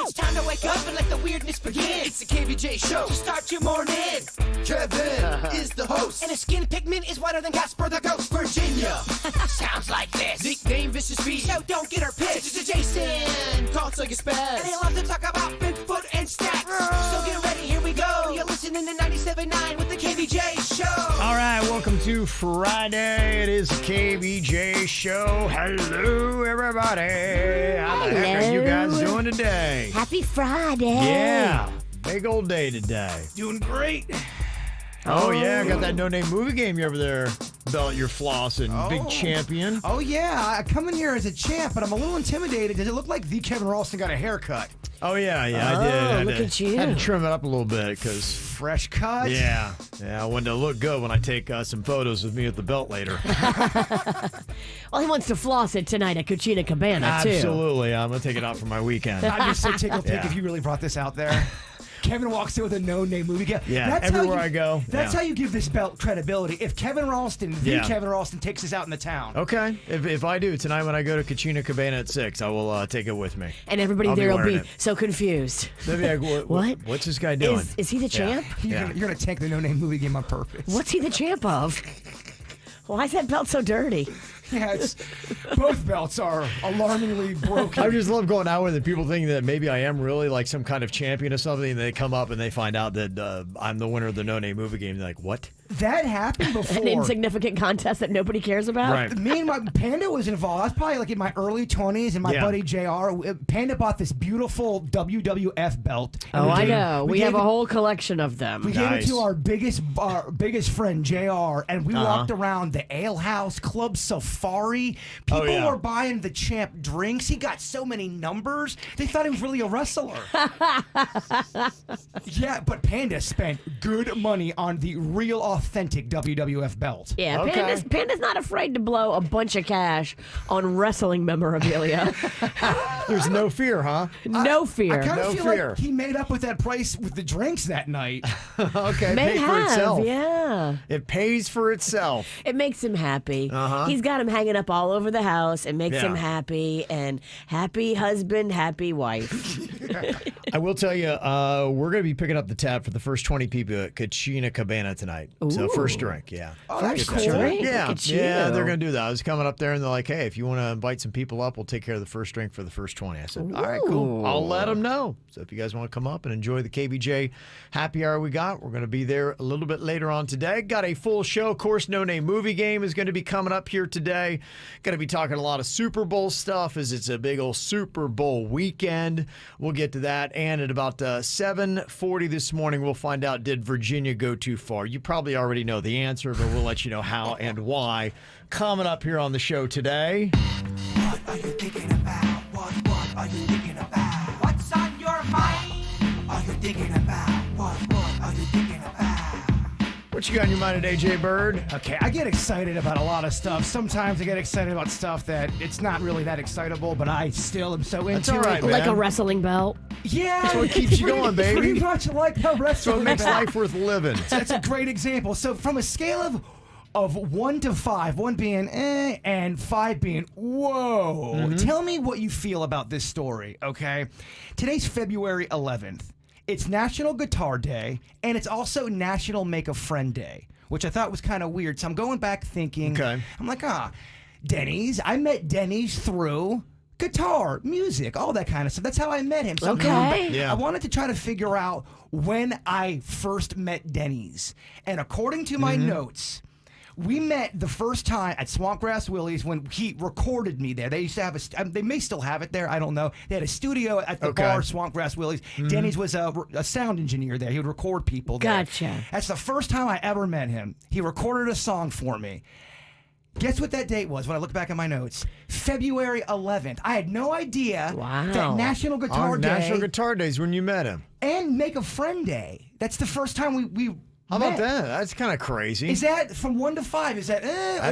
It's time to wake up and let the weirdness begin. It's the KVJ Show to start your morning. Kevin is the host, and his skin pigment is whiter than Casper the Ghost. Virginia sounds like this. Nickname Vicious Beast. So don't get her pissed. Jason talks like a spaz, and they love to talk about Bigfoot and stats. So get ready, here we go. You're listening to 97.9 with the KVJ Show. All right, welcome to Friday. It is the KVJ Show. Hello, everybody. How the heck are you guys doing today? Happy Friday. Yeah, big old day today. Doing great. Oh, yeah, got that no-name movie game you over there, Belt, you're flossing. Big champion. Oh, yeah. I come in here as a champ, but I'm a little intimidated. Does it look like the Kevin Ralston got a haircut? Oh, yeah, I did. Look at you. Had to trim it up a little bit because... Fresh cut? Yeah, I wanted to look good when I take some photos of me with the belt later. Well, he wants to floss it tonight at Cucina Cabana, too. Absolutely. I'm going to take it out for my weekend. I'd be so tickled pink Yeah. if you really brought this out there. Kevin walks in with a no-name movie. Yeah, everywhere I go. That's how you give this belt credibility. If Kevin Ralston, Kevin Ralston, takes us out in the town. Okay. If I do, tonight when I go to Cucina Cabana at 6, I will take it with me. And everybody I'll there will wearing be it. so confused. They'll be like, What? What's this guy doing? Is he the champ? Yeah. You're going to tank the no-name movie game on purpose. What's he the champ of? Why is that belt so dirty? Yeah, both belts are alarmingly broken. I just love going out with it. People think that maybe I am really like some kind of champion or something, and they come up and they find out that I'm the winner of the no-name movie game. They're like, what? That happened before. An insignificant contest that nobody cares about? Right. Me and my Panda was involved. I was probably like in my early 20s, and my buddy JR, Panda bought this beautiful WWF belt. Oh, I know. We have a whole collection of them. We gave it to our biggest friend, JR, and we walked around the Ale House, Club Safari. People were buying the champ drinks. He got so many numbers, they thought he was really a wrestler. Yeah, but Panda spent good money on the real authentic WWF belt. Yeah, Okay. Panda's not afraid to blow a bunch of cash on wrestling memorabilia. There's no fear, huh? No fear. I kind of No feel fear. like he made up with that price with the drinks that night. Okay, May paid for have, itself. yeah. It pays for itself. It makes him happy. Uh-huh. He's got him hanging up all over the house. It makes Yeah. him happy. And happy husband, happy wife. I will tell you, we're going to be picking up the tab for the first 20 people at Cucina Cabana tonight. So Ooh. first drink, yeah. Oh, that's First cool. drink? Yeah, Look at you. yeah, they're going to do that. I was coming up there and they're like, hey, if you want to invite some people up, we'll take care of the first drink for the first 20. I said, all right, cool. I'll let them know. So if you guys want to come up and enjoy the KVJ happy hour we got, we're going to be there a little bit later on today. Got a full show. Of course, No Name Movie Game is going to be coming up here today. Going to be talking a lot of Super Bowl stuff as it's a big old Super Bowl weekend. We'll get to that. And at about 7:40 this morning, we'll find out, did Virginia go too far? You probably already know the answer, but we'll let you know how and why. Coming up here on the show today. What are you thinking about? What are you thinking about? What's on your mind? Are you thinking about? What are you thinking about? What you got in your mind today, Jbird? Okay, I get excited about a lot of stuff. Sometimes I get excited about stuff that it's not really that excitable, but I still am so into That's all right, it. man. Like a wrestling belt. Yeah, That's what keeps you going, baby. Pretty much like a So it wrestling makes belt. life worth living. That's a great example. So from a scale of 1 to 5, 1 being and 5 being whoa, tell me what you feel about this story, okay? Today's February 11th. It's National Guitar Day, and it's also National Make a Friend Day, which I thought was kind of weird. So I'm going back thinking, Okay. I'm like, Dennys. I met Dennys through guitar, music, all that kind of stuff. That's how I met him. So I'm going Okay. back. Yeah. I wanted to try to figure out when I first met Dennys. And according to my notes, we met the first time at Swampgrass Willie's when he recorded me there. They used to have they may still have it there. I don't know. They had a studio at the bar, Swampgrass Willie's. Dennys was a sound engineer there. He would record people there. Gotcha. That's the first time I ever met him. He recorded a song for me. Guess what that date was when I look back at my notes? February 11th. I had no idea that National Guitar On Day National Guitar Days when you met him. and Make a Friend Day. That's the first time we How about met. that? That's kind of crazy. Is that from 1 to 5? Is that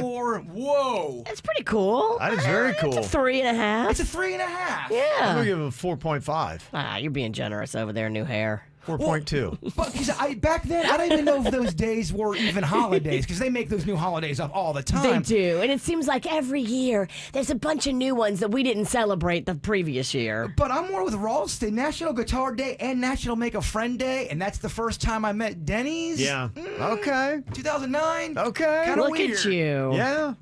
or whoa? That's pretty cool. That is very cool. It's a 3.5. It's a 3.5. I'm Yeah. going to give it a 4.5. You're being generous over there, new hair. 4.2. But because back then, I don't even know if those days were even holidays, because they make those new holidays up all the They time. do. And it seems like every year there's a bunch of new ones that we didn't celebrate the previous year. But I'm more with Ralston. National Guitar Day and National Make a Friend Day, and that's the first time I met Dennys. Yeah. Okay. 2009. Okay. Kinda Look weird. at you. Yeah.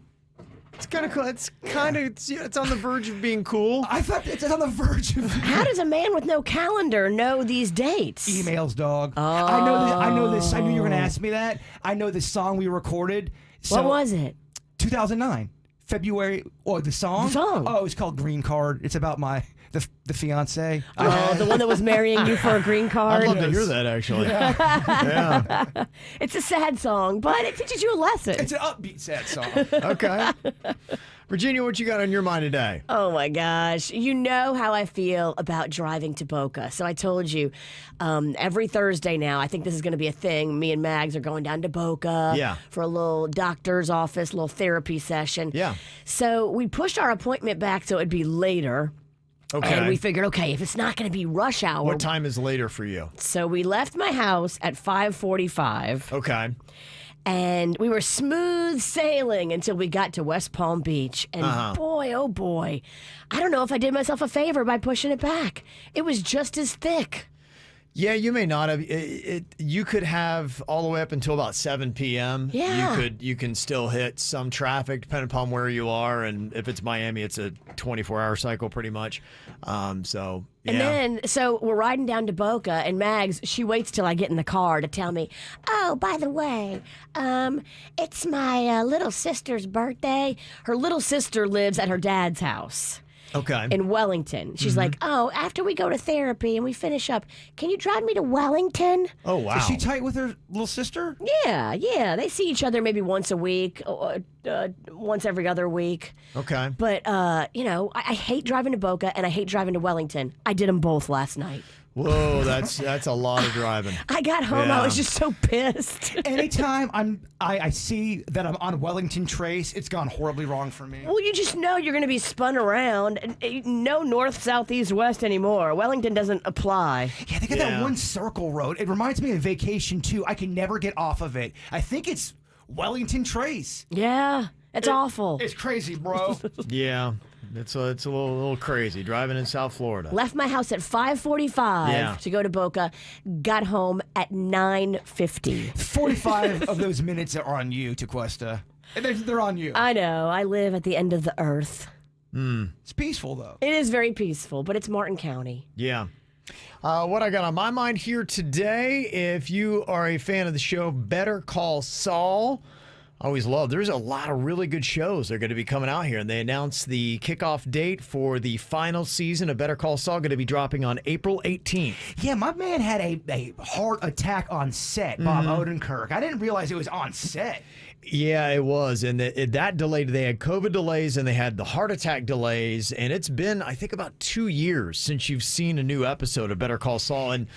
It's kind of cool. It's kind of it's on the verge of being cool. I thought it's on the verge of How does a man with no calendar know these dates? emails, dog. I know this. I knew you were going to ask me that. I know this song we recorded. So, What was it? 2009. February. Oh, the song? The song. Oh, it was called Green Card. It's about the fiance. Oh, the one that was marrying you for a green card? I'd love to hear that, actually. Yeah. It's a sad song, but it teaches you a lesson. It's an upbeat, sad song. Okay. Virginia, what you got on your mind today? Oh my gosh. You know how I feel about driving to Boca. So I told you every Thursday now, I think this is going to be a thing. Me and Mags are going down to Boca for a little doctor's office, little therapy session. Yeah. So we pushed our appointment back so it'd be later. Okay. And we figured, okay, if it's not going to be rush hour. What time is later for you? So we left my house at 5:45. Okay. And we were smooth sailing until we got to West Palm Beach. And boy, oh boy, I don't know if I did myself a favor by pushing it back. It was just as thick. Yeah, you may not have. You could have all the way up until about 7 p.m. Yeah. You can still hit some traffic depending upon where you are, and if it's Miami, it's a 24-hour cycle pretty much. So yeah. And then, so we're riding down to Boca, and Mags, she waits till I get in the car to tell me, oh, by the way, it's my little sister's birthday. Her little sister lives at her dad's house. Okay. In Wellington. She's like, oh, after we go to therapy and we finish up, can you drive me to Wellington? Oh, wow. Is she tight with her little sister? Yeah. They see each other maybe once a week, once every other week. Okay. But, I hate driving to Boca and I hate driving to Wellington. I did them both last night. Whoa, that's a lot of driving. I got home, Yeah. I was just so pissed. Anytime I see that I'm on Wellington Trace, it's gone horribly wrong for me. Well, you just know you're going to be spun around. No north, south, east, west anymore. Wellington doesn't apply. Yeah, they got that one circle road. It reminds me of Vacation too. I can never get off of it. I think it's Wellington Trace. Yeah, it's awful. It's crazy, bro. Yeah. It's a little crazy driving in South Florida. Left my house at 5:45 to go to Boca. Got home at 9:50. 45 of those minutes are on you, Tequesta. They're on you. I know. I live at the end of the earth. It's peaceful, though. It is very peaceful, but it's Martin County. Yeah. What I got on my mind here today, if you are a fan of the show Better Call Saul, I always love. There's a lot of really good shows that are going to be coming out here, and they announced the kickoff date for the final season of Better Call Saul, going to be dropping on April 18th. Yeah, my man had a heart attack on set, Bob Odenkirk. I didn't realize it was on set. Yeah, it was, and that delayed. They had COVID delays, and they had the heart attack delays, and it's been, I think, about 2 years since you've seen a new episode of Better Call Saul, and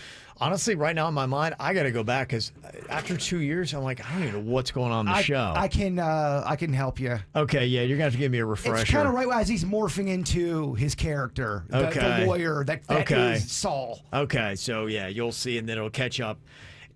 honestly, right now in my mind, I got to go back because after 2 years, I'm like, I don't even know what's going on in the show. I can help you. Okay, yeah, you're gonna have to give me a refresher. It's kind of right as he's morphing into his character, the lawyer that is Saul. Okay, so yeah, you'll see, and then it'll catch up.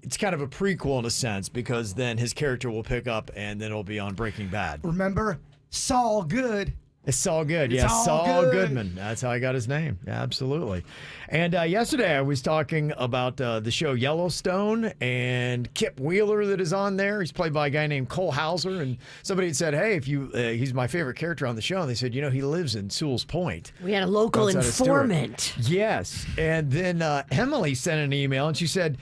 It's kind of a prequel in a sense because then his character will pick up, and then it'll be on Breaking Bad. Remember, Saul Good. It's Saul Good. It's Yeah, all Saul good. Goodman. That's how I got his name. Yeah, absolutely. And yesterday I was talking about the show Yellowstone and Kip Wheeler that is on there. He's played by a guy named Cole Hauser. And somebody had said, hey, if you, he's my favorite character on the show. And they said, he lives in Sewell's Point. We had a local outside of Stewart. informant. Yes. And then Emily sent an email and she said,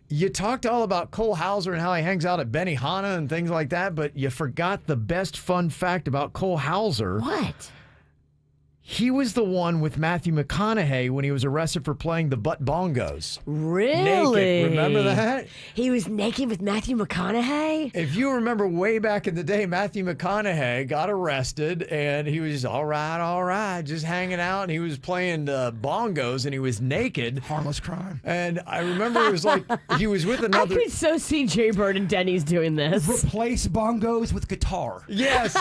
you talked all about Cole Hauser and how he hangs out at Benihana and things like that, but you forgot the best fun fact about Cole Hauser. What? He was the one with Matthew McConaughey when he was arrested for playing the butt bongos. Really? Naked. Remember that? He was naked with Matthew McConaughey? If you remember way back in the day, Matthew McConaughey got arrested and he was all right, just hanging out. And he was playing bongos and he was naked. Harmless crime. And I remember it was like he was with I another. could so see Jbird and Dennys doing this. Replace bongos with guitar. Yes.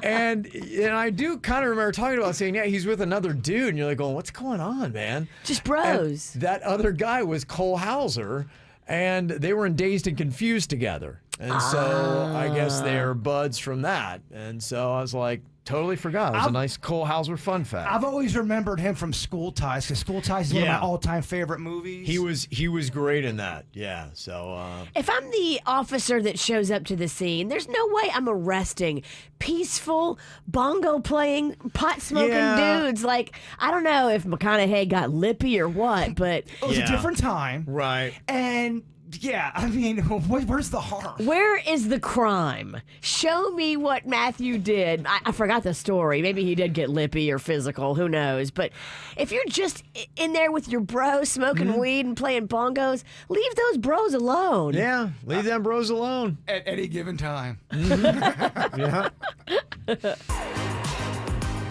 and I do kind of remember talking about saying, yeah, he's with another dude. And you're like, going, what's going on, man? Just bros. And that other guy was Cole Hauser, and they were in Dazed and Confused together. And so I guess they're buds from that. And so I was like, totally forgot. It was a nice Cole Hauser fun fact. I've always remembered him from School Ties, because School Ties is one of my all-time favorite movies. He was great in that. Yeah. So if I'm the officer that shows up to the scene, there's no way I'm arresting peaceful, bongo-playing, pot-smoking dudes. Like, I don't know if McConaughey got lippy or what, but... It was a different time. Right. And... yeah, I mean, where's the harm? Where is the crime? Show me what Matthew did. I forgot the story. Maybe he did get lippy or physical. Who knows? But if you're just in there with your bros smoking weed and playing bongos, leave those bros alone. Yeah, leave them bros alone. At any given time. Yeah.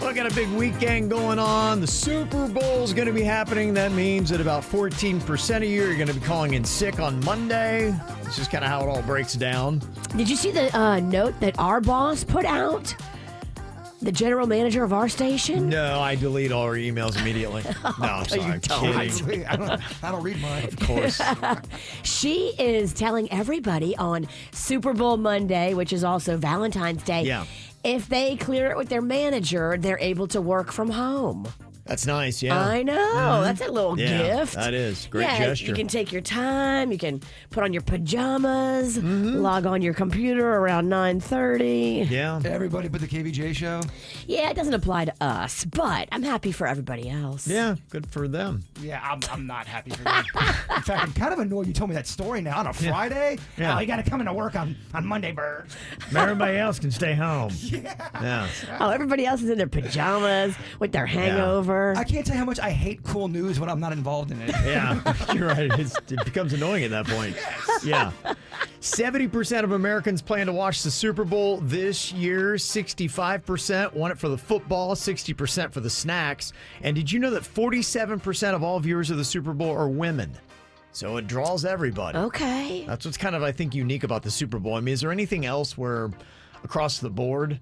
Well, I got a big weekend going on. The Super Bowl is going to be happening. That means that about 14% of you are going to be calling in sick on Monday. It's just kind of how it all breaks down. Did you see the note that our boss put out? The general manager of our station? No, I delete all her emails immediately. No, I'm sorry. I'm kidding. I don't read mine. Of course. She is telling everybody on Super Bowl Monday, which is also Valentine's Day, if they clear it with their manager, they're able to work from home. That's nice, yeah. I know. That's a little gift. That is. Great gesture. You can take your time. You can put on your pajamas, log on your computer around 9:30. Yeah. Everybody but the KVJ show? Yeah, it doesn't apply to us, but I'm happy for everybody else. Yeah, good for them. Yeah, I'm not happy for them. In fact, I'm kind of annoyed you told me that story now on a Friday. Yeah. Oh, you got to come into work on Monday, Bird. Everybody else can stay home. Yeah. Oh, everybody else is in their pajamas with their hangover. I can't tell you how much I hate cool news when I'm not involved in it. Yeah, you're right. It becomes annoying at that point. Yeah. 70% of Americans plan to watch the Super Bowl this year. 65% want it for the football, 60% for the snacks. And did you know that 47% of all viewers of the Super Bowl are women? So it draws everybody. Okay. That's what's kind of, I think, unique about the Super Bowl. I mean, is there anything else where across the board,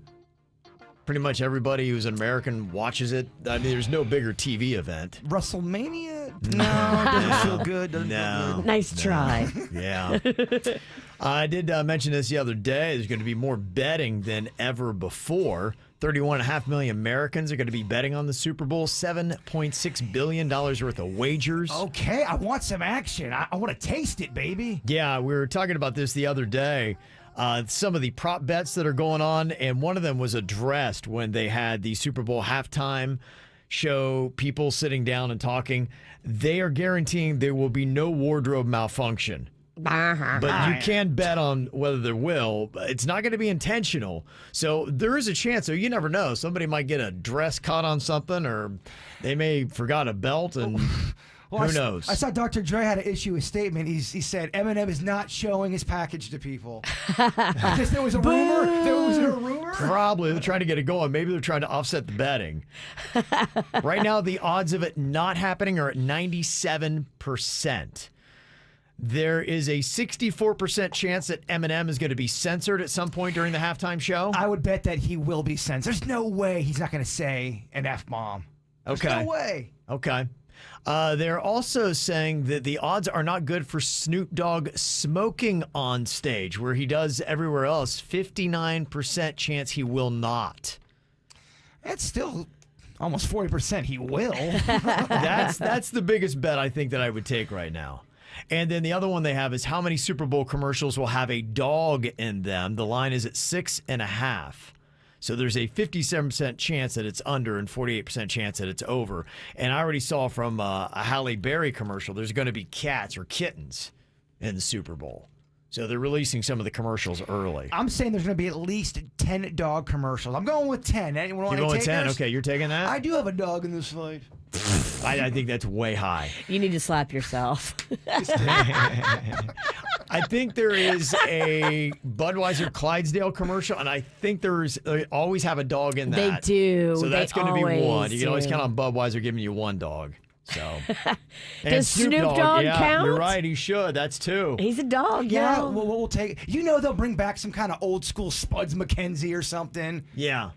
pretty much everybody who's an American watches it? I mean, there's no bigger TV event. WrestleMania? No, doesn't feel good. Doesn't feel good. Nice try. Yeah. I did mention this the other day. There's going to be more betting than ever before. 31.5 million Americans are going to be betting on the Super Bowl. $7.6 billion worth of wagers. Okay, I want some action. I want to taste it, baby. Yeah, we were talking about this the other day. Some of the prop bets that are going on, and one of them was addressed when they had the Super Bowl halftime show, people sitting down and talking. They are guaranteeing there will be no wardrobe malfunction. But you can bet on whether there will. It's not going to be intentional. So there is a chance. So you never know. Somebody might get a dress caught on something, or they may forgot a belt, and who knows? I saw Dr. Dre had to issue a statement. He said Eminem is not showing his package to people. Because there was a rumor. Was there a rumor? Probably. They're trying to get it going. Maybe they're trying to offset the betting. Right now, the odds of it not happening are at 97%. There is a 64% chance that Eminem is going to be censored at some point during the halftime show. I would bet that he will be censored. There's no way he's not going to say an F-bomb. Okay. There's no way. Okay. They're also saying that the odds are not good for Snoop Dogg smoking on stage, where he does everywhere else. 59% chance he will not. That's still almost 40% he will. That's the biggest bet I think that I would take right now. And then the other one they have is how many Super Bowl commercials will have a dog in them. The line is at 6.5. So there's a 57% chance that it's under and 48% chance that it's over. And I already saw from a Halle Berry commercial, there's going to be cats or kittens in the Super Bowl. So they're releasing some of the commercials early. I'm saying there's going to be at least 10 dog commercials. I'm going with 10. Anyone want to take You're going with 10? Okay, you're taking that? I do have a dog in this fight. I think that's way high. You need to slap yourself. I think there is a Budweiser Clydesdale commercial, and I think they always have a dog in that. They do. So that's going to be one. You can always count on Budweiser giving you one dog. So does Snoop Dogg count? You're right. He should. That's two. He's a dog. Yeah, yo. we'll take. You know they'll bring back some kind of old school Spuds McKenzie or something. Yeah.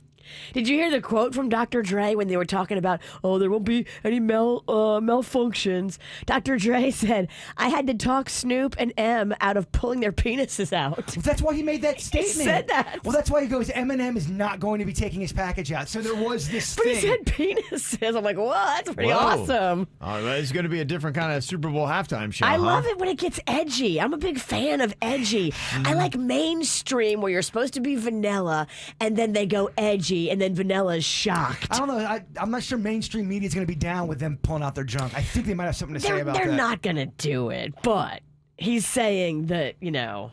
Did you hear the quote from Dr. Dre when they were talking about, there won't be any malfunctions? Dr. Dre said, I had to talk Snoop and M out of pulling their penises out. That's why he made that statement. He said that. Well, that's why he goes, Eminem is not going to be taking his package out. So there was this But thing. he said penises. I'm like, whoa, that's pretty awesome. It's going to be a different kind of Super Bowl halftime show. I love it when it gets edgy. I'm a big fan of edgy. I like mainstream where you're supposed to be vanilla and then they go edgy and then vanilla is shocked. I don't know. I'm not sure mainstream media is going to be down with them pulling out their junk. I think they might have something to say about that. They're not going to do it, but he's saying that, I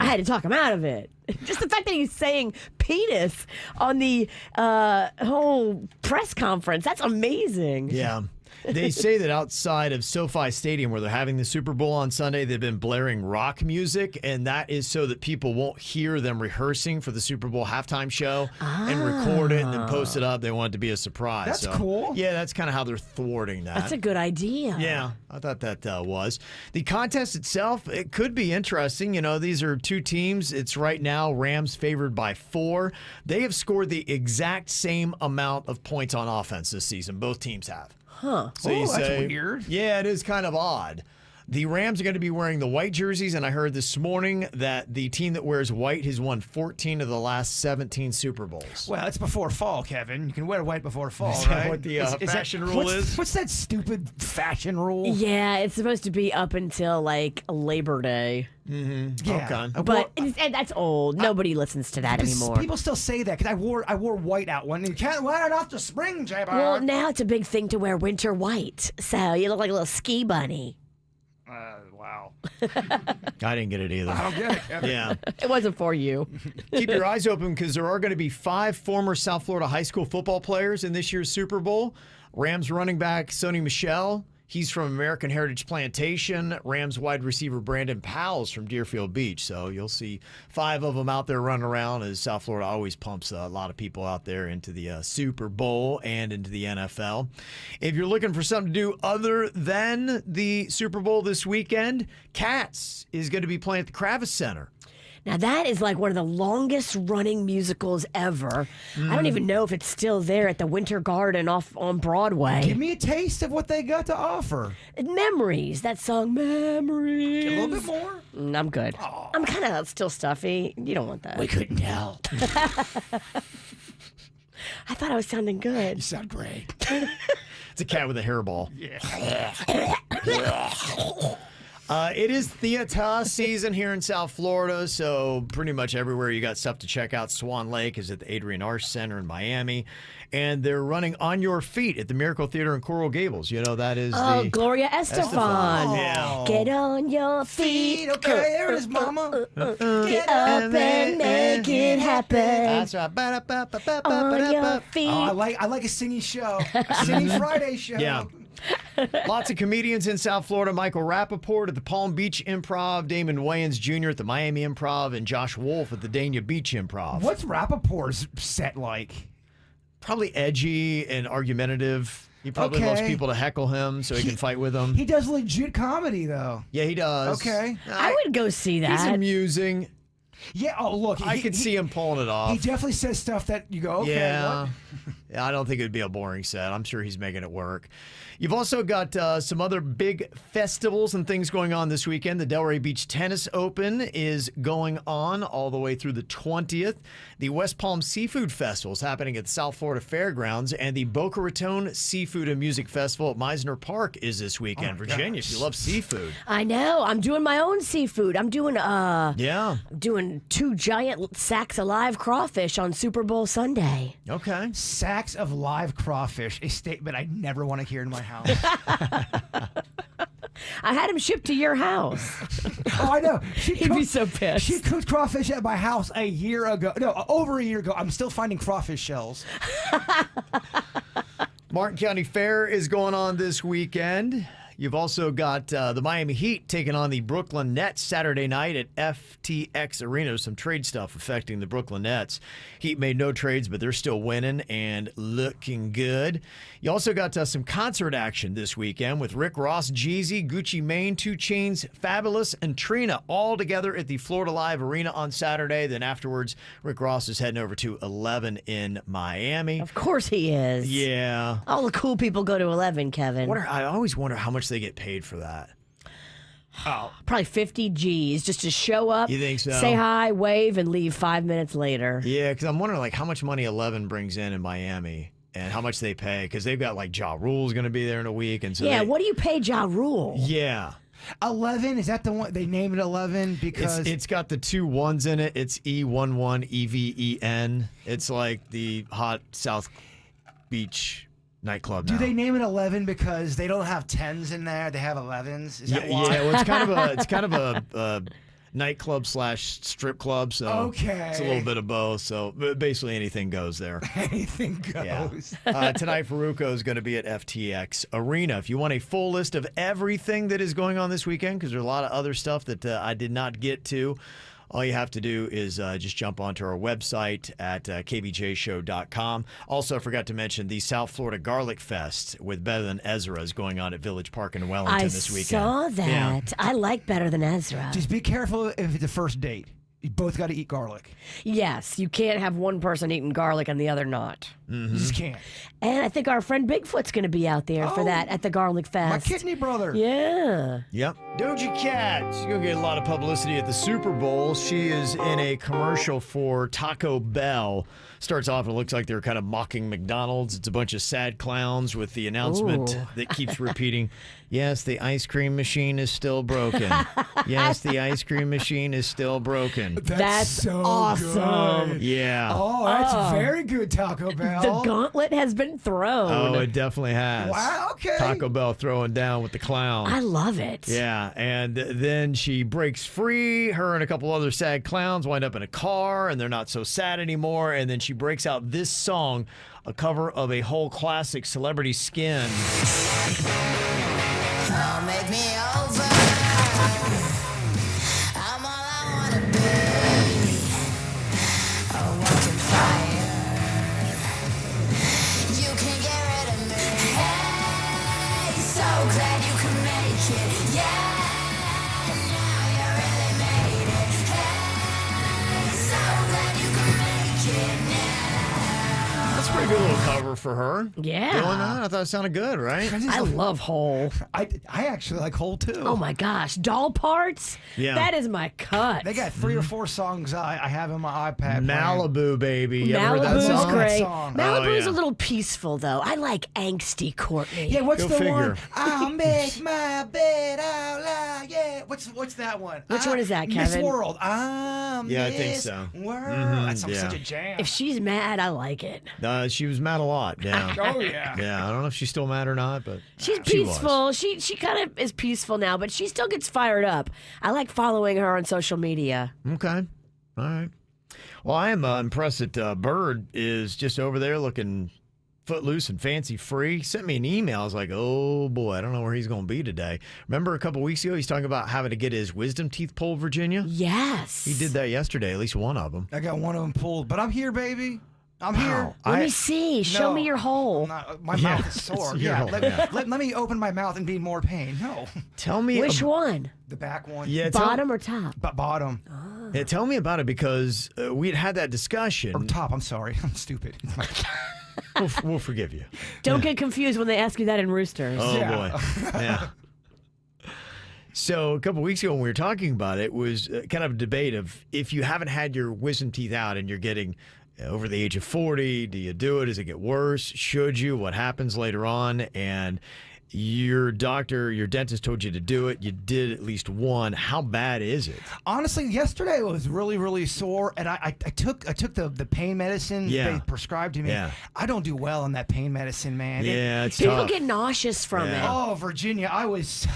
had to talk him out of it. Just the fact that he's saying penis on the whole press conference, that's amazing. Yeah. They say that outside of SoFi Stadium, where they're having the Super Bowl on Sunday, they've been blaring rock music, and that is so that people won't hear them rehearsing for the Super Bowl halftime show and record it and then post it up. They want it to be a surprise. That's cool. Yeah, that's kind of how they're thwarting that. That's a good idea. Yeah, I thought that was. The contest itself, it could be interesting. These are two teams. It's right now Rams favored by 4. They have scored the exact same amount of points on offense this season. Both teams have. Huh. So you that's say, weird. Yeah, it is kind of odd. The Rams are going to be wearing the white jerseys, and I heard this morning that the team that wears white has won 14 of the last 17 Super Bowls. Well, it's before fall, Kevin. You can wear white before fall, Is that right? what the fashion rule is? What's that stupid fashion rule? Yeah, it's supposed to be up until like Labor Day. Yeah. Okay. But that's old. Nobody listens to that anymore. People still say that because I wore white out one. You can't wear it off the spring, Jbird. Well, now it's a big thing to wear winter white. So you look like a little ski bunny. Wow. I didn't get it either. I don't get it, Kevin. Yeah. It wasn't for you. Keep your eyes open because there are going to be 5 former South Florida high school football players in this year's Super Bowl. Rams running back Sony Michel. He's from American Heritage Plantation. Rams wide receiver Brandon Powell's from Deerfield Beach. So you'll see 5 of them out there running around as South Florida always pumps a lot of people out there into the Super Bowl and into the NFL. If you're looking for something to do other than the Super Bowl this weekend, Cats is going to be playing at the Kravis Center. Now, that is like one of the longest running musicals ever. I don't even know if it's still there at the Winter Garden off on Broadway. Give me a taste of what they got to offer. Memories. That song, Memories. A little bit more? I'm good. Aww. I'm kind of still stuffy. You don't want that. We couldn't tell. I thought I was sounding good. You sound great. It's a cat with a hairball. Yeah. It is theater season here in South Florida, so pretty much everywhere you got stuff to check out. Swan Lake is at the Adrian Arce Center in Miami, and they're running On Your Feet at the Miracle Theater in Coral Gables. That is the Gloria Estefan. Yeah. Get on your feet. Okay, here it is, mama. Get up and make it happen. That's right. On your feet. Oh, I like a singing show. A singing Friday show. Yeah. Lots of comedians in South Florida. Michael Rappaport at the Palm Beach Improv, Damon Wayans Jr. at the Miami Improv, and Josh Wolf at the Dania Beach Improv. What's Rappaport's set like? Probably edgy and argumentative. He probably loves people to heckle him so he can fight with them. He does legit comedy, though. Yeah, he does. Okay. I would go see that. He's amusing. Yeah, oh, look. I could see him pulling it off. He definitely says stuff that you go, okay, yeah. what? Yeah, I don't think it would be a boring set. I'm sure he's making it work. You've also got some other big festivals and things going on this weekend. The Delray Beach Tennis Open is going on all the way through the 20th. The West Palm Seafood Festival is happening at the South Florida Fairgrounds, and the Boca Raton Seafood and Music Festival at Meisner Park is this weekend. Virginia, if you love seafood. I know. I'm doing my own seafood. I'm doing Yeah. doing 2 giant sacks of live crawfish on Super Bowl Sunday. Okay. Sacks of live crawfish, a statement I never want to hear in my house. I had him shipped to your house. Oh, I know. He'd be so pissed. She cooked crawfish at my house a year ago. No, over a year ago. I'm still finding crawfish shells. Martin County Fair is going on this weekend. You've also got the Miami Heat taking on the Brooklyn Nets Saturday night at FTX Arena. Some trade stuff affecting the Brooklyn Nets. Heat made no trades, but they're still winning and looking good. You also got some concert action this weekend with Rick Ross, Jeezy, Gucci Mane, 2 Chainz, Fabulous, and Trina all together at the Florida Live Arena on Saturday. Then afterwards, Rick Ross is heading over to 11 in Miami. Of course he is. Yeah. All the cool people go to 11, Kevin. I always wonder how much they get paid for that. Oh, probably 50 G's just to show up. You think so? Say hi, wave, and leave 5 minutes later. Yeah, because I'm wondering like how much money 11 brings in Miami and how much they pay, because they've got like Ja Rule's going to be there in a week, and so what do you pay Ja Rule? Yeah. 11, is that the one they named it 11 because it's got the 2 1s in it. It's E11 EVEN. It's like the hot South Beach nightclub now. Do they name it 11 because they don't have 10s in there? They have 11s. Is that why? Yeah, well, it's kind of a nightclub / strip club, so okay, it's a little bit of both. So basically, anything goes there. Anything goes. Yeah. Tonight, Faruko is going to be at FTX Arena. If you want a full list of everything that is going on this weekend, because there's a lot of other stuff that I did not get to, all you have to do is just jump onto our website at kvjshow.com. Also, I forgot to mention the South Florida Garlic Fest with Better Than Ezra is going on at Village Park in Wellington this weekend. I saw that. Yeah. I like Better Than Ezra. Just be careful if it's a first date. You both got to eat garlic. Yes, you can't have one person eating garlic and the other not. You just can't. And I think our friend Bigfoot's going to be out there for that at the Garlic Fest. My kidney brother. Yeah. Yep. Doja Cat, she's going to get a lot of publicity at the Super Bowl. She is in a commercial for Taco Bell. Starts off, it looks like they're kind of mocking McDonald's. It's a bunch of sad clowns with the announcement that keeps repeating, yes, the ice cream machine is still broken. Yes, the ice cream machine is still broken. That's so awesome. good. Yeah. Oh, that's very good, Taco Bell. The gauntlet has been thrown. Oh, it definitely has. Wow, okay. Taco Bell throwing down with the clown. I love it. Yeah, and then she breaks free. Her and a couple other sad clowns wind up in a car, and they're not so sad anymore. And then she breaks out this song, a cover of a whole classic, Celebrity Skin. Don't make me over. I'm all I wanna be. A walking fire. You can get rid of me. Hey, so glad you can make it. Yeah, now you really made it. Hey, so glad you can make it now. That's a pretty good little cover for her. Yeah. Doing that? I thought it sounded good, right? I love Hole. I actually like Hole too. Oh my gosh. Doll Parts? Yeah. That is my cut. They got 3 or 4 songs I have in my iPad. Malibu, baby. You ever heard that Malibu's song? great. Song. Malibu's yeah. a little peaceful, though. I like angsty Courtney. Yeah, what's Go the figure. one? I'll make my bed out loud. Yeah. What's that one? Which one is that, Miss Kevin? World. Yeah, I think so. World. That's yeah. such a jam. If she's mad, I like it. She was mad a lot. Yeah. Oh yeah. Yeah, I don't know if she's still mad or not, but She's she was. peaceful. She kind of is peaceful now, but she still gets fired up. I like following her on social media. Okay. All right. Well, I am impressed that Bird is just over there looking footloose and fancy free. He sent me an email. I was like, oh boy, I don't know where he's going to be today. Remember a couple weeks ago, he's talking about having to get his wisdom teeth pulled, Virginia? Yes. He did that yesterday, at least one of them. I got one of them pulled, but I'm here, baby. I'm here. Let me see. Show No. me your hole. My mouth is sore. Your Yeah, hole, let me open my mouth and be in more pain. No, Tell me. Which one? the back one. Yeah, Bottom or top? Bottom yeah, tell me about it, because we had that discussion. or top. I'm sorry. I'm stupid. We'll forgive you. Don't get confused when they ask you that in Roosters. Oh Yeah. boy. Yeah. So a couple weeks ago when we were talking about it, was kind of a debate of if you haven't had your wisdom teeth out and you're getting over the age of 40, do you do it? Does it get worse? Should you? What happens later on? And your doctor, your dentist told you to do it. You did at least one. How bad is it? Honestly, yesterday it was really, really sore, and I took the pain medicine Yeah. they prescribed to me. Yeah. I don't do well on that pain medicine, man. Yeah, it's People tough. get nauseous from Yeah. it. Oh, Virginia, I was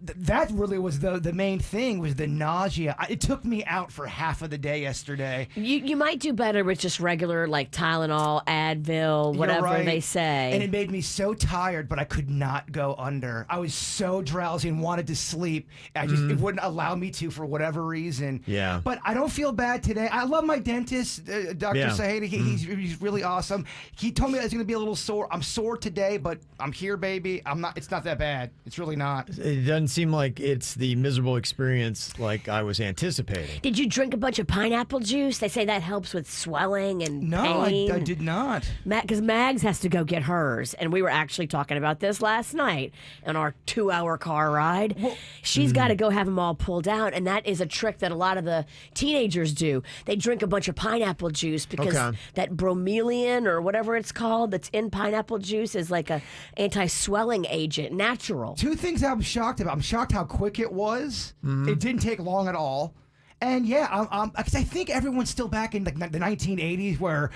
that really was the main thing, was the nausea. It took me out for half of the day yesterday. You might do better with just regular like Tylenol, Advil, whatever right. they say. And it made me so tired, but I could not go under. I was so drowsy and wanted to sleep. It wouldn't allow me to for whatever reason. Yeah. But I don't feel bad today. I love my dentist, Dr. Yeah. Saheda. He's really awesome. He told me I was going to be a little sore. I'm sore today, but I'm here, baby. I'm not. It's not that bad. It's really not. It doesn't seem like it's the miserable experience like I was anticipating. Did you drink a bunch of pineapple juice? They say that helps with swelling and No, pain. I did not. Because Mags has to go get hers, and we were actually talking about this last night on our 2-hour car ride. She's got to go have them all pulled out, and that is a trick that a lot of the teenagers do. They drink a bunch of pineapple juice because that bromelain or whatever it's called that's in pineapple juice is like a anti-swelling agent, natural. Two things I'm shocked about. I'm shocked how quick it was. It didn't take long at all. And yeah, because I think everyone's still back in like the 1980s where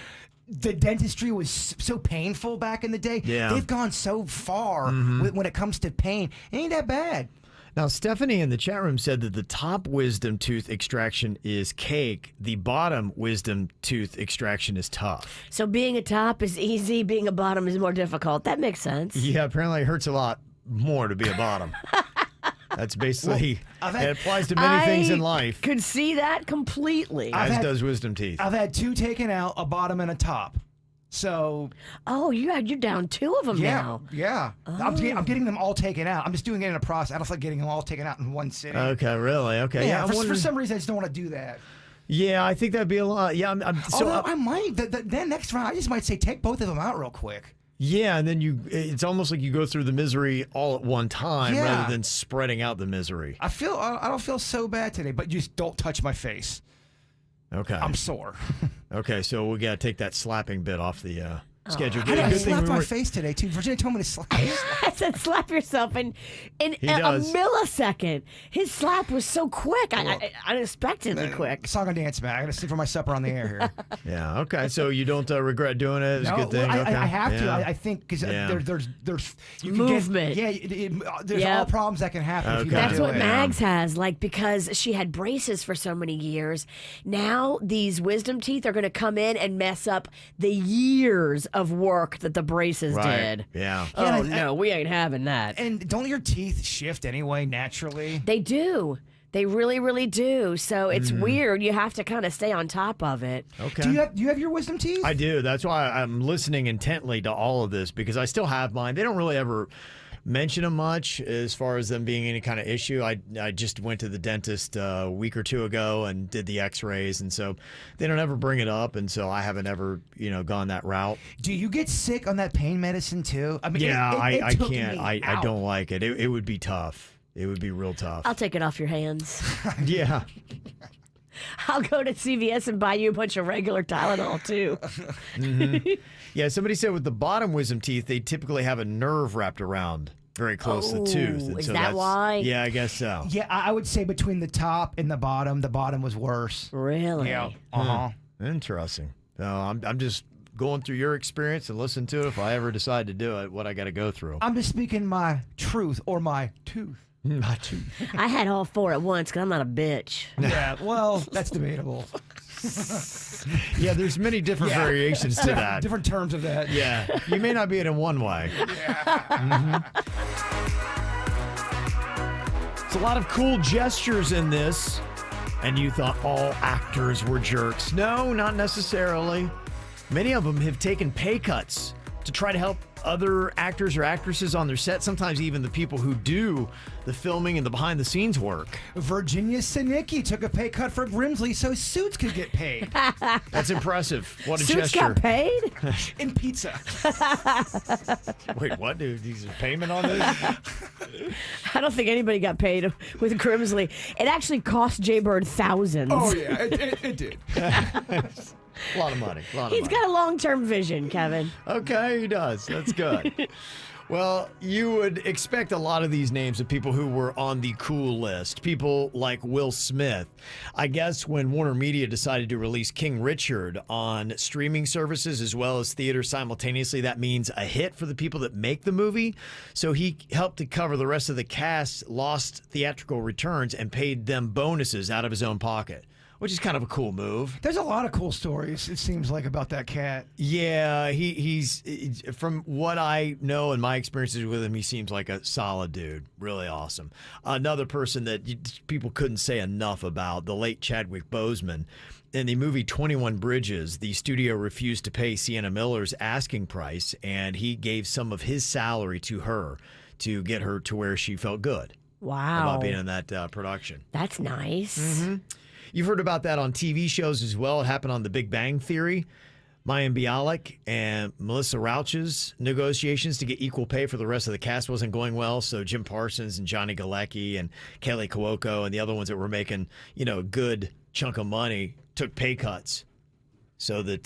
the dentistry was so painful back in the day. Yeah. They've gone so far when it comes to pain. It ain't that bad. Now, Stephanie in the chat room said that the top wisdom tooth extraction is cake. The bottom wisdom tooth extraction is tough. So being a top is easy, being a bottom is more difficult. That makes sense. Yeah, apparently it hurts a lot more to be a bottom. That's basically, it applies to many things in life, Could see that completely. as does wisdom teeth. I've had 2 taken out, a bottom and a top. So Oh, you're down 2 of them now. yeah. I'm getting them all taken out. I'm just doing it in a process. I don't feel like getting them all taken out in one sitting. Okay, really? Okay. Yeah, I'm for wondering- some reason I just don't want to do that. Yeah, I think that'd be a lot. Yeah, Although I might. Then next round, I just might say take both of them out real quick. yeah, and then it's almost like you go through the misery all at one time Yeah. rather than spreading out the misery. I don't feel so bad today, but just don't touch my face. Okay. I'm sore. Okay, so we got to take that slapping bit off the schedule. I Good thing slapped we my weren't- face today too. Virginia told me to slap. I said slap yourself, and in He a does. millisecond, his slap was so quick, unexpectedly quick. Song and dance back. I got to sit for my supper on the air here. Yeah, okay. So you don't regret doing it. It's a good thing. well, Okay. I have to. Yeah. I think because Yeah. there's you can Movement. there's all problems that can happen. If you Okay. don't That's do what it. Mags has, like, because she had braces for so many years. Now these wisdom teeth are going to come in and mess up the years of work that the braces Right. did. Yeah. Oh, and no, we ain't having that. And don't your teeth shift anyway naturally? They do. They really, really do. So it's Mm-hmm. weird. You have to kind of stay on top of it. Okay. Do you have your wisdom teeth? I do. That's why I'm listening intently to all of this because I still have mine. They don't really ever mention them much as far as them being any kind of issue. I just went to the dentist a week or 2 ago and did the x-rays, and so they don't ever bring it up, and so I haven't ever gone that route. Do you get sick on that pain medicine too? I mean, Yeah, it I took can't. me I out. don't like it. It would be tough. It would be real tough. I'll take it off your hands. Yeah. I'll go to CVS and buy you a bunch of regular Tylenol, too. Yeah, somebody said with the bottom wisdom teeth, they typically have a nerve wrapped around very close to the tooth. And is so that that's- why? Yeah, I guess so. Yeah, I would say between the top and the bottom was worse. Really? Yeah. Uh-huh. Interesting. So I'm just going through your experience and listen to it if I ever decide to do it, what I got to go through. I'm just speaking my truth or my tooth. My tooth. I had all 4 at once because I'm not a bitch. Yeah, well, that's debatable. Yeah, there's many different variations to that. Different terms of that. Yeah, you may not be it in one way. It's a lot of cool gestures in this, and you thought all actors were jerks. No, not necessarily. Many of them have taken pay cuts to try to help other actors or actresses on their set, sometimes even the people who do the filming and the behind-the-scenes work. Virginia Sinicki took a pay cut for Grimsley so Suits could get paid That's impressive. What a Suits gesture. got paid? in pizza. Wait, what? Dude, these are payment on this? I don't think anybody got paid with Grimsley. It actually cost Jbird thousands. Oh yeah, it did. A lot of money. He's got a long-term vision, Kevin. Okay, he does. That's good. Well, you would expect a lot of these names of people who were on the cool list. People like Will Smith. I guess when Warner Media decided to release King Richard on streaming services as well as theater simultaneously, that means a hit for the people that make the movie. So he helped to cover the rest of the cast's lost theatrical returns and paid them bonuses out of his own pocket, which is kind of a cool move. There's a lot of cool stories, it seems like, about that cat. Yeah, he's from what I know and my experiences with him, he seems like a solid dude. Really awesome. Another person that people couldn't say enough about, the late Chadwick Boseman. In the movie 21 Bridges, the studio refused to pay Sienna Miller's asking price, and he gave some of his salary to her to get her to where she felt good. Wow. About being in that production. That's nice. Mm-hmm. You've heard about that on TV shows as well. It happened on The Big Bang Theory. Mayim Bialik and Melissa Rauch's negotiations to get equal pay for the rest of the cast wasn't going well. So Jim Parsons and Johnny Galecki and Kelly Cuoco and the other ones that were making, a good chunk of money took pay cuts so that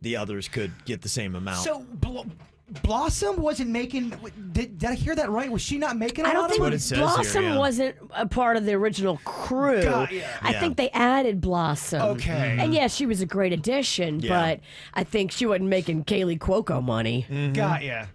the others could get the same amount. So Blossom wasn't making. Did I hear that right? Was she not making a I lot don't of think money? Blossom wasn't a part of the original crew. I think they added Blossom. Okay. And yes, she was a great addition, but I think she wasn't making Kaylee Cuoco money. Got ya.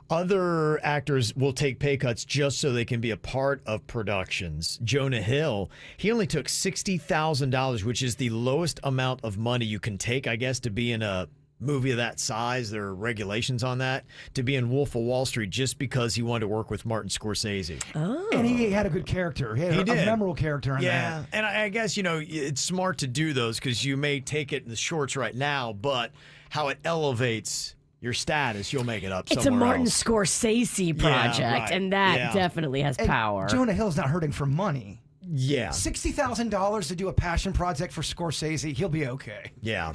Other actors will take pay cuts just so they can be a part of productions. Jonah Hill, he only took $60,000, which is the lowest amount of money you can take, I guess, to be in a movie of that size. There are regulations on that, to be in Wolf of Wall Street, just because he wanted to work with Martin Scorsese. Oh. And he had a good character. He had a memorable character in that. And I guess, it's smart to do those because you may take it in the shorts right now, but how it elevates your status, you'll make it up somewhere It's a Martin else. Scorsese project, right. and that definitely has And power. Jonah Hill's not hurting for money. Yeah. $60,000 to do a passion project for Scorsese, he'll be okay. Yeah.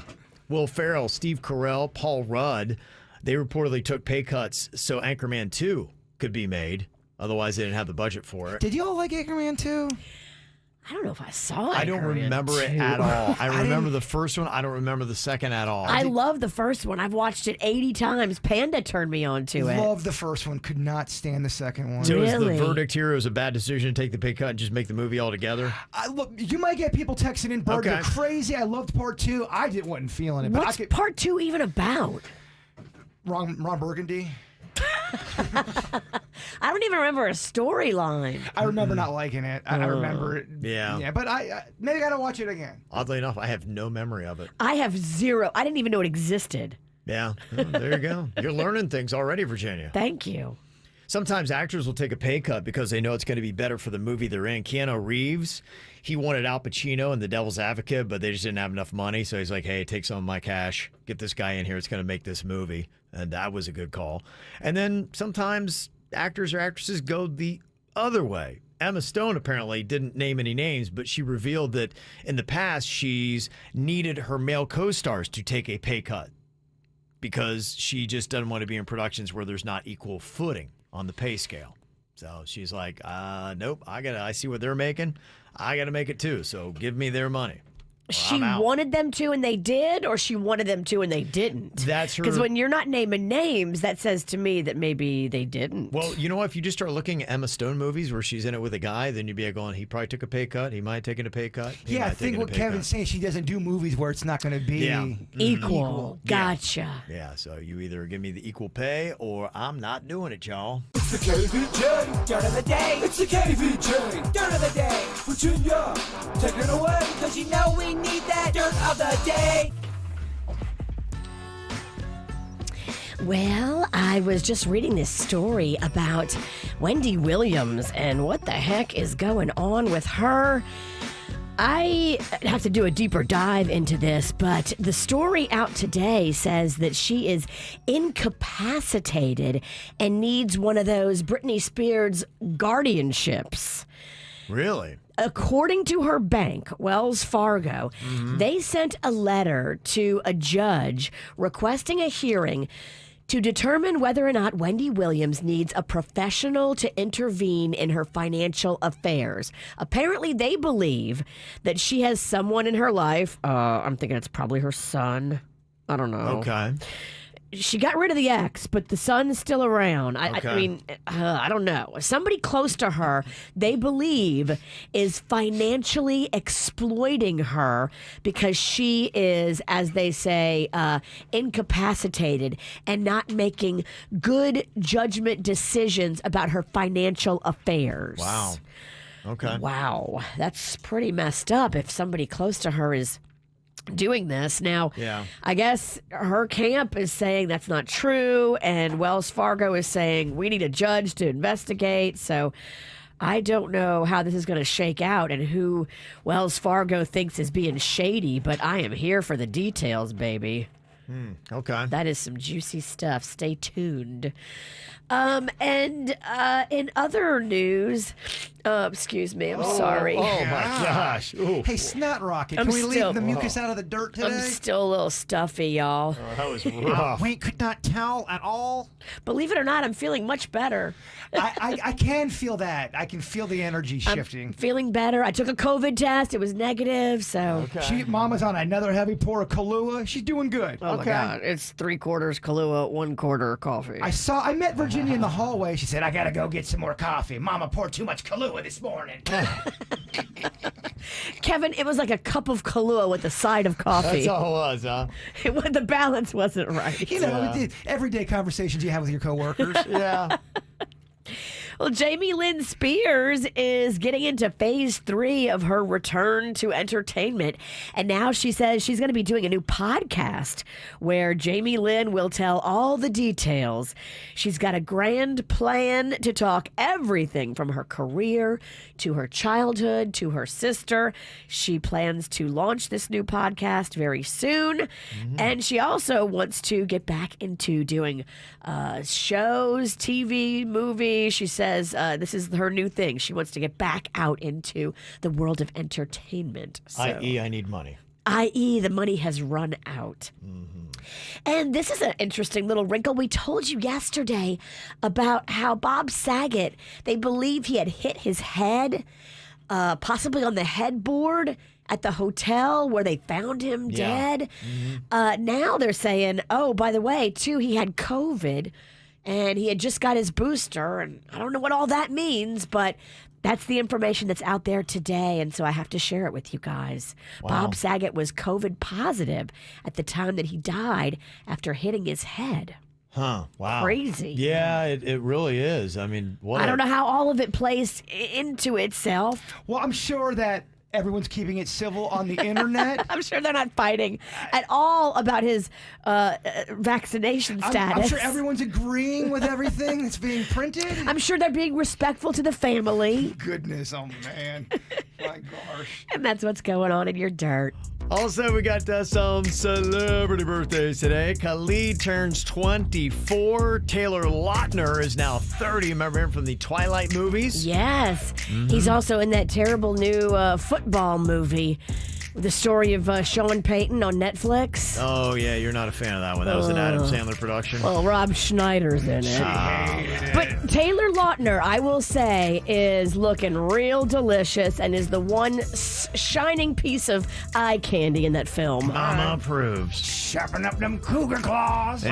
Will Ferrell, Steve Carell, Paul Rudd, they reportedly took pay cuts so Anchorman 2 could be made. Otherwise, they didn't have the budget for it. Did you all like Anchorman 2? I don't know if I saw it. I don't remember it at all. I remember the first one. I don't remember the second at all. I love the first one. I've watched it 80 times. Panda turned me on to it. Love the first one. Could not stand the second one. So is Really? the verdict here, it was a bad decision to take the pay cut and just make the movie altogether? Look, you might get people texting in, Bird, you're crazy. I loved part 2. I wasn't feeling it. But What's part 2 even about? Ron Burgundy. I don't even remember a storyline. I remember not liking it. I remember it. Yeah. But I maybe I gotta watch it again. Oddly enough, I have no memory of it. I have zero. I didn't even know it existed. Yeah. Oh, there you go. You're learning things already, Virginia. Thank you. Sometimes actors will take a pay cut because they know it's going to be better for the movie they're in. Keanu Reeves, he wanted Al Pacino in The Devil's Advocate, but they just didn't have enough money. So he's like, hey, take some of my cash. Get this guy in here. It's going to make this movie. And that was a good call. And then sometimes actors or actresses go the other way. Emma Stone apparently didn't name any names, but she revealed that in the past she's needed her male co-stars to take a pay cut because she just doesn't want to be in productions where there's not equal footing on the pay scale. So she's like, nope, I see what they're making. I got to make it too. So give me their money. She wanted them to and they did, or she wanted them to and they didn't? That's her. Because when you're not naming names, that says to me that maybe they didn't. Well, you know what? If you just start looking at Emma Stone movies where she's in it with a guy, then you'd be going, he probably took a pay cut. He might have taken a pay cut. I think what Kevin's saying, she doesn't do movies where it's not going to be equal. Gotcha. Yeah, so you either give me the equal pay or I'm not doing it, y'all. It's the KVJ Dirt of the Day. It's the KVJ Dirt of the Day. Virginia, take it away, because you know we need that Dirt of the Day. Well, I was just reading this story about Wendy Williams and what the heck is going on with her. I have to do a deeper dive into this, but the story out today says that she is incapacitated and needs one of those Britney Spears guardianships. Really? According to her bank, Wells Fargo, they sent a letter to a judge requesting a hearing to determine whether or not Wendy Williams needs a professional to intervene in her financial affairs. Apparently, they believe that she has someone in her life. I'm thinking it's probably her son. I don't know. Okay. She got rid of the ex, but the son's still around. I don't know. Somebody close to her, they believe, is financially exploiting her because she is, as they say, incapacitated and not making good judgment decisions about her financial affairs. Wow. Okay. Wow. That's pretty messed up if somebody close to her is doing this. Now, I guess her camp is saying that's not true, and Wells Fargo is saying we need a judge to investigate. So I don't know how this is going to shake out and who Wells Fargo thinks is being shady, but I am here for the details, baby. Okay. That is some juicy stuff. Stay tuned. And in other news, excuse me, I'm sorry. Oh my gosh. Ooh. Hey, Snot Rocket, I'm can we still- leave the mucus out of the dirt today? I'm still a little stuffy, y'all. That was rough. Wait, could not tell at all. Believe it or not, I'm feeling much better. I can feel that. I can feel the energy shifting. Feeling better. I took a COVID test. It was negative, so. Mama's on another heavy pour of Kahlua. She's doing good. Oh my God! It's 3/4 Kahlua, 1/4 coffee. I met Virginia in the hallway. She said, "I gotta go get some more coffee. Mama poured too much Kahlua this morning." Kevin, it was like a cup of Kahlua with a side of coffee. That's all it was, huh? The balance wasn't right. You know, the everyday conversations you have with your coworkers. Yeah. Well, Jamie Lynn Spears is getting into phase 3 of her return to entertainment. And now she says she's going to be doing a new podcast where Jamie Lynn will tell all the details. She's got a grand plan to talk everything from her career to her childhood to her sister. She plans to launch this new podcast very soon. And she also wants to get back into doing shows, TV, movies. She says this is her new thing. She wants to get back out into the world of entertainment. So, I.e., I need money. i.e., the money has run out. And this is an interesting little wrinkle. We told you yesterday about how Bob Saget, they believe he had hit his head, possibly on the headboard at the hotel where they found him dead. Now they're saying, oh, by the way, too, he had COVID. And he had just got his booster, and I don't know what all that means, but that's the information that's out there today, and so I have to share it with you guys. Wow. Bob Saget was COVID positive at the time that he died after hitting his head. Huh. Wow. Crazy. Yeah, it really is. I mean, I don't know how all of it plays into itself. Well, I'm sure that everyone's keeping it civil on the internet. I'm sure they're not fighting at all about his vaccination status. I'm sure everyone's agreeing with everything that's being printed. I'm sure they're being respectful to the family. Goodness, oh man. My gosh. And that's what's going on in your dirt. Also, we got some celebrity birthdays today. Khalid turns 24. Taylor Lautner is now 30. Remember him from the Twilight movies? Yes. He's also in that terrible new football movie. The story of Sean Payton on Netflix. Oh, yeah, you're not a fan of that one. That was an Adam Sandler production. Well, Rob Schneider's in it. But Taylor Lautner, I will say, is looking real delicious and is the one shining piece of eye candy in that film. Mama approves. Sharpen up them cougar claws.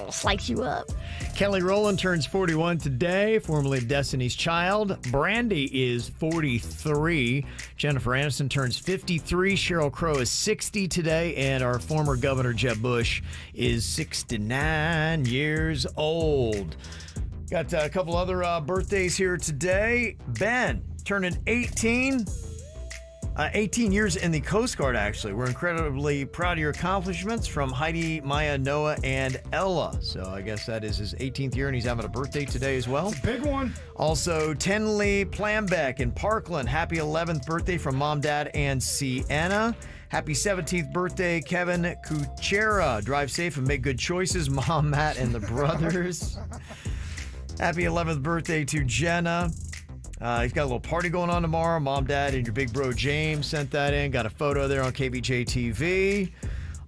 Slice you up. Kelly Rowland turns 41 today, formerly of Destiny's Child. Brandy is 43. Jennifer Aniston turns 53. Sheryl Crow is 60 today. And our former Governor Jeb Bush is 69 years old. Got a couple other birthdays here today. Ben turning 18. 18 years in the Coast Guard, actually. We're incredibly proud of your accomplishments from Heidi, Maya, Noah, and Ella. So I guess that is his 18th year, and he's having a birthday today as well. It's a big one. Also, Tenley Plambeck in Parkland. Happy 11th birthday from Mom, Dad, and Sienna. Happy 17th birthday, Kevin Kuchera. Drive safe and make good choices, Mom, Matt, and the brothers. Happy 11th birthday to Jenna. He's got a little party going on tomorrow. Mom, Dad, and your big bro James sent that in. Got a photo there on KVJ TV.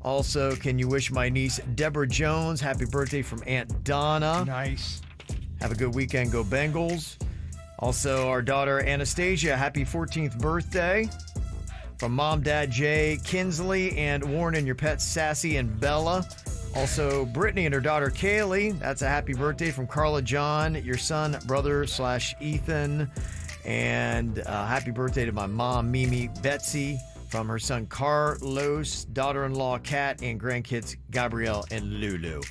Also, can you wish my niece Deborah Jones happy birthday from Aunt Donna? Nice. Have a good weekend. Go Bengals. Also, our daughter Anastasia, happy 14th birthday. From Mom, Dad, Jay, Kinsley, and Warren and your pets Sassy and Bella. Also, Brittany and her daughter Kaylee. That's a happy birthday from Carla John, your son, brother / Ethan. And happy birthday to my mom, Mimi Betsy, from her son Carlos, daughter-in-law Kat, and grandkids Gabrielle and Lulu.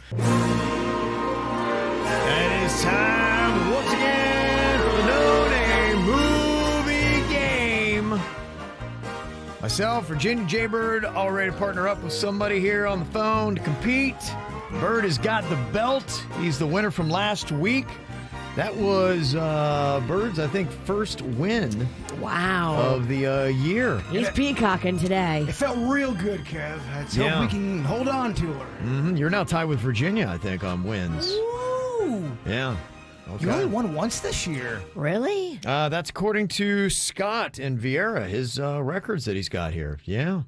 And it's time once again for the No Name Movie Game. Myself, Virginia Jbird, all ready to partner up with somebody here on the phone to compete. Bird has got the belt. He's the winner from last week. That was Bird's, I think, first win of the year. He's peacocking today. It felt real good, Kev. Let's hope we can hold on to her. Mm-hmm. You're now tied with Virginia, I think, on wins. Ooh. Yeah. Okay. You only won once this year. Really? That's according to Scott and Vieira, his records that he's got here. Yeah.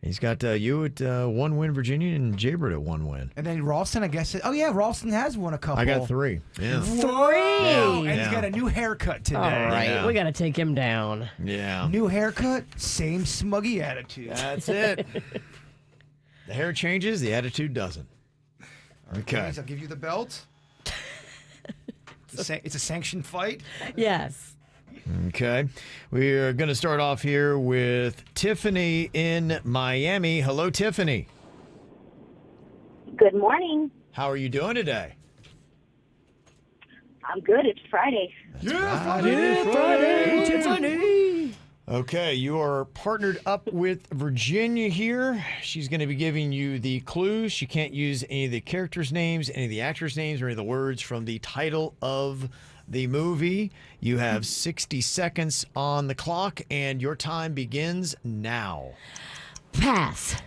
He's got you at 1 win, Virginia, and Jbird at 1 win. And then Ralston, I guess. Ralston has won a couple. I got 3. Yeah. 3! Wow. And he's got a new haircut today. All right, we got to take him down. Yeah. New haircut, same smuggy attitude. That's it. The hair changes, the attitude doesn't. Okay. Please, I'll give you the belt. It's a sanctioned fight. Yes. Okay. We are going to start off here with Tiffany in Miami. Hello, Tiffany. Good morning. How are you doing today? I'm good. It's Friday. Friday, Tiffany. Okay, you are partnered up with Virginia here. She's going to be giving you the clues. She can't use any of the characters' names, any of the actors' names, or any of the words from the title of the movie. You have 60 seconds on the clock, and your time begins now. Pass.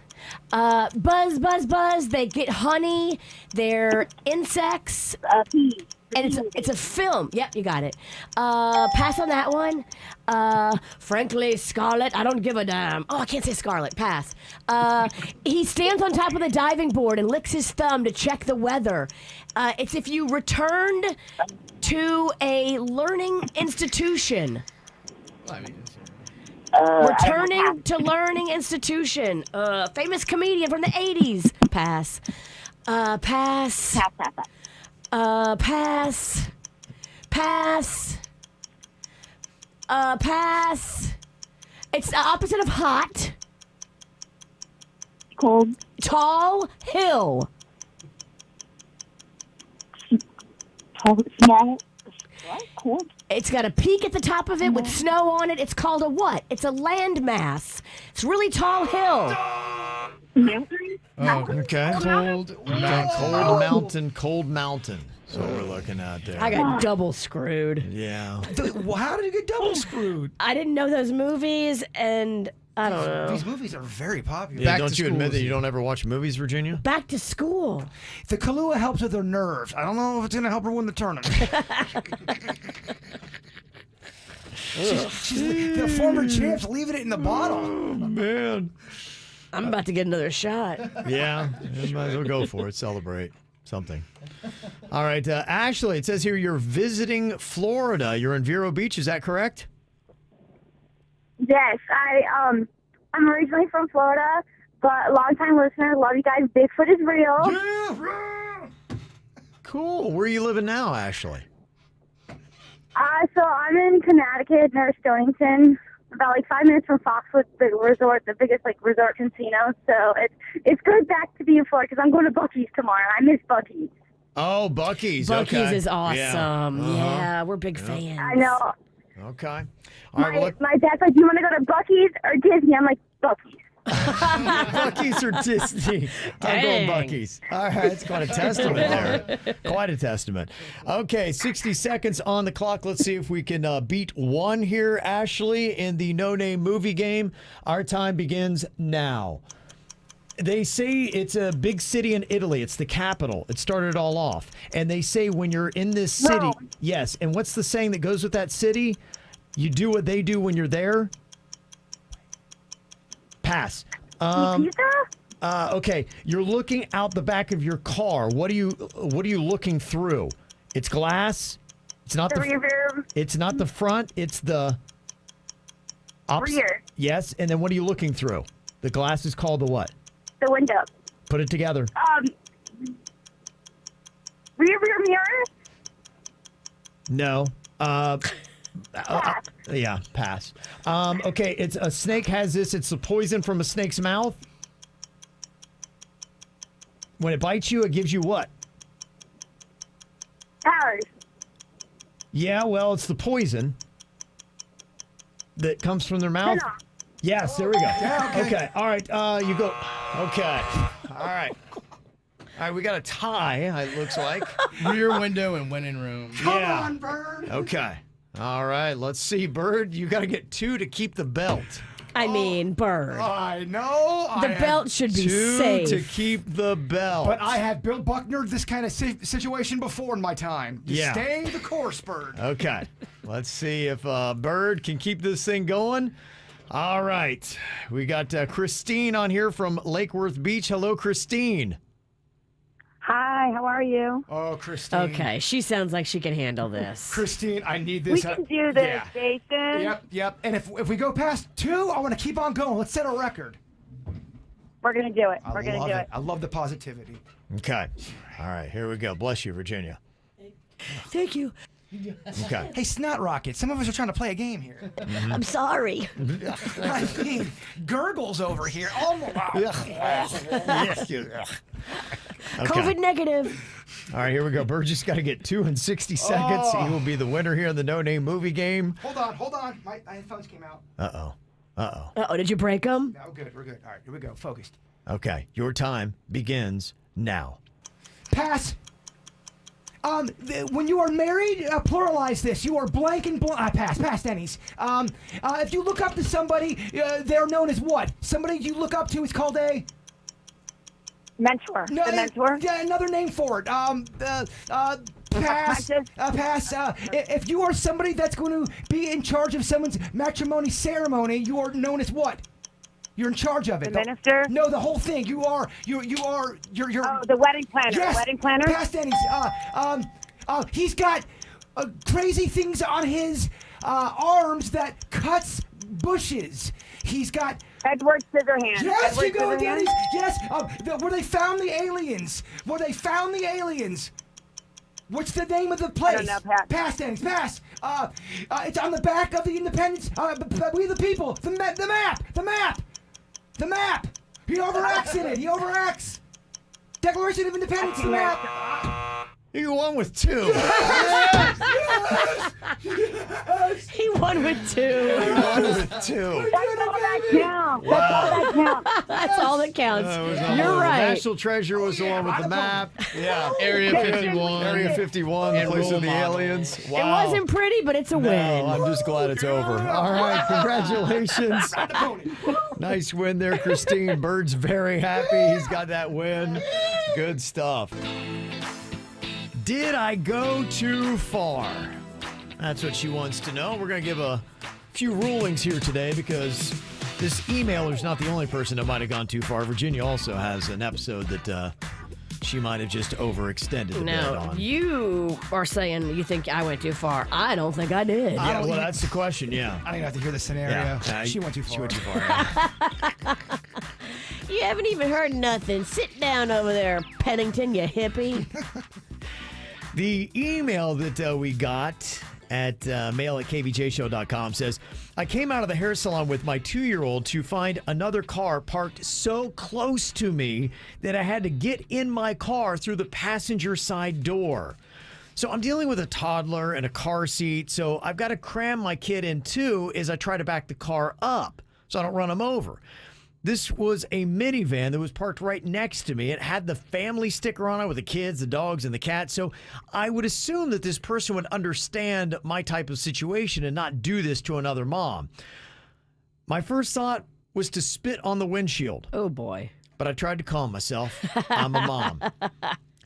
Buzz, buzz, buzz. They get honey. They're insects. Peas. And it's a film. Yep, you got it. Pass on that one. Frankly, Scarlet, I don't give a damn. Oh, I can't say Scarlet. Pass. He stands on top of the diving board and licks his thumb to check the weather. It's if you returned to a learning institution. Returning to learning institution. Famous comedian from the 80s. Pass. Pass. Pass. Pass. Pass. Pass. It's the opposite of hot. Cold. Tall hill. Small. What? Cold. It's got a peak at the top of it with snow on it. It's called a what? It's a landmass. It's a really tall hill. Mountain. Okay. Cold mountain. So we're looking at there. I got double screwed. Yeah. Well, how did you get double screwed? I didn't know those movies, and I don't know. These movies are very popular. Yeah, don't you admit that you don't ever watch movies, Virginia? Back to school. The Kahlua helps with her nerves. I don't know if it's going to help her win the tournament. she's the former champs leaving it in the bottle. Oh, man. I'm about to get another shot. Yeah, you might as well go for it. Celebrate something. All right, Ashley, it says here you're visiting Florida. You're in Vero Beach, is that correct? Yes, I'm originally from Florida, but long-time listener. Love you guys. Bigfoot is real. Yeah. Cool. Where are you living now, Ashley? So I'm in Connecticut, near Stonington, about 5 minutes from Foxwood, the resort, the biggest resort casino. So it's good back to be in Florida because I'm going to Buc-ee's tomorrow. I miss Buc-ee's. Oh, Buc-ee's. Buc-ee's is awesome. Yeah, Yeah, we're big fans. I know. Okay. All right. My dad's like, "Do you want to go to Buc-ee's or Disney?" I'm like, "Buc-ee's." Buc-ee's or Disney? I'm going Buc-ee's. All right, it's quite a testament there. Quite a testament. Okay, 60 seconds on the clock. Let's see if we can beat one here, Ashley, in the no-name movie game. Our time begins now. They say it's a big city in Italy. It's the capital. It started it all off. And they say when you're in this city, Rome. yes. And what's the saying that goes with that city? You do what they do when you're there. Pass. Pizza? Okay, you're looking out the back of your car. What are you looking through? It's glass. It's not The rear. It's not the front. It's the Rear. Yes, and then what are you looking through? The glass is called the what? The window. Put it together. Rear mirror. No. Pass. Yeah, pass. Okay, it's a snake has this. It's the poison from a snake's mouth. When it bites you, it gives you what? Powers. Yeah, well, it's the poison that comes from their mouth. Venom. Yes, there we go. Yeah, okay. All right, you go. Okay. All right. All right, we got a tie, it looks like. Rear window and winning room. Come on, Bird. Okay. All right, let's see, Bird. You got to get 2 to keep the belt. I mean, Bird. I know. The belt should be 2 safe. to keep the belt. But I have Bill Buckner this kind of situation before in my time. Just Yeah. stay the course, Bird. Okay. Let's see if Bird can keep this thing going. All right. We got Christine on here from Lake Worth Beach. Hello, Christine. Hi, how are you? Oh, Christine. Okay, she sounds like she can handle this. Christine, I need We this. can do this, Yeah. Jason. Yep. And if we go past 2, I want to keep on going. Let's set a record. We're going to do it. I We're going love to do it. I love the positivity. Okay. All right. Here we go. Bless you, Virginia. Thank you. Okay. Hey, Snot Rocket, some of us are trying to play a game here. I'm sorry. I mean, gurgles over here. Oh, Yes, you. Okay. COVID negative. All right, here we go. Bird just got to get 2 in 60 seconds. He will be the winner here in the No Name Movie Game. hold on. My headphones came out. Uh-oh. Uh-oh, did you break them? No, good. We're good. All right, here we go. Focused. Okay, your time begins now. Pass. When you are married, pluralize this. You are blank and blank. Pass, Dennys. If you look up to somebody, they're known as what? Somebody you look up to is called a... Mentor. No, the mentor. Yeah, another name for it. Pass. Pass. If you are somebody that's going to be in charge of someone's matrimony ceremony, you are known as what? You're in charge of it. The minister? No, the whole thing. You're. Oh, the wedding planner. Yes. Wedding planner? Pass Dennys. He's got crazy things on his arms that cuts bushes. He's got. Edward Scissorhands. Yes, Edward you go, Scissorhands? Dennys. Yes. Where they found the aliens. What's the name of the place? I don't know, Pat. Pass, Dennys. Pass. It's on the back of the Independence. We the people. The map. He overacts in it. He overacts. Declaration of Independence. The map. You won with 2. He won with 2. You won with 2. That's all that counts. That's all that counts. That's all that counts. The You're right. National Treasure was the one with the map. Yeah. Area 51. Area 51, the And place of role the model. aliens. It Wow. wasn't pretty, but it's a No, win. I'm just glad it's over. All right, congratulations. Nice win there, Christine. Bird's very happy. He's got that win. Good stuff. Did I go too far? That's what she wants to know. We're going to give a few rulings here today because this emailer's not the only person that might have gone too far. Virginia also has an episode that she might have just overextended a bit No, on. you are saying you think I went too far. I don't think I did. Yeah, well, that's the question, yeah. I don't even have to hear the scenario. She went too far. She went too far. Yeah. You haven't even heard nothing. Sit down over there, Pennington, you hippie. The email that we got at mail@kvjshow.com says, I came out of the hair salon with my 2-year-old to find another car parked so close to me that I had to get in my car through the passenger side door. So I'm dealing with a toddler and a car seat, so I've got to cram my kid in too as I try to back the car up so I don't run him over. This was a minivan that was parked right next to me. It had the family sticker on it with the kids, the dogs, and the cat. So I would assume that this person would understand my type of situation and not do this to another mom. My first thought was to spit on the windshield. Oh, boy. But I tried to calm myself. I'm a mom.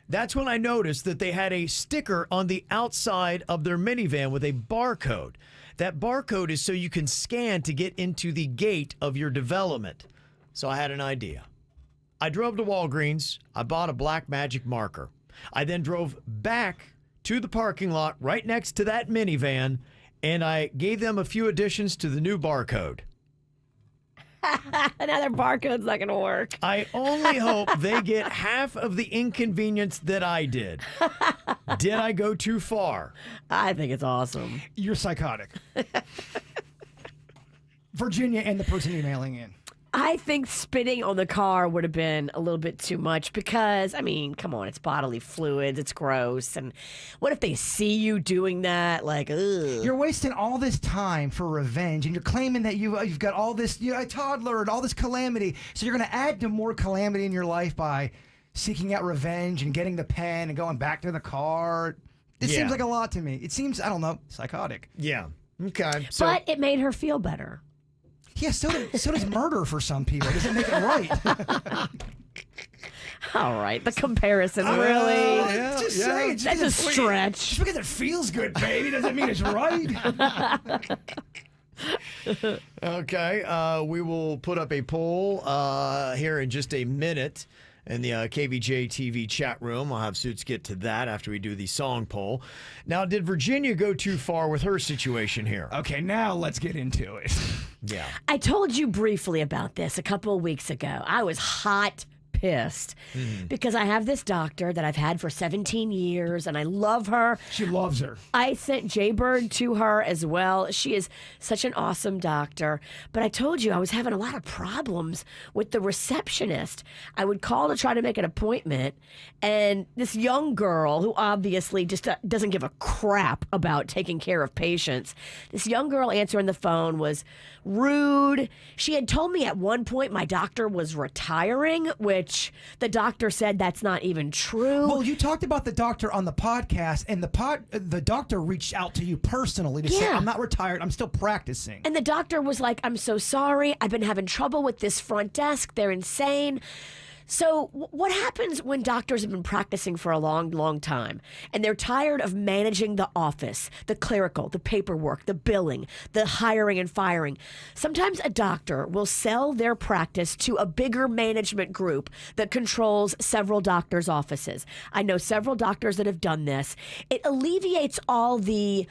That's when I noticed that they had a sticker on the outside of their minivan with a barcode. That barcode is so you can scan to get into the gate of your development. So I had an idea. I drove to Walgreens. I bought a black magic marker. I then drove back to the parking lot right next to that minivan, and I gave them a few additions to the new barcode. Now their barcode's not going to work. I only hope they get half of the inconvenience that I did. Did I go too far? I think it's awesome. You're psychotic. Virginia and the person emailing in. I think spitting on the car would have been a little bit too much because, I mean, come on, it's bodily fluids, it's gross. And what if they see you doing that? Like, ugh. You're wasting all this time for revenge, and you're claiming that you've got all this, a toddler and all this calamity. So you're going to add to more calamity in your life by seeking out revenge and getting the pen and going back to the car. It seems like a lot to me. It seems, I don't know, psychotic. Yeah. Okay. So, But it made her feel better. Yeah, so does murder for some people. It doesn't make it right. All right, the comparison, really? yeah, Just yeah. saying. That's a stretch. Just because it feels good, baby, doesn't mean it's right. Okay, we will put up a poll here in just a minute in the KVJ TV chat room. I'll have Suits get to that after we do the song poll. Now, did Virginia go too far with her situation here? Okay, now let's get into it. Yeah. I told you briefly about this a couple of weeks ago. I was hot pissed because I have this doctor that I've had for 17 years and I love her. She loves her. I sent Jbird to her as well. She is such an awesome doctor. But I told you I was having a lot of problems with the receptionist. I would call to try to make an appointment, and this young girl who obviously just doesn't give a crap about taking care of patients, this young girl answering the phone was rude. She had told me at one point my doctor was retiring, which the doctor said that's not even true. Well, you talked about the doctor on the podcast, and the doctor reached out to you personally to say, I'm not retired, I'm still practicing. And the doctor was like, I'm so sorry. I've been having trouble with this front desk. They're insane. So what happens when doctors have been practicing for a long, long time and they're tired of managing the office, the clerical, the paperwork, the billing, the hiring and firing? Sometimes a doctor will sell their practice to a bigger management group that controls several doctors' offices. I know several doctors that have done this. It alleviates all the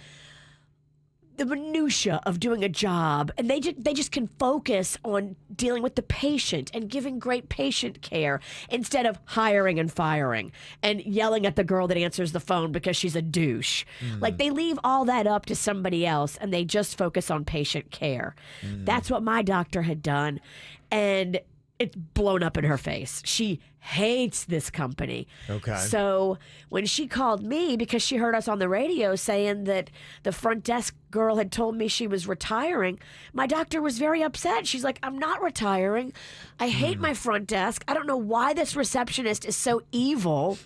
minutia of doing a job, and they just can focus on dealing with the patient and giving great patient care instead of hiring and firing and yelling at the girl that answers the phone because she's a douche. Like, they leave all that up to somebody else and they just focus on patient care. That's what my doctor had done, and it's blown up in her face. She hates this company. Okay. So when she called me because she heard us on the radio saying that the front desk girl had told me she was retiring, my doctor was very upset. She's like, I'm not retiring. I hate my front desk. I don't know why this receptionist is so evil,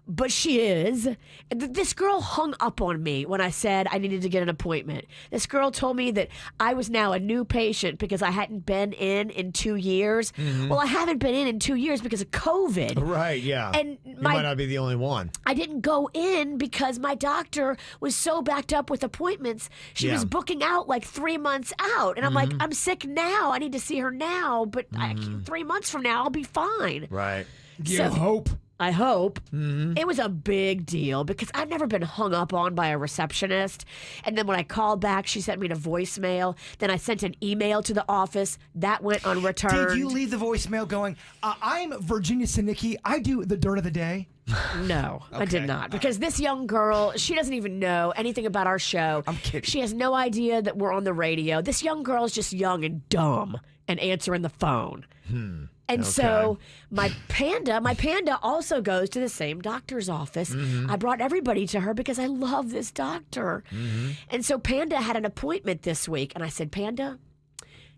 but she is. This girl hung up on me when I said I needed to get an appointment. This girl told me that I was now a new patient because I hadn't been in 2 years. Well, I haven't been in 2 years because of COVID. Right, yeah. And you might not be the only one. I didn't go in because my doctor was so backed up with appointments. She was booking out like 3 months out. And I'm like, I'm sick now. I need to see her now. But 3 months from now, I'll be fine. Right. You hope. I hope. It was a big deal because I've never been hung up on by a receptionist. And then when I called back, she sent me a voicemail. Then I sent an email to the office. That went unreturned. Did you leave the voicemail going, I'm Virginia Sinicki. I do the dirt of the day? No, I did not. Because this young girl, she doesn't even know anything about our show. I'm kidding. She has no idea that we're on the radio. This young girl is just young and dumb and answering the phone. And so my panda also goes to the same doctor's office. I brought everybody to her because I love this doctor. And so Panda had an appointment this week. And I said, Panda,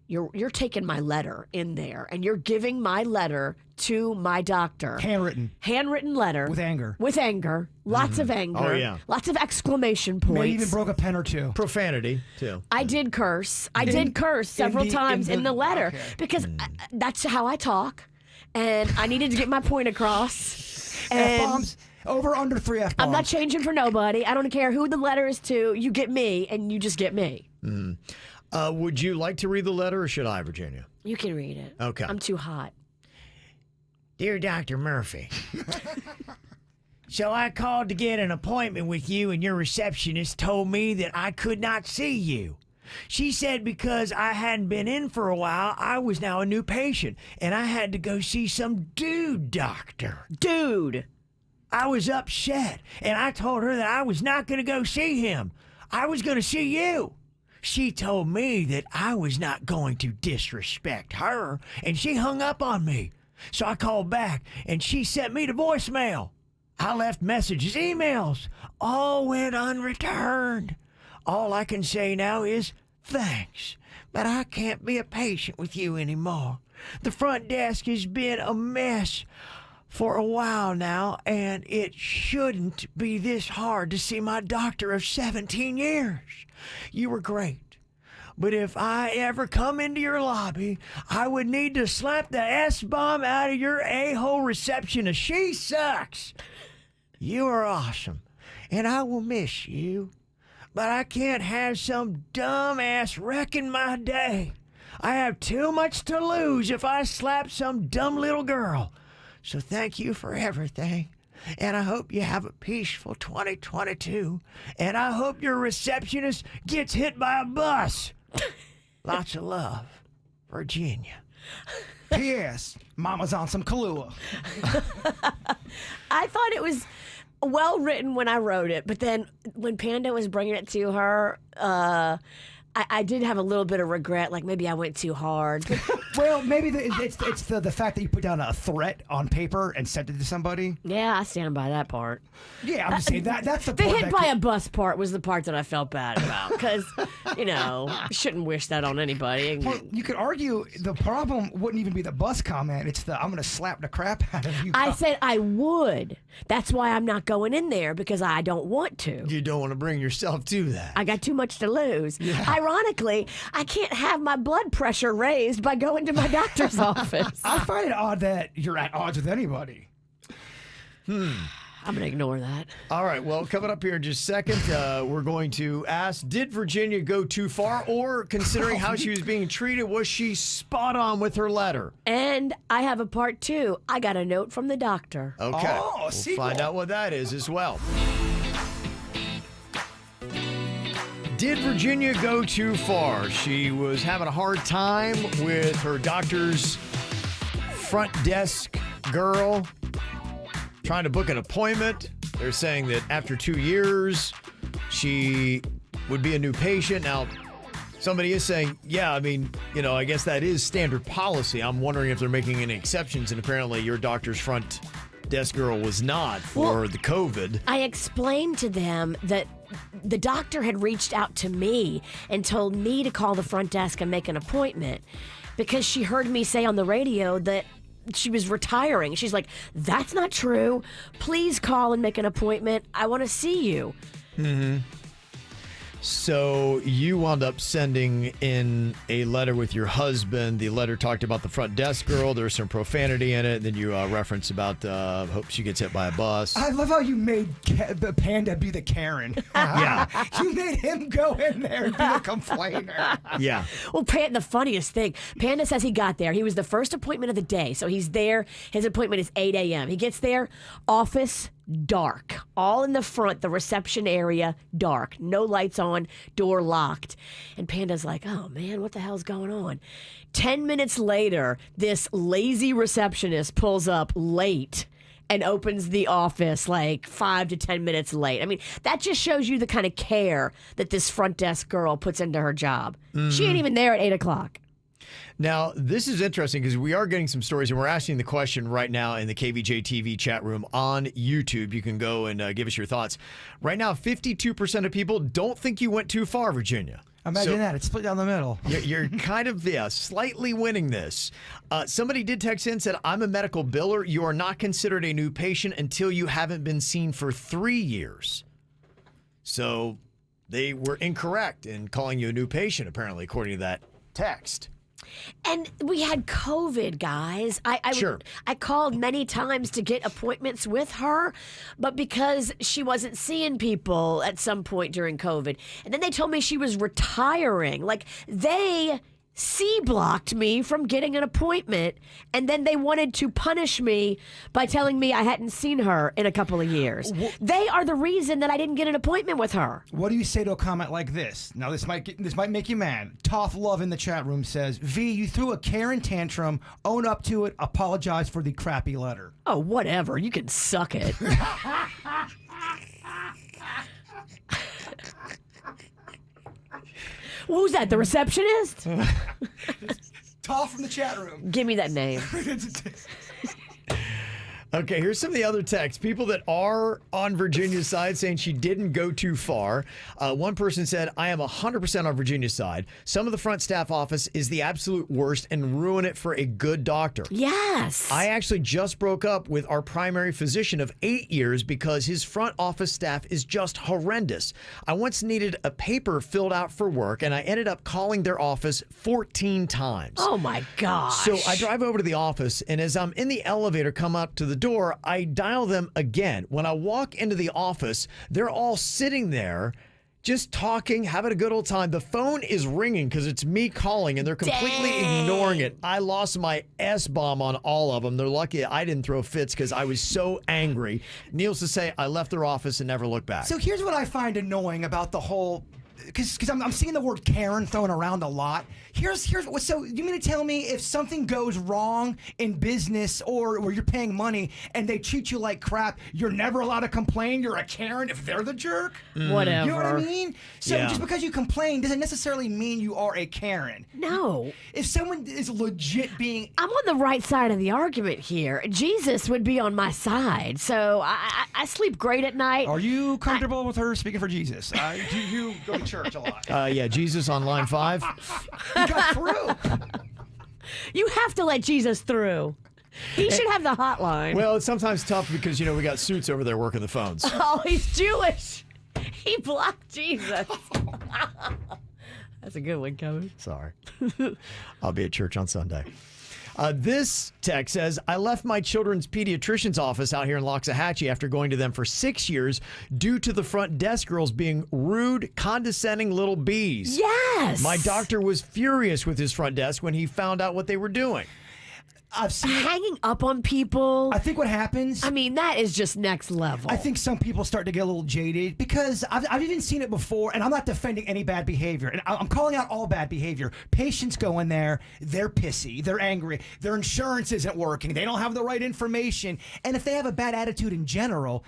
you're taking my letter in there and you're giving my letter to my doctor. Handwritten letter. With anger. With anger. Lots of anger. Oh, yeah. Lots of exclamation points. Maybe even broke a pen or two. Profanity, too. I did curse. I did curse several times in the letter because that's how I talk. And I needed to get my point across. F-bombs. Over under 3 F-bombs. I'm not changing for nobody. I don't care who the letter is to. You get me, and you just get me. Would you like to read the letter, or should I, Virginia? You can read it. Okay. I'm too hot. Dear Dr. Murphy, so I called to get an appointment with you, and your receptionist told me that I could not see you. She said because I hadn't been in for a while, I was now a new patient, and I had to go see some dude doctor. Dude. I was upset, and I told her that I was not going to go see him. I was going to see you. She told me that I was not going to disrespect her, and she hung up on me. So I called back, and she sent me to voicemail. I left messages, emails, all went unreturned. All I can say now is thanks, but I can't be a patient with you anymore. The front desk has been a mess for a while now, and it shouldn't be this hard to see my doctor of 17 years. You were great, but if I ever come into your lobby, I would need to slap the S-bomb out of your a-hole receptionist. She sucks. You are awesome, and I will miss you. But I can't have some dumbass wrecking my day. I have too much to lose if I slap some dumb little girl. So thank you for everything. And I hope you have a peaceful 2022. And I hope your receptionist gets hit by a bus. Lots of love, Virginia. P.S. Mama's on some Kahlua. I thought it was well written when I wrote it, but then when Panda was bringing it to her, I did have a little bit of regret, like maybe I went too hard. Well, maybe it's the fact that you put down a threat on paper and sent it to somebody. Yeah, I stand by that part. Yeah, I'm just saying that's the The part hit that by a bus part was the part that I felt bad about, because, you shouldn't wish that on anybody. Well, you could argue the problem wouldn't even be the bus comment. It's the I'm going to slap the crap out of you. I said I would. That's why I'm not going in there, because I don't want to. You don't want to bring yourself to that. I got too much to lose. Yeah. Ironically, I can't have my blood pressure raised by going to my doctor's office. I find it odd that you're at odds with anybody. I'm going to ignore that. All right, well, coming up here in just a second, we're going to ask, did Virginia go too far? Or considering how she was being treated, was she spot on with her letter? And I have a part two. I got a note from the doctor. Okay, Oh, we'll sequel. find out what that is as well. Did Virginia go too far? She was having a hard time with her doctor's front desk girl trying to book an appointment. They're saying that after 2 years, she would be a new patient. Now, somebody is saying, yeah, I mean, I guess that is standard policy. I'm wondering if they're making any exceptions, and apparently your doctor's front desk girl was not for the COVID. I explained to them that the doctor had reached out to me and told me to call the front desk and make an appointment because she heard me say on the radio that she was retiring. She's like, that's not true. Please call and make an appointment. I want to see you. Mm-hmm. So you wound up sending in a letter with your husband. The letter talked about the front desk girl. There was some profanity in it. Then you referenced about hope she gets hit by a bus. I love how you made the Panda be the Karen. Yeah. You made him go in there and be the complainer. Yeah. Well, the funniest thing, Panda says he got there. He was the first appointment of the day. So he's there. His appointment is 8 a.m. He gets there, office dark. All in the front, the reception area, dark. No lights on, door locked. And Panda's like, oh man, what the hell's going on? 10 minutes later, this lazy receptionist pulls up late and opens the office like 5 to 10 minutes late. I mean, that just shows you the kind of care that this front desk girl puts into her job. Mm-hmm. She ain't even there at 8 o'clock. Now, this is interesting because we are getting some stories, and we're asking the question right now in the KVJ TV chat room on YouTube. You can go and give us your thoughts. Right now, 52% of people don't think you went too far, Virginia. Imagine that. It's split down the middle. You're kind of, slightly winning this. Somebody did text in and said, I'm a medical biller. You are not considered a new patient until you haven't been seen for 3 years. So they were incorrect in calling you a new patient, apparently, according to that text. And we had COVID, guys. Sure. I called many times to get appointments with her, but because she wasn't seeing people at some point during COVID. And then they told me she was retiring. Like, they C-blocked me from getting an appointment, and then they wanted to punish me by telling me I hadn't seen her in a couple of years. They are the reason that I didn't get an appointment with her. What do you say to a comment like this? Now, this might make you mad. Toff Love in the chat room says, V, you threw a Karen tantrum, own up to it, apologize for the crappy letter. Oh, whatever. You can suck it. Who's that? The receptionist? Toff from the chat room. Give me that name. Okay, here's some of the other texts. People that are on Virginia's side saying she didn't go too far. One person said, I am 100% on Virginia's side. Some of the front staff office is the absolute worst and ruin it for a good doctor. Yes. I actually just broke up with our primary physician of 8 years because his front office staff is just horrendous. I once needed a paper filled out for work, and I ended up calling their office 14 times. Oh, my gosh. So I drive over to the office, and as I'm in the elevator, come up to the door, I dial them again. When I walk into the office, they're all sitting there just talking, having a good old time. The phone is ringing because it's me calling, and they're completely ignoring it. I lost my S-bomb on all of them. They're lucky I didn't throw fits because I was so angry. Needless to say, I left their office and never looked back. So here's what I find annoying about the whole... Because I'm seeing the word Karen thrown around a lot. Here's what. So you mean to tell me if something goes wrong in business or where you're paying money and they treat you like crap, you're never allowed to complain? You're a Karen if they're the jerk? Whatever. You know what I mean? So Yeah. just because you complain doesn't necessarily mean you are a Karen. No. If someone is legit being... I'm on the right side of the argument here. Jesus would be on my side. So I sleep great at night. Are you comfortable with her speaking for Jesus? Do you go to church a lot? Yeah, Jesus on line 5. You got through. You have to let Jesus through. He should have the hotline. Well, it's sometimes tough because, we got suits over there working the phones. Oh, he's Jewish. He blocked Jesus. That's a good one, Coach. Sorry. I'll be at church on Sunday. This text says, I left my children's pediatrician's office out here in Loxahatchee after going to them for 6 years due to the front desk girls being rude, condescending little bees. Yes. My doctor was furious with his front desk when he found out what they were doing. I've seen... Hanging up on people. I think what happens... I mean, that is just next level. I think some people start to get a little jaded because I've even seen it before, and I'm not defending any bad behavior. And I'm calling out all bad behavior. Patients go in there, they're pissy, they're angry, their insurance isn't working, they don't have the right information. And if they have a bad attitude in general,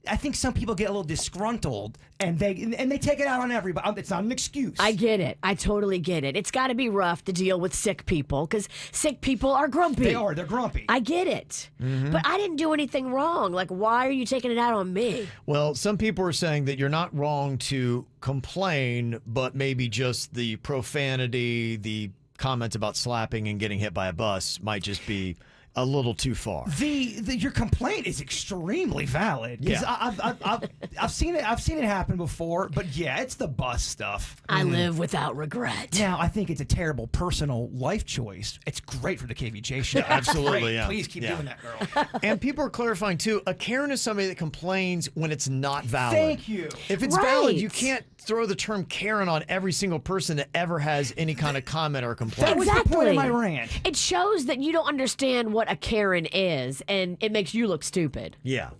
I think some people get a little disgruntled and they take it out on everybody. It's not an excuse. I get it. I totally get it. It's got to be rough to deal with sick people because sick people are grumpy. They're grumpy. I get it. But I didn't do anything wrong. Like, why are you taking it out on me? Well, some people are saying that you're not wrong to complain, but maybe just the profanity, the comments about slapping and getting hit by a bus might just be a little too far. Your complaint is extremely valid because I've seen it happen before. But yeah, it's the bus stuff. I live without regret. Now I think it's a terrible personal life choice. It's great for the KVJ show. Absolutely, Great. yeah. Please keep Yeah. doing that, girl. And people are clarifying too, a Karen is somebody that complains when it's not valid. Thank you. If it's Right. valid, you can't throw the term Karen on every single person that ever has any kind of comment or complaint. That was the point of my rant. It shows that you don't understand what a Karen is, and it makes you look stupid. Yeah.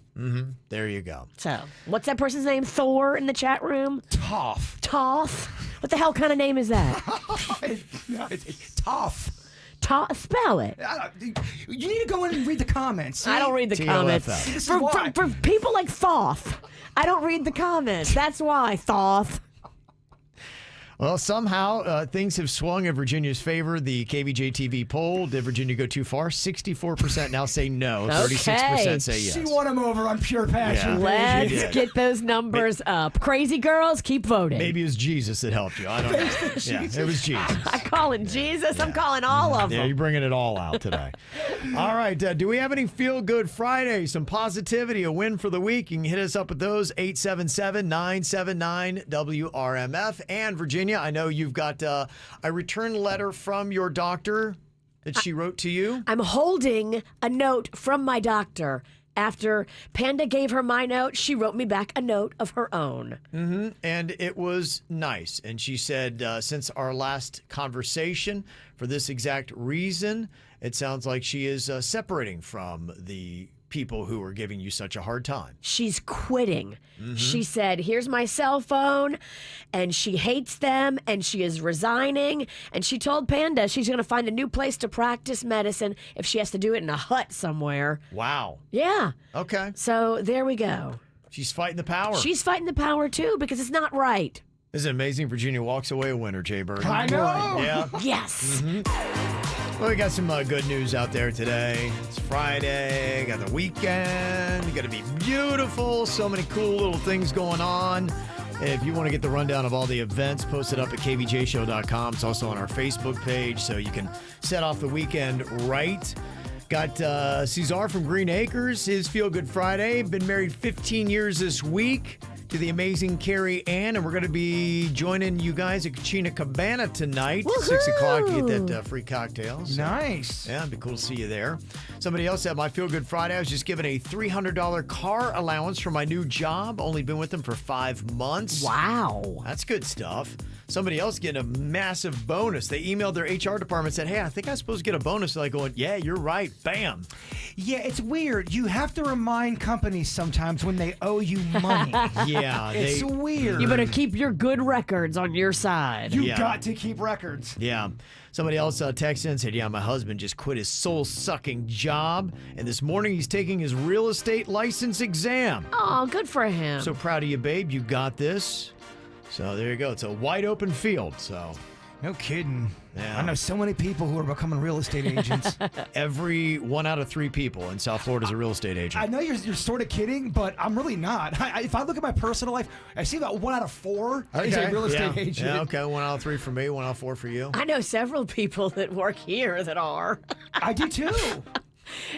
There you go. So, what's that person's name? Thor in the chat room? Tough. Toth? What the hell kind of name is that? It's tough. Spell it. You need to go in and read the comments. I don't read the comments. T-O-F-F. This is For why. people like Thoth, I don't read the comments. That's why, Thoth. Well, somehow things have swung in Virginia's favor. The KVJ TV poll, did Virginia go too far? 64% now say no. 36% say yes. She won him over on pure passion. Yeah. baby. Let's get those numbers up. Crazy girls, keep voting. Maybe it was Jesus that helped you. I don't know. Yeah, it was Jesus. I'm calling Jesus. I'm calling all of Yeah, them. you're bringing it all out today. All right. Do we have any Feel Good Friday? Some positivity, a win for the week? You can hit us up with those, 877-979-WRMF. And Virginia, I know you've got a return letter from your doctor that she wrote to you. I'm holding a note from my doctor after Panda gave her my note, she wrote me back a note of her own. Mm-hmm. And it was nice. And she said, since our last conversation, for this exact reason, it sounds like she is separating from the people who are giving you such a hard time. She's quitting. She said, here's my cell phone, and she hates them, and she is resigning. And she told Panda she's going to find a new place to practice medicine if she has to do it in a hut somewhere. Wow. Yeah. Okay. So there we go. She's fighting the power. She's fighting the power, too, because it's not right. Isn't it amazing? Virginia walks away a winner, Jbird. I know. Yeah. Yes. Well, we got some good news out there today. It's Friday. Got the weekend. Going to be beautiful. So many cool little things going on. If you want to get the rundown of all the events, post it up at kvjshow.com. It's also on our Facebook page, so you can set off the weekend right. Got Cesar from Green Acres, his Feel Good Friday. Been married 15 years this week to the amazing Carrie Ann, and we're going to be joining you guys at Cucina Cabana tonight. Woohoo! 6 o'clock, you get that free cocktail. So, Nice. yeah, it'd be cool to see you there. Somebody else at my Feel Good Friday, I was just given a $300 car allowance for my new job. Only been with them for 5 months. Wow. That's good stuff. Somebody else getting a massive bonus. They emailed their HR department and said, hey, I think I'm supposed to get a bonus. They're like going, yeah, you're right. Bam. Yeah, it's weird. You have to remind companies sometimes when they owe you money. Yeah. It's weird. You better keep your good records on your side. You Yeah. got to keep records. Yeah. Somebody else texted in and said, yeah, my husband just quit his soul-sucking job, and this morning he's taking his real estate license exam. Oh, good for him. So proud of you, babe. You got this. So there you go. It's a wide open field. So No kidding. Yeah. I know so many people who are becoming real estate agents. every 1 out of 3 people in South Florida is a real estate agent. I know you're sort of kidding, but I'm really not. If I look at my personal life, I see about 1 out of 4 is a real estate yeah. agent. Yeah, okay. 1 out of 3 for me, 1 out of 4 for you. I know several people that work here that are. I do too.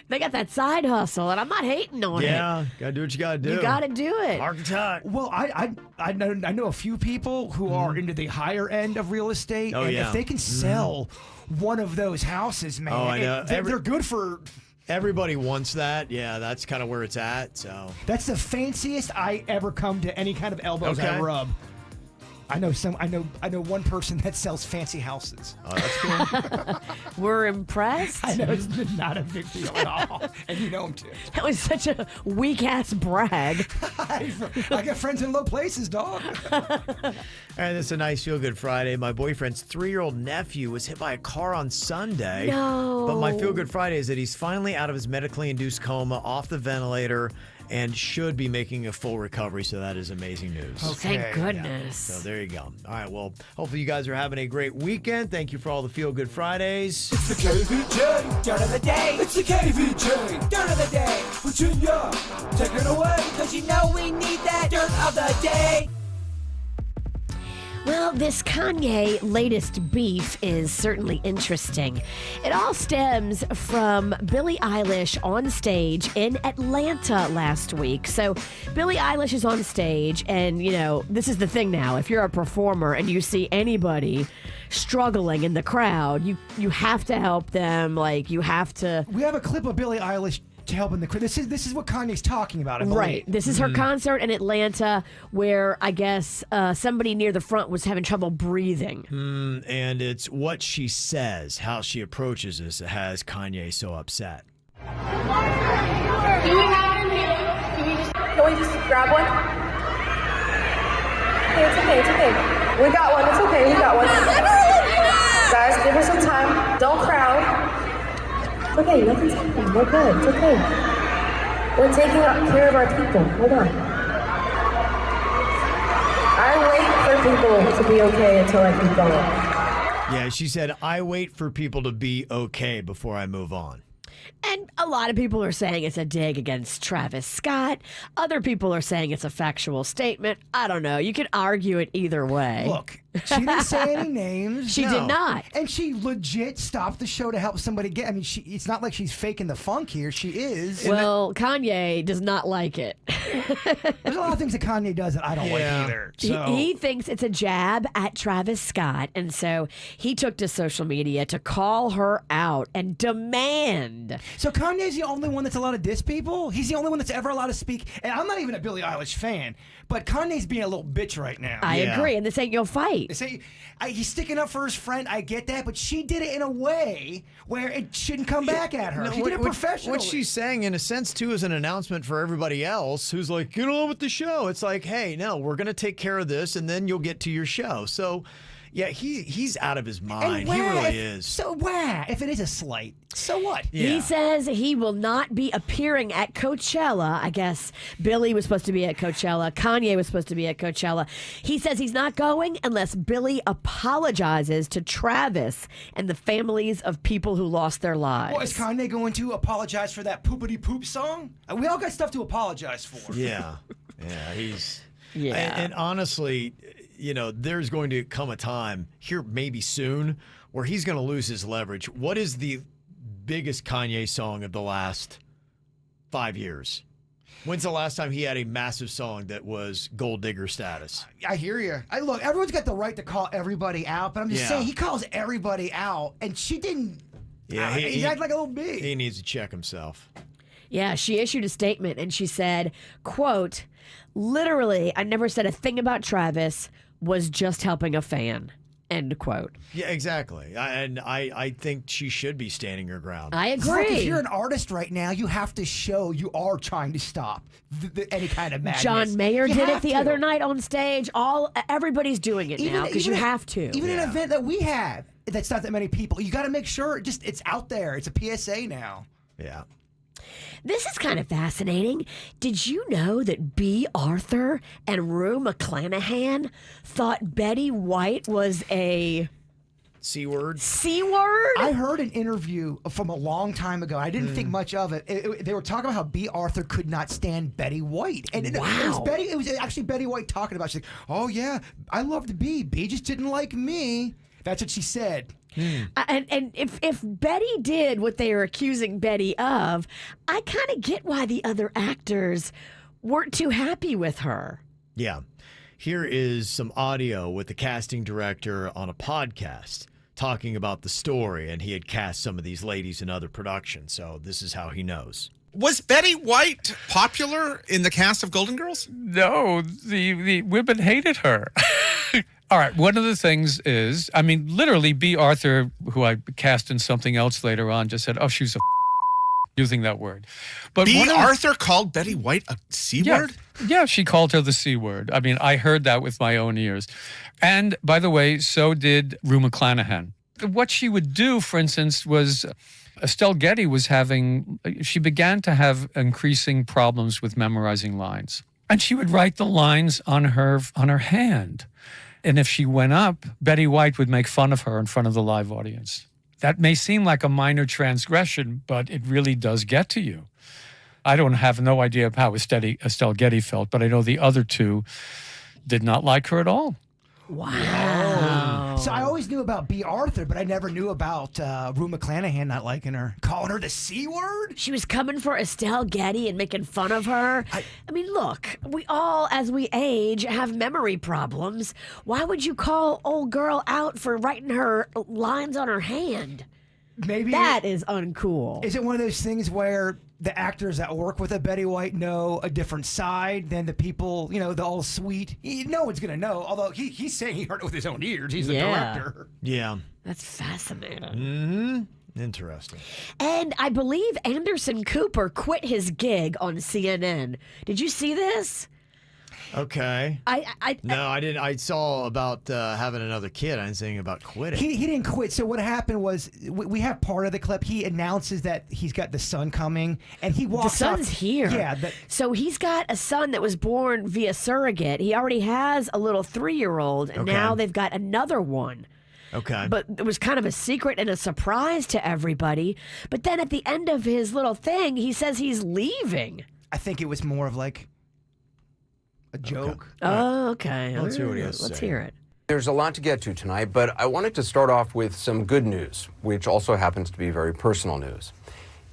They got that side hustle, and I'm not hating on it. Yeah, gotta do what you gotta do. You got to do it. Architect. Well, I know a few people who are into the higher end of real estate, Oh, and yeah. if they can sell one of those houses, man, Oh, I know. they're good for. Everybody wants that. Yeah, that's kind of where it's at. So That's the fanciest I ever come to any kind of elbows I Okay. rub. I know one person that sells fancy houses. oh, that's cool. We're impressed. I know it's not a big deal at all, and you know him too. That was such a weak-ass brag. I got friends in low places, dog. And it's a nice Feel Good Friday. My boyfriend's 3-year-old nephew was hit by a car on Sunday. No. But my Feel Good Friday is that he's finally out of his medically induced coma, off the ventilator, and should be making a full recovery. So that is amazing news. Okay. Thank goodness. So there you go. All right. Well, hopefully you guys are having a great weekend. Thank you for all the Feel Good Fridays. It's the KVJ Dirt of the Day. It's the KVJ Dirt of the Day. Virginia, take it away, because you know we need that Dirt of the Day. Well, this Kanye latest beef is certainly interesting. It all stems from Billie Eilish on stage in Atlanta last week. So Billie Eilish is on stage, and, you know, this is the thing now. If you're a performer and you see anybody struggling in the crowd, you have to help them. Like, you have to... We have a clip of Billie Eilish to help in the crowd. This is what Kanye's talking about, I believe. Right. This is her concert in Atlanta where I guess somebody near the front was having trouble breathing. And it's what she says, how she approaches this, that has Kanye so upset. Do we have him here? Can we just grab one? Okay, it's okay, it's okay. We got one, it's okay, we got one. Guys, give her some time. Don't crowd. It's okay, nothing's happening. We're good, it's okay. We're taking care of our people. Hold on. I wait for people to be okay until I keep going. Yeah, she said, I wait for people to be okay before I move on. And a lot of people are saying it's a dig against Travis Scott. Other people are saying it's a factual statement. I don't know. You could argue it either way. Look, She didn't say any names. She did not. And she legit stopped the show to help somebody get. I mean, it's not like she's faking the funk here. She is. Well, Kanye does not like it. There's a lot of things that Kanye does that I don't like either. So. He thinks it's a jab at Travis Scott, and so he took to social media to call her out and demand. So Kanye's the only one that's allowed to diss people? He's the only one that's ever allowed to speak. And I'm not even a Billie Eilish fan, but Kanye's being a little bitch right now. I agree, and this ain't your fight. They say he's sticking up for his friend. I get that, but she did it in a way where it shouldn't come back at her. She did it professionally. What she's saying, in a sense, too, is an announcement for everybody else who's like, get on with the show. It's like, hey, no, we're going to take care of this, and then you'll get to your show. So, yeah, he's out of his mind. He really is. So, if it is a slight, so what? Yeah. He says he will not be appearing at Coachella. I guess Billie was supposed to be at Coachella. Kanye was supposed to be at Coachella. He says he's not going unless Billie apologizes to Travis and the families of people who lost their lives. Well, is Kanye going to apologize for that poopity poop song? We all got stuff to apologize for. Yeah. Yeah, he's... Yeah. And honestly, there's going to come a time here, maybe soon, where he's going to lose his leverage. What is the biggest Kanye song of the last 5 years? When's the last time he had a massive song that was gold digger status? I hear you. Look, everyone's got the right to call everybody out, but I'm just saying he calls everybody out, and she didn't. Yeah, he acted like a little bitch. He needs to check himself. Yeah, she issued a statement and she said, quote, literally, I never said a thing about Travis, was just helping a fan, end quote. Yeah, exactly. I think she should be standing her ground. I agree. Look, if you're an artist right now, you have to show you are trying to stop any kind of madness. John Mayer You did it have the to. other night on stage. Everybody's doing it now because you have to. Even an event that we have that's not that many people, you got to make sure it's out there. It's a PSA now. Yeah. This is kind of fascinating. Did you know that B. Arthur and Rue McClanahan thought Betty White was a C-word? C-word? I heard an interview from a long time ago. I didn't think much of it. They were talking about how B. Arthur could not stand Betty White. And it was actually Betty White talking about it. She's like, oh, yeah, I loved B. B just didn't like me. That's what she said. And if Betty did what they are accusing Betty of, I kind of get why the other actors weren't too happy with her. Yeah. Here is some audio with the casting director on a podcast talking about the story, and he had cast some of these ladies in other productions, so this is how he knows. Was Betty White popular in the cast of Golden Girls? No, the women hated her. All right, one of the things is, literally, B. Arthur, who I cast in something else later on, just said, oh, she's a using that word. But B. Arthur called Betty White a C-word? Yeah, she called her the C-word. I heard that with my own ears. And, by the way, so did Rue McClanahan. What she would do, for instance, was Estelle Getty she began to have increasing problems with memorizing lines. And she would write the lines on her hand. And if she went up, Betty White would make fun of her in front of the live audience. That may seem like a minor transgression, but it really does get to you. I don't have no idea of how Estelle Getty felt, but I know the other two did not like her at all. Wow. So I always knew about B. Arthur, but I never knew about Rue McClanahan not liking her. Calling her the C-word? She was coming for Estelle Getty and making fun of her. Look, we all, as we age, have memory problems. Why would you call old girl out for writing her lines on her hand? Maybe that is uncool. Is it one of those things where the actors that work with a Betty White know a different side than the people, the all sweet? No one's going to know, although he's saying he heard it with his own ears. He's the director. Yeah. That's fascinating. Mm-hmm. Interesting. And I believe Anderson Cooper quit his gig on CNN. Did you see this? Okay. No, I didn't. I saw about having another kid. I didn't say anything about quitting. He didn't quit. So what happened was, we have part of the clip. He announces that he's got the son coming, and he walks. The son's here. Yeah. So he's got a son that was born via surrogate. He already has a little 3-year-old, and now they've got another one. Okay. But it was kind of a secret and a surprise to everybody. But then at the end of his little thing, he says he's leaving. I think it was more of like a joke. Oh, okay. Let's hear what he has to Let's say. hear it. There's a lot to get to tonight, but I wanted to start off with some good news, which also happens to be very personal news.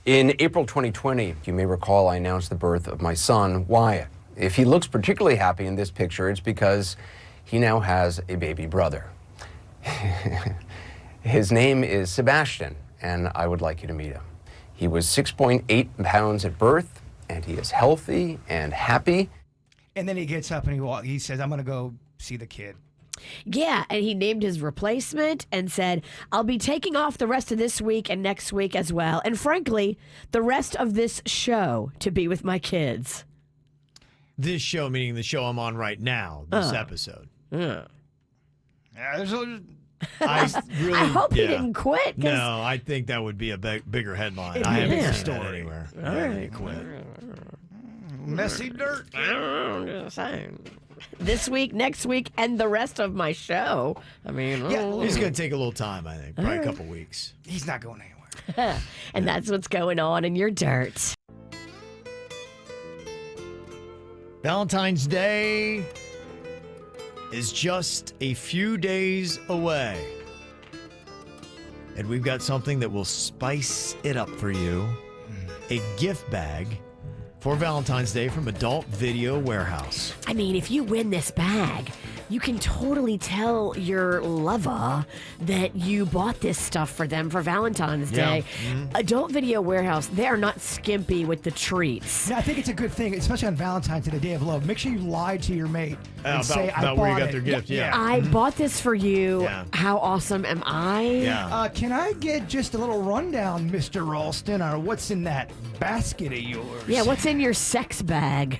In April 2020, you may recall, I announced the birth of my son, Wyatt. If he looks particularly happy in this picture, it's because he now has a baby brother. His name is Sebastian, and I would like you to meet him. He was 6.8 pounds at birth, and he is healthy and happy. And then he gets up and he says, I'm going to go see the kid. Yeah, and he named his replacement and said, I'll be taking off the rest of this week and next week as well. And frankly, the rest of this show to be with my kids. This show, meaning the show I'm on right now, this episode. Yeah, I hope he didn't quit. No, I think that would be a bigger headline. I haven't seen that anywhere. All right. He quit. Messy dirt. I'm just saying. This week, next week, and the rest of my show. I mean, He's going to take a little time, I think. Probably a couple weeks. He's not going anywhere. And that's what's going on in your dirt. Valentine's Day is just a few days away. And we've got something that will spice it up for you. A gift bag for Valentine's Day from Adult Video Warehouse. I mean, if you win this bag, you can totally tell your lover that you bought this stuff for them for Valentine's Day. Adult Video Warehouse, they are not skimpy with the treats. Yeah, I think it's a good thing, especially on Valentine's Day, the day of love. Make sure you lie to your mate and say, I about bought where you got it. their gift. Yeah. I bought this for you. Yeah. How awesome am I? Yeah. Can I get just a little rundown, Mr. Ralston, or what's in that basket of yours? Yeah, what's in your sex bag?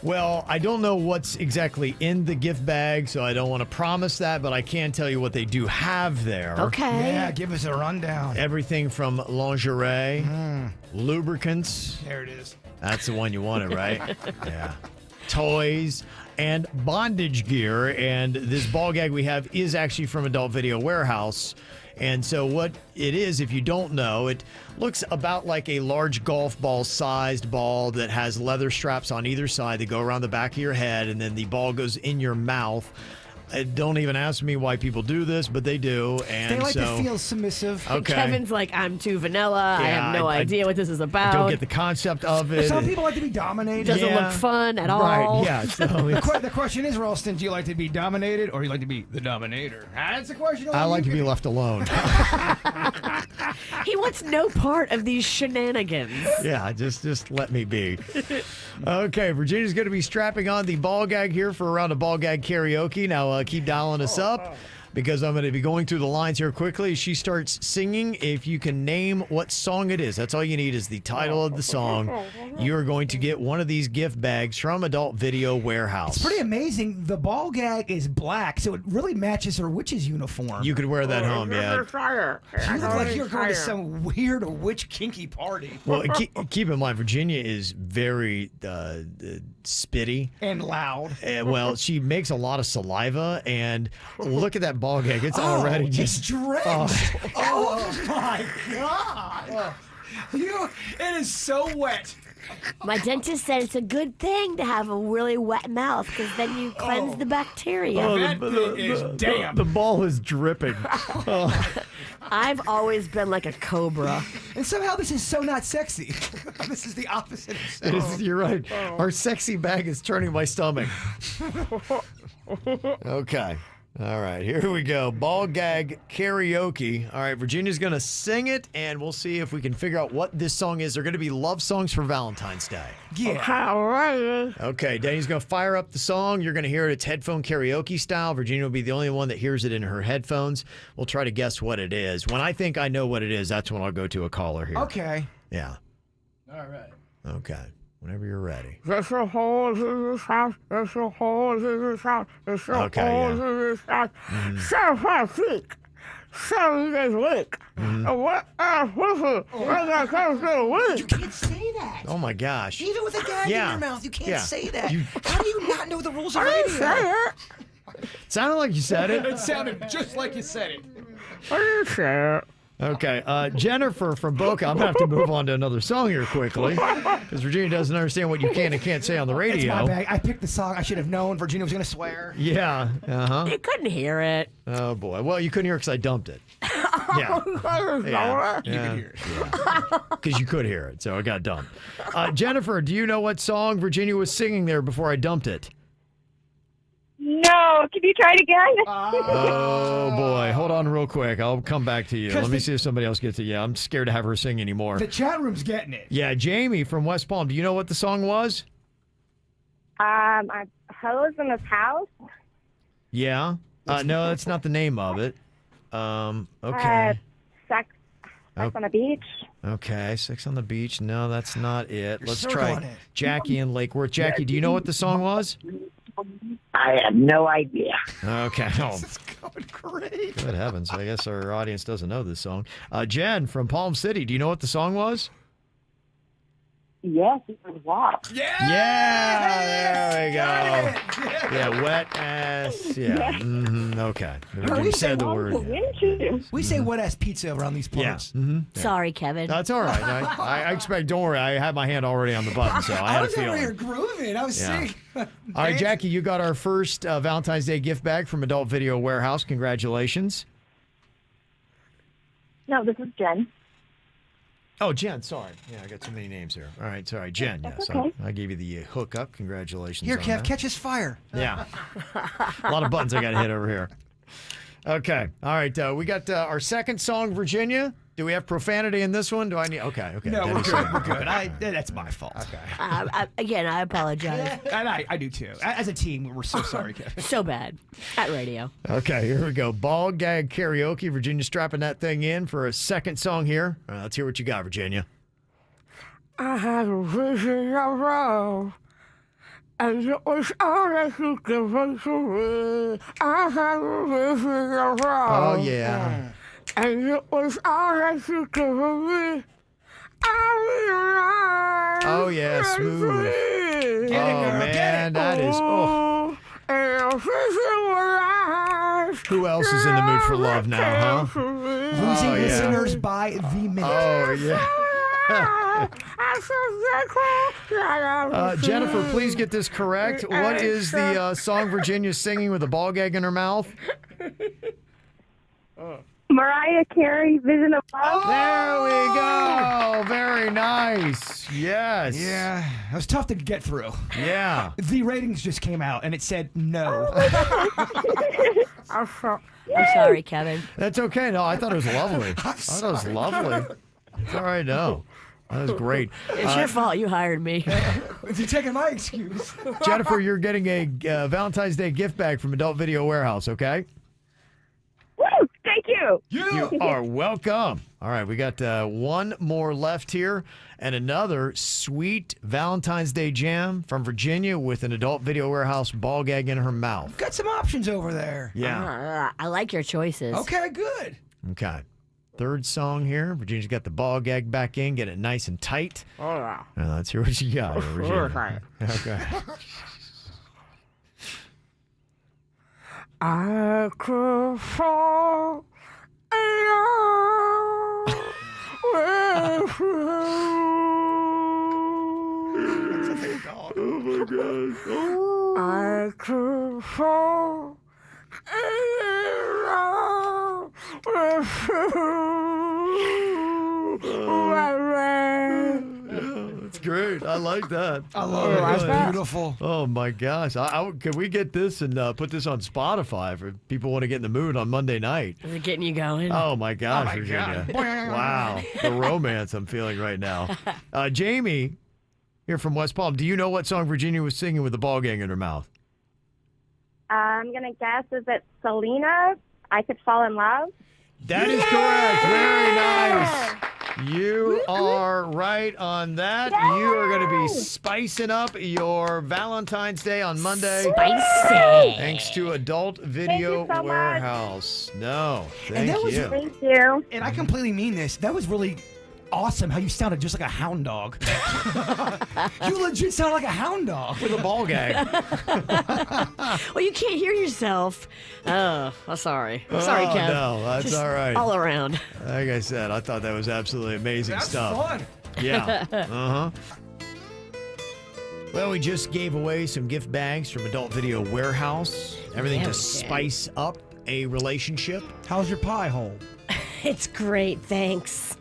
Well, I don't know what's exactly in the gift bag, so I don't want to promise that, but I can tell you what they do have there. Okay. Yeah, give us a rundown. Everything from lingerie, lubricants. There it is. That's the one you wanted, right? Yeah. Toys and bondage gear. And this ball gag we have is actually from Adult Video Warehouse. And so what it is, if you don't know, it looks about like a large golf ball sized ball that has leather straps on either side that go around the back of your head, and then the ball goes in your mouth. Don't even ask me why people do this, but they do. And they like so, to feel submissive. Okay. Kevin's like, I'm too vanilla. I Yeah, have no idea what this is about. Don't get the concept of it. Some people like to be dominated. Doesn't look fun at all. Right, yeah. So The question is, Ralston, do you like to be dominated or you like to be the dominator? That's the question. I like to be left alone. He wants no part of these shenanigans. Yeah, just let me be. Okay, Virginia's going to be strapping on the ball gag here for a round of ball gag karaoke. Now keep dialing us up because I'm going to be going through the lines here quickly. She starts singing. If you can name what song it is, that's all you need is the title of the song. You are going to get one of these gift bags from Adult Video Warehouse. It's pretty amazing. The ball gag is black, so it really matches her witch's uniform. You could wear that home, yeah. You look like you're going to some weird witch kinky party. Well, keep in mind, Virginia is very spitty. And loud. Well, she makes a lot of saliva, and look at that ball gag. It's already It's just... drenched. Oh my God. It is so wet. My dentist said it's a good thing to have a really wet mouth because then you cleanse the bacteria. That thing is damp. The ball is dripping. I've always been like a cobra. And somehow this is so not sexy. This is the opposite of It sexy. is, you're right. Our sexy bag is turning my stomach. Okay. All right, here we go. Ball gag karaoke. All right, Virginia's going to sing it, and we'll see if we can figure out what this song is. They're going to be love songs for Valentine's Day. Yeah. Okay, Danny's going to fire up the song. You're going to hear it. It's headphone karaoke style. Virginia will be the only one that hears it in her headphones. We'll try to guess what it is. When I think I know what it is, that's when I'll go to a caller here. Okay. Yeah. All right. Okay. Whenever you're ready. There's a hole in this house. There's a hole in this house. There's a Okay, hole yeah. in this house. So far, sick. So this week. What when that comes to the You week. can't say that. Oh, my gosh. Even with a gag Yeah. in your mouth, you can't Yeah. say that. You- How do you not know the rules of I didn't radio? say it. Sounded like you said it. It sounded just like you said it. I didn't say it. Okay, Jennifer from Boca. I'm going to have to move on to another song here quickly because Virginia doesn't understand what you can and can't say on the radio. It's my bag. I picked the song. I should have known Virginia was going to swear. Yeah. You couldn't hear it. Oh, boy. Well, you couldn't hear it because I dumped it. Yeah. You could hear it. Because you could hear it, so it got dumped. Jennifer, do you know what song Virginia was singing there before I dumped it? No, can you try it again? Oh, boy. Hold on real quick. I'll come back to you. Let me see if somebody else gets it. Yeah, I'm scared to have her sing anymore. The chat room's getting it. Yeah, Jamie from West Palm. Do you know what the song was? Hose in this house. Yeah. No, that's not the name of it. Okay. Sex on the beach. Okay, Sex on the Beach. No, that's not it. Let's try circling it. Jackie in Lake Worth. Jackie, do you know what the song was? I have no idea. Okay. Oh, It's going great. good heavens. I guess our audience doesn't know this song. Jen from Palm City, do you know what the song was? Yes, it was WAP. Yeah, there we go. Yeah, wet ass. Yeah. Okay. You said the word. We say wet ass pizza around these parts. Yeah. Sorry, Kevin. That's all right. I expect, don't worry, I had my hand already on the button, so I had I a was over feeling. here grooving. I was sick. All right, Jackie, you got our first Valentine's Day gift bag from Adult Video Warehouse. Congratulations. No, this is Jen. Oh, Jen, sorry. Yeah, I got too many names here. All right, sorry. Jen, yes. okay. I gave you the hookup. Congratulations. Here, on Kev, that. catch his fire. Yeah. A lot of buttons I got to hit over here. Okay. All right. We got our second song, Virginia. Do we have profanity in this one? Do I need? Okay. No, we're Dennys good. said- We're good. That's my fault. Okay. Again, I apologize. And I do too. As a team, we're so sorry, Kevin. So bad at radio. Okay, here we go. Ball gag karaoke. Virginia strapping that thing in for a second song here. Let's hear what you got, Virginia. I had a vision of love, and it was all that you could want to me. I had a vision of love. Oh, yeah. And it was all that you could want me. I realized. Oh, yeah, smooth. Get Oh, man, that is. Oh. Who else is in the mood for love now, huh? Losing listeners by the minute. Oh, yeah. Jennifer, please get this correct. What is the song Virginia's singing with a ball gag in her mouth? Mariah Carey, Vision of Love. There we go. Very nice. Yes. Yeah, it was tough to get through. Yeah. The ratings just came out, and it said no. I'm sorry, Kevin. That's okay. No, I thought it was lovely. I thought it was lovely. It's all right. No. That was great. It's your fault. You hired me. You're taking my excuse. Jennifer, you're getting a Valentine's Day gift bag from Adult Video Warehouse, okay? Woo! Thank you. You are welcome. All right, we got one more left here and another sweet Valentine's Day jam from Virginia with an Adult Video Warehouse ball gag in her mouth. Got some options over there. Yeah. I like your choices. Okay, good. Okay. Third song here. Virginia's got the ball gag back in. Get it nice and tight. Oh, yeah. Let's hear what you got, Virginia. Okay. I could fall in love with you. Oh my God. I could fall in love with you. That's great. I like that. I love it. That's beautiful. Oh my gosh! Can we get this and put this on Spotify for people want to get in the mood on Monday night? Is it getting you going? Oh my gosh, Virginia! Wow, the romance I'm feeling right now. Jamie, here from West Palm. Do you know what song Virginia was singing with the ball gang in her mouth? I'm going to guess, is it Selena? I Could Fall in Love? That is correct. Very nice. You are right on that. You are going to be spicing up your Valentine's Day on Monday. Spicy. Thanks to Adult Video so much. Warehouse. No, And thank that was you. Thank you. And I completely mean this. That was really awesome how you sounded just like a hound dog. You legit sound like a hound dog. With a ball gag. Well, you can't hear yourself. Oh, sorry. Sorry, Kev. No, that's Just all right. All around. Like I said, I thought that was absolutely amazing stuff. Fun. Yeah. Uh-huh. Well, we just gave away some gift bags from Adult Video Warehouse. Everything Yeah, to we did. spice up a relationship. How's your pie hole? It's great, thanks.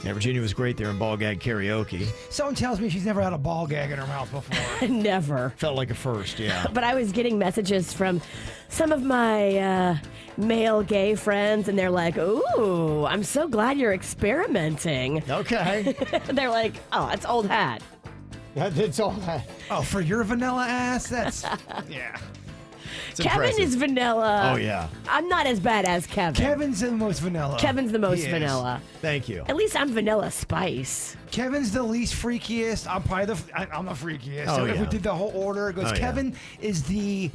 Yeah, Virginia was great there in ball gag karaoke. Someone tells me she's never had a ball gag in her mouth before. Never. Felt like a first, yeah. But I was getting messages from some of my male gay friends, and they're like, ooh, I'm so glad you're experimenting. Okay. They're like, oh, it's old hat. That's all that. Oh, for your vanilla ass? That's, yeah. It's Kevin impressive. is vanilla. Oh, yeah. I'm not as bad as Kevin. Kevin's the most vanilla. Kevin's the most He is. vanilla. Thank you. At least I'm vanilla spice. Kevin's the least freakiest. I'm probably I'm the freakiest. Oh, So if we yeah. did the whole order, it goes Oh, yeah. Kevin is the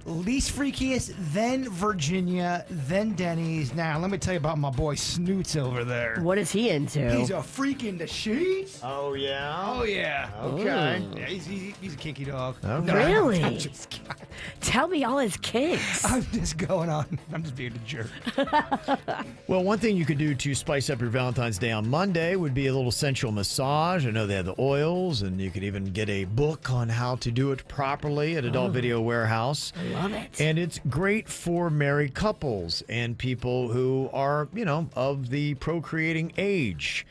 least freakiest, then Virginia, then Dennys. Now, let me tell you about my boy Snoots over there. What is he into? He's a freak in the sheets. Oh, yeah? Oh, yeah. Okay. Yeah, he's a kinky dog. Okay. Really? I'm just, Tell me all his kinks. I'm just going on. I'm just being a jerk. Well, one thing you could do to spice up your Valentine's Day on Monday would be a little sensual massage. I know they have the oils, and you could even get a book on how to do it properly at Adult Video Warehouse. Love it. And it's great for married couples and people who are, of the procreating age.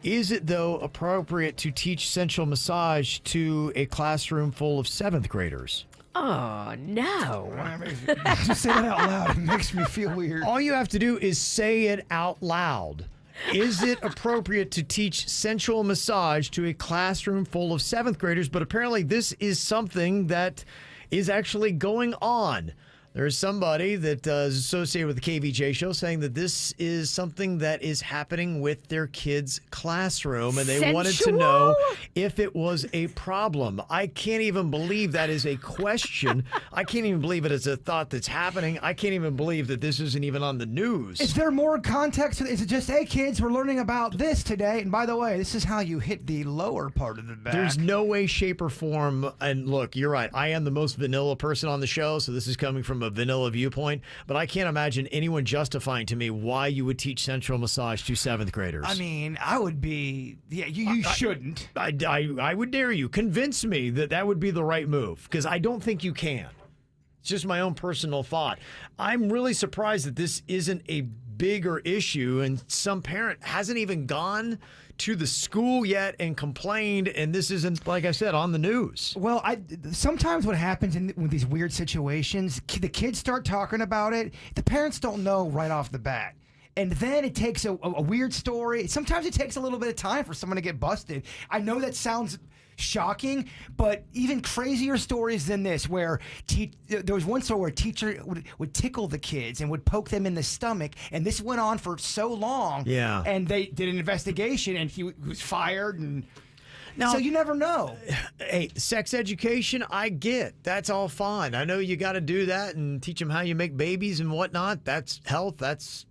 Is it, though, appropriate to teach sensual massage to a classroom full of 7th graders? Oh, no. Just say that out loud. It makes me feel weird. All you have to do is say it out loud. Is it appropriate to teach sensual massage to a classroom full of 7th graders? But apparently this is something that is actually going on. There's somebody that is associated with the KVJ Show saying that this is something that is happening with their kids' classroom, and they wanted to know if it was a problem. I can't even believe that is a question. I can't even believe it is a thought that's happening. I can't even believe that this isn't even on the news. Is there more context? Is it just, hey, kids, we're learning about this today, and by the way, this is how you hit the lower part of the back? There's no way, shape, or form. And look, you're right. I am the most vanilla person on the show, so this is coming from a vanilla viewpoint. But I can't imagine anyone justifying to me why you would teach sensual massage to 7th graders. I mean, I would be. Yeah, you shouldn't. I would dare you. Convince me that that would be the right move, because I don't think you can. It's just my own personal thought. I'm really surprised that this isn't a bigger issue, and some parent hasn't even gone to the school yet and complained, and this isn't, like I said, on the news. Well, sometimes what happens with these weird situations, the kids start talking about it. The parents don't know right off the bat. And then it takes a weird story. Sometimes it takes a little bit of time for someone to get busted. I know that sounds shocking, but even crazier stories than this, where there was one story where a teacher would tickle the kids and would poke them in the stomach, and this went on for so long. Yeah. And they did an investigation, and he was fired, and now, so you never know. Hey, sex education, I get. That's all fine. I know you got to do that and teach them how you make babies and whatnot. That's health. That's,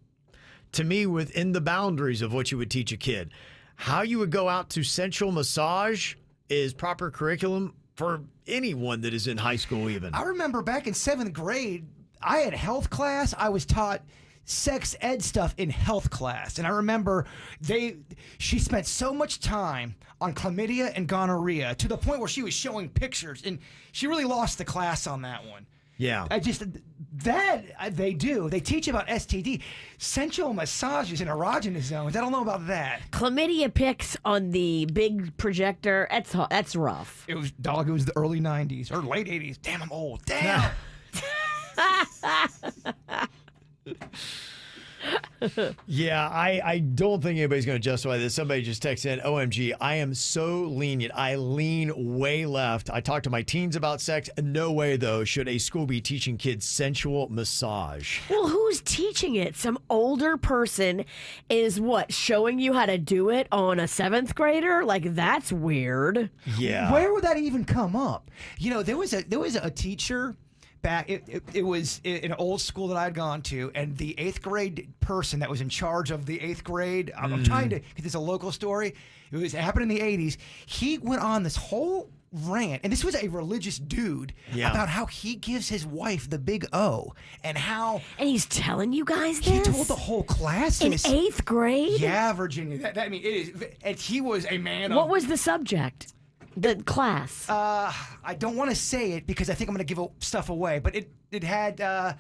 to me, within the boundaries of what you would teach a kid. How you would go out to sensual massage is proper curriculum for anyone that is in high school even. I remember back in 7th grade, I had health class. I was taught sex ed stuff in health class. And I remember she spent so much time on chlamydia and gonorrhea to the point where she was showing pictures, and she really lost the class on that one. Yeah. They do. They teach about STD. Sensual massages and erogenous zones. I don't know about that. Chlamydia pics on the big projector. That's rough. It was the early 90s or late 80s. Damn, I'm old. Damn. Yeah, I don't think anybody's going to justify this. Somebody just texted in, OMG, I am so lenient. I lean way left. I talk to my teens about sex. No way, though, should a school be teaching kids sensual massage. Well, who's teaching it? Some older person is showing you how to do it on a 7th grader? Like, that's weird. Yeah. Where would that even come up? You know, there was a teacher back. It was in an old school that I had gone to, and the 8th grade person that was in charge of the 8th grade. I'm trying to get this a local story. It happened in the 80s. He went on this whole rant, and this was a religious dude, about how he gives his wife the big O, and he's telling you guys this? He told the whole class in 8th grade. Yeah, Virginia. I mean, it is. And he was a man. What was the subject? The class. I don't want to say it because I think I'm going to give stuff away, but it had.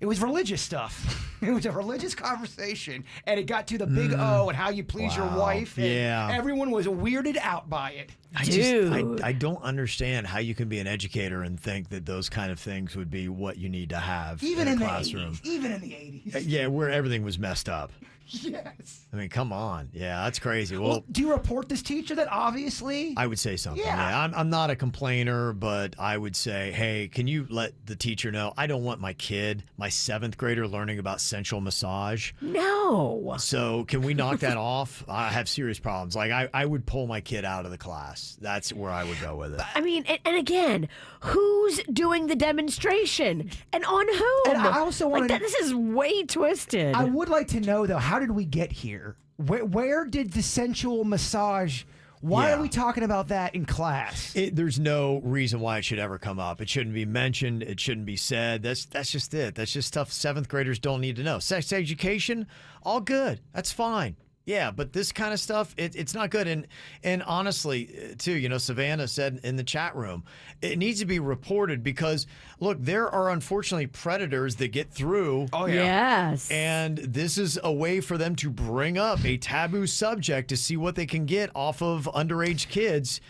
It was religious stuff. It was a religious conversation, and it got to the big O and how you please your wife. And everyone was weirded out by it. I don't understand how you can be an educator and think that those kind of things would be what you need to have even in in a classroom. Even in the 80s. Yeah, where everything was messed up. Yes. I mean, come on. Yeah, that's crazy. Well, do you report this teacher that obviously? I would say something. Yeah. I'm not a complainer, but I would say, hey, can you let the teacher know I don't want my kid, my 7th grader, learning about sensual massage? No. So can we knock that off? I have serious problems. Like, I would pull my kid out of the class. That's where I would go with it. I mean, and again, who's doing the demonstration and on whom? And I also want to. This is way twisted. I would like to know though, how did we get here? Where did the sensual massage? Why are we talking about that in class? There's no reason why it should ever come up. It shouldn't be mentioned. It shouldn't be said. That's just it. That's just stuff 7th graders don't need to know. Sex education, all good. That's fine. Yeah, but this kind of stuff, it's not good. And honestly, too, Savannah said in the chat room, it needs to be reported because, look, there are unfortunately predators that get through. Oh, yeah. Yes. And this is a way for them to bring up a taboo subject to see what they can get off of underage kids.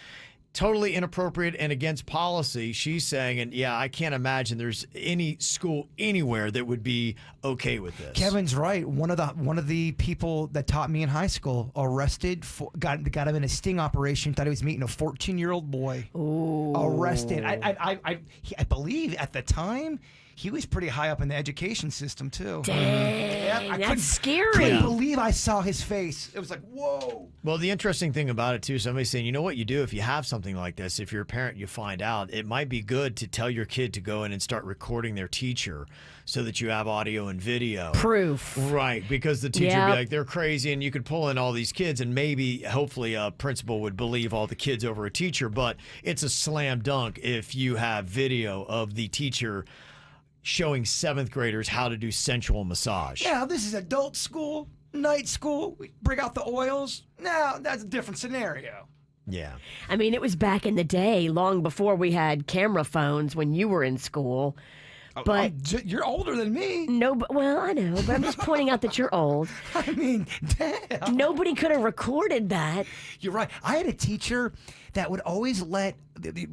Totally inappropriate and against policy, she's saying, and yeah, I can't imagine there's any school anywhere that would be okay with this. Kevin's right. One of the people that taught me in high school arrested, got him in a sting operation. Thought he was meeting a 14-year-old boy. Ooh. Arrested. I believe at the time he was pretty high up in the education system too. Dang, that's scary. I couldn't believe I saw his face. It was like, whoa. Well, the interesting thing about it too, somebody's saying, you know what you do if you have something like this, if you're a parent, you find out, it might be good to tell your kid to go in and start recording their teacher so that you have audio and video. Proof. Right, because the teacher would be like, they're crazy, and you could pull in all these kids, and maybe, hopefully, a principal would believe all the kids over a teacher, but it's a slam dunk if you have video of the teacher showing 7th graders how to do sensual massage. Yeah, this is adult school, night school. We bring out the oils. No, that's a different scenario. Yeah. I mean, it was back in the day, long before we had camera phones when you were in school. But you're older than me. No, well, I know, but I'm just pointing out that you're old. I mean, damn. Nobody could have recorded that. You're right. I had a teacher that would always let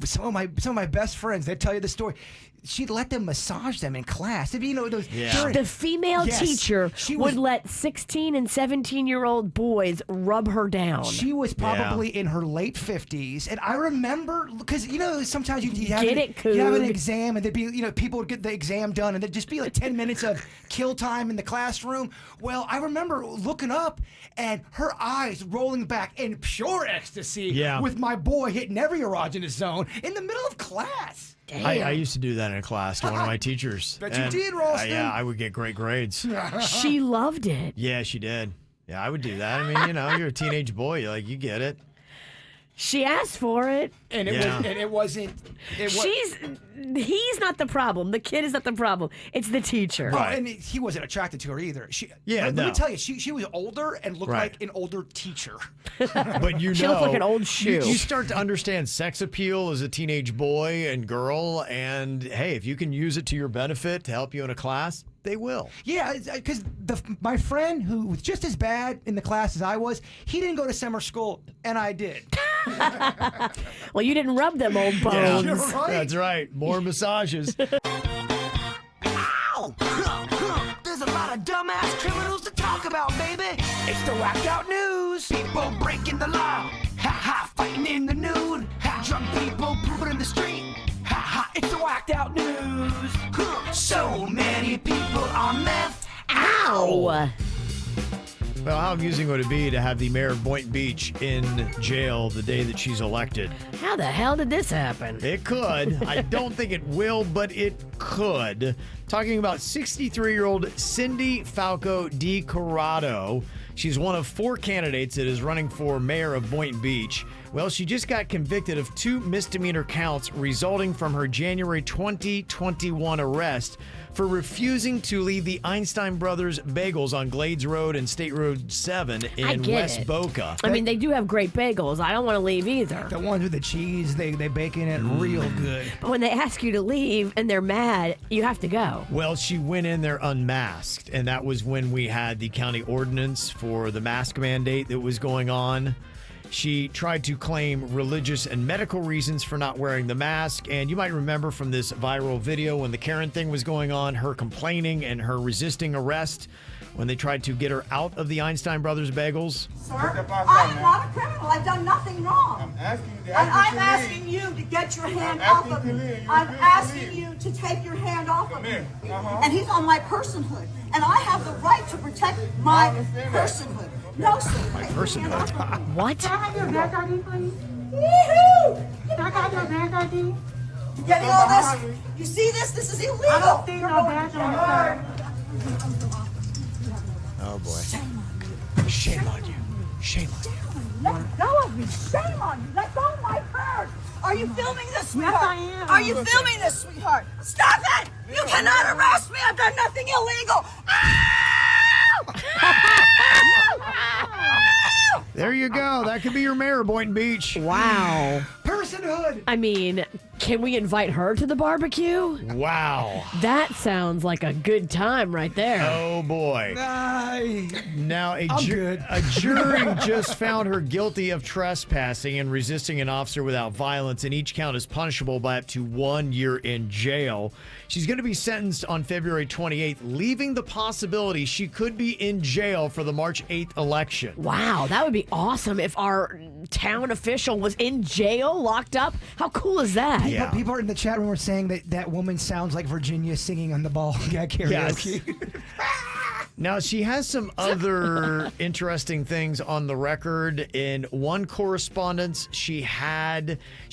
some of my best friends. They'd tell you the story. She'd let them massage them in class. The female teacher would let 16 and 17-year-old boys rub her down. She was probably in her late 50s, and I remember because sometimes you have an exam, and there'd be people would get the exam done, and there'd just be like 10 minutes of kill time in the classroom. Well, I remember looking up and her eyes rolling back in pure ecstasy with my boy hitting every erogenous zone in the middle of class. I used to do that in class to one of my teachers. Bet you did, Ralston. Yeah, I would get great grades. She loved it. Yeah, she did. Yeah, I would do that. I mean, you're a teenage boy. You get it. She asked for it. And it wasn't. He's not the problem. The kid is not the problem. It's the teacher. Right. And he wasn't attracted to her either. Let me tell you, she was older and looked like an older teacher. But she looked like an old shoe. You start to understand sex appeal as a teenage boy and girl, and hey, if you can use it to your benefit to help you in a class, they will. Yeah, because my friend who was just as bad in the class as I was, he didn't go to summer school, and I did. Well, you didn't rub them old bones. Yeah, you're right. That's right. More massages. Ow! There's a lot of dumbass criminals to talk about, baby. It's the whacked out news. People breaking the law. Ha ha, fighting in the nude. Ha, drunk people pooping in the street. Ha ha, it's the whacked out news. So many people on meth. Ow! Well, how amusing would it be to have the mayor of Boynton Beach in jail the day that she's elected? How the hell did this happen? It could. I don't think it will, but it could. Talking about 63-year-old Cindy Falco Di Corrado. She's one of 4 candidates that is running for mayor of Boynton Beach. Well, she just got convicted of 2 misdemeanor counts resulting from her January 2021 arrest for refusing to leave the Einstein Brothers Bagels on Glades Road and State Road 7 in West Boca. I mean, they do have great bagels. I don't want to leave either. The ones with the cheese, they bake in it real good. But when they ask you to leave and they're mad, you have to go. Well, she went in there unmasked, and that was when we had the county ordinance for the mask mandate that was going on. She tried to claim religious and medical reasons for not wearing the mask. And you might remember from this viral video when the Karen thing was going on, her complaining and her resisting arrest when they tried to get her out of the Einstein Brothers Bagels. Sir, I am not a criminal. I've done nothing wrong. I'm asking you to get your hand off of me. I'm asking you to take your hand off of me. And he's on my personhood. And I have the right to protect my personhood. No, sir. My personhood. What? Can I have your badge ID, please? Woohoo! Can I have your badge ID? You getting all this? You see this? This is illegal. I don't see no badge on you. Oh, boy. Shame on you. Shame on you. Let go of me. Shame on you. Let go of my purse. Are you filming this, sweetheart? Yes, I am. Are you filming this, sweetheart? Stop it! You cannot arrest me. I've done nothing illegal. There you go. That could be your mayor of Boynton Beach. Wow. Personhood. I mean, can we invite her to the barbecue? Wow. That sounds like a good time right there. Oh, boy. Now, a jury just found her guilty of trespassing and resisting an officer without violence, and each count is punishable by up to 1 year in jail. She's going to be sentenced on February 28th, leaving the possibility she could be in jail for the March 8th election. Wow, that would be awesome if our town official was in jail, locked up. How cool is that? Yeah. People in the chat room were saying that that woman sounds like Virginia singing on the ball karaoke. Yes. Now, she has some other interesting things on the record. In one correspondence she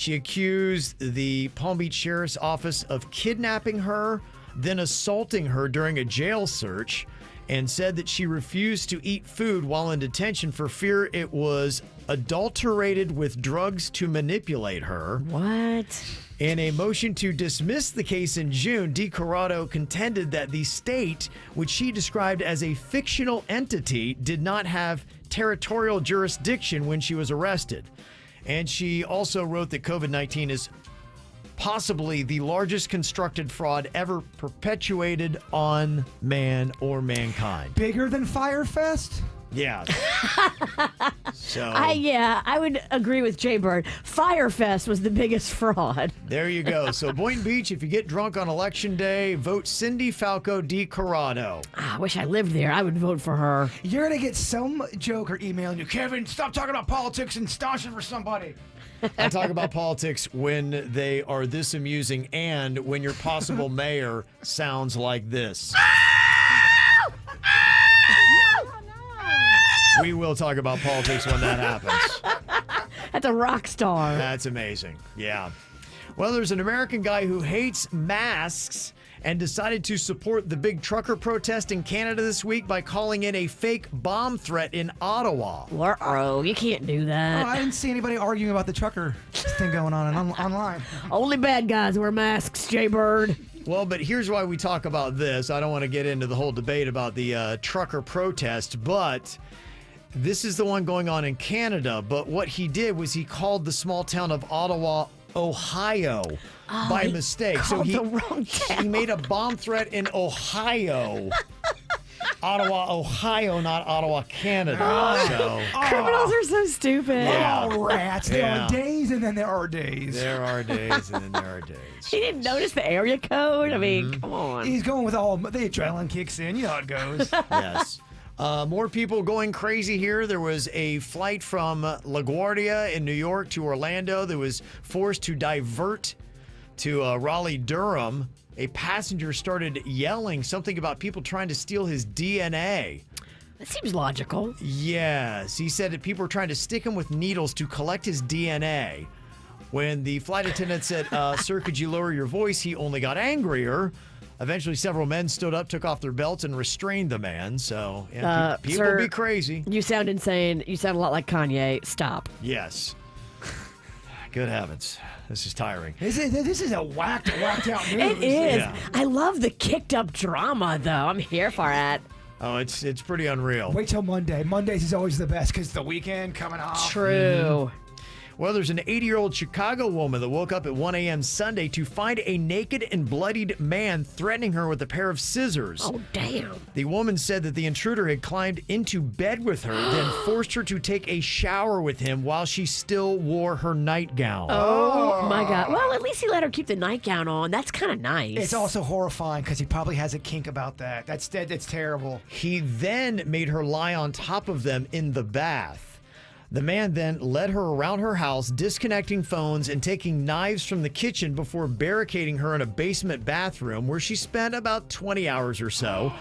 accused the Palm Beach Sheriff's Office of kidnapping her, then assaulting her during a jail search, and said that she refused to eat food while in detention for fear it was adulterated with drugs to manipulate her. What? In a motion to dismiss the case in June, Di Corrado contended that the state, which she described as a fictional entity, did not have territorial jurisdiction when she was arrested. And she also wrote that COVID-19 is possibly the largest constructed fraud ever perpetuated on man or mankind. Bigger than Firefest? Yeah. So I would agree with Jbird. Firefest was the biggest fraud. There you go. So Boynton Beach, if you get drunk on election day, vote Cindy Falco Di Corrado. I wish I lived there. I would vote for her. You're going to get some joker emailing you, Kevin, stop talking about politics and staunching for somebody. I talk about politics when they are this amusing and when your possible mayor sounds like this. We will talk about politics when that happens. That's a rock star. That's amazing. Yeah. Well, there's an American guy who hates masks and decided to support the big trucker protest in Canada this week by calling in a fake bomb threat in Ottawa. You can't do that. Oh, I didn't see anybody arguing about the trucker thing going on online. Only bad guys wear masks, Jbird. Well, but here's why we talk about this. I don't want to get into the whole debate about the trucker protest, but this is the one going on in Canada. But what he did was he called the small town of Ottawa, Ohio, by mistake. So he made a bomb threat in Ohio. Ottawa, Ohio, not Ottawa, Canada. Criminals are so stupid. Yeah. Oh, rats. There are days and then there are days. There are days and then there are days. He didn't notice the area code? I mean, come on. He's going with all the adrenaline kicks in. You know how it goes. Yes. More people going crazy here. There was a flight from LaGuardia in New York to Orlando that was forced to divert to Raleigh-Durham. A passenger started yelling something about people trying to steal his DNA. That seems logical. Yes. He said that people were trying to stick him with needles to collect his DNA. When the flight attendant said, sir, could you lower your voice? He only got angrier. Eventually, several men stood up, took off their belts, and restrained the man. So, yeah, people sir, be crazy. You sound insane. You sound a lot like Kanye. Stop. Yes. Good heavens. This is tiring. This is a whacked out news. It is. Yeah. I love the kicked up drama, though. I'm here for it. Oh, it's pretty unreal. Wait till Monday. Mondays is always the best because the weekend coming off. True. Well, there's an 80-year-old Chicago woman that woke up at 1 a.m. Sunday to find a naked and bloodied man threatening her with a pair of scissors. Oh, damn. The woman said that the intruder had climbed into bed with her, then forced her to take a shower with him while she still wore her nightgown. Oh, my God. Well, at least he let her keep the nightgown on. That's kind of nice. It's also horrifying because he probably has a kink about that. That's terrible. He then made her lie on top of them in the bath. The man then led her around her house, disconnecting phones and taking knives from the kitchen before barricading her in a basement bathroom where she spent about 20 hours or so.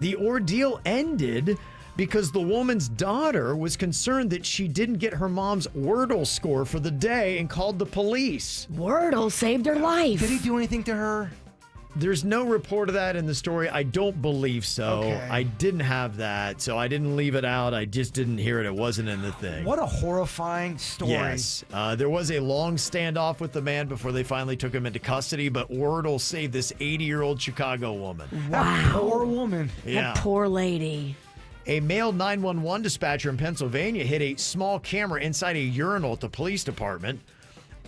The ordeal ended because the woman's daughter was concerned that she didn't get her mom's Wordle score for the day and called the police. Wordle saved her life. Did he do anything to her? There's no report of that in the story. I don't believe so. Okay. I didn't have that, so I didn't leave it out. I just didn't hear it. It wasn't in the thing. What a horrifying story. Yes. There was a long standoff with the man before they finally took him into custody, but Wordle saved this 80-year-old Chicago woman. Wow. That poor woman. Yeah. That poor lady. A male 911 dispatcher in Pennsylvania hid a small camera inside a urinal at the police department.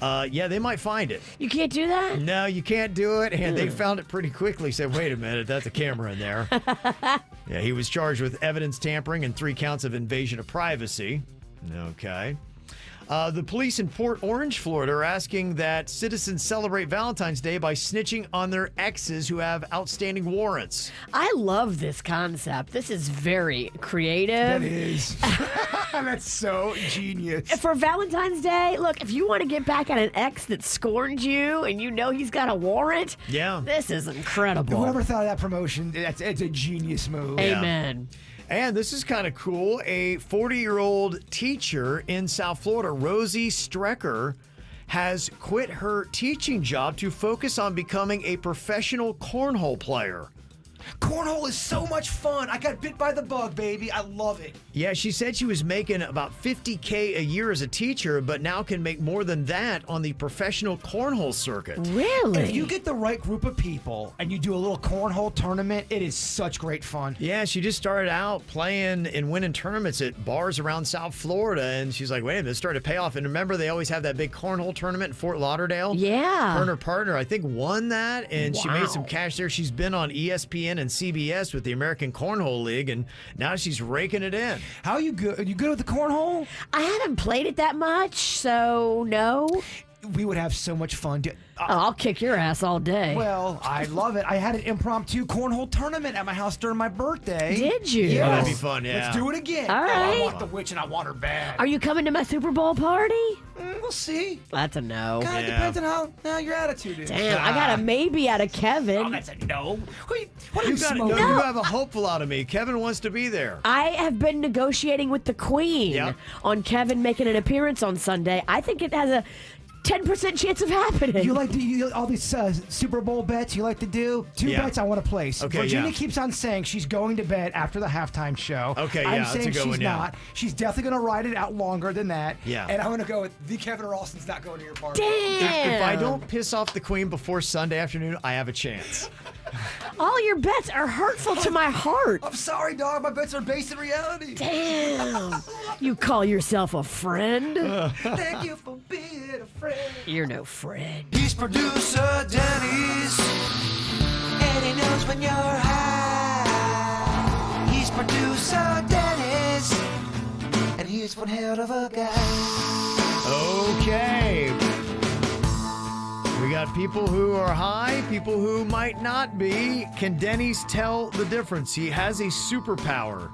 Yeah, they might find it. You can't do that? No, you can't do it. And they found it pretty quickly. Said, wait a minute, that's a camera in there. Yeah, he was charged with evidence tampering and 3 counts of invasion of privacy. Okay. The police in Port Orange, Florida, are asking that citizens celebrate Valentine's Day by snitching on their exes who have outstanding warrants. I love this concept. This is very creative. That is. That's so genius. For Valentine's Day, look, if you want to get back at an ex that scorned you and you know he's got a warrant, this is incredible. Whoever thought of that promotion, it's a genius move. Amen. And this is kind of cool. A 40-year-old teacher in South Florida, Rosie Strecker, has quit her teaching job to focus on becoming a professional cornhole player. Cornhole is so much fun. I got bit by the bug, baby. I love it. Yeah, she said she was making about $50K a year as a teacher, but now can make more than that on the professional cornhole circuit. Really? If you get the right group of people and you do a little cornhole tournament, it is such great fun. Yeah, she just started out playing and winning tournaments at bars around South Florida, and she's like, wait a minute, this started to pay off. And remember, they always have that big cornhole tournament in Fort Lauderdale? Yeah. Her and her partner, I think, won that, and she made some cash there. She's been on ESPN and CBS with the American Cornhole League, and now she's raking it in. How are you good? Are you good with the cornhole? I haven't played it that much, so no. We would have so much fun. I'll kick your ass all day. Well, I love it. I had an impromptu cornhole tournament at my house during my birthday. Did you? Yeah, that'd be fun, yeah. Let's do it again. All Oh, right. I want the witch and I want her bad. Are you coming to my Super Bowl party? We'll see. That's a no. Kind of depends on how your attitude is. Damn, I got a maybe out of Kevin. Oh, that's a no. What are You you got smoking? you have a hopeful out of me. Kevin wants to be there. I have been negotiating with the Queen on Kevin making an appearance on Sunday. I think it has a 10% chance of happening. You like to all these Super Bowl bets you like to do? Two bets I want to place. Okay, Virginia keeps on saying she's going to bed after the halftime show. Okay, I'm that's a saying good she's one, yeah. not. She's definitely going to ride it out longer than that. Yeah. And I'm going to go with the Kevin Ralston's not going to your party. Damn. If I don't piss off the Queen before Sunday afternoon, I have a chance. All your bets are hurtful to my heart. I'm sorry, dog. My bets are based in reality. Damn. You call yourself a friend? Thank you for being a friend. You're no friend. He's producer Dennys, and he knows when you're high. He's producer Dennys, and he's one hell of a guy. Okay. We got people who are high, people who might not be. Can Dennys tell the difference? He has a superpower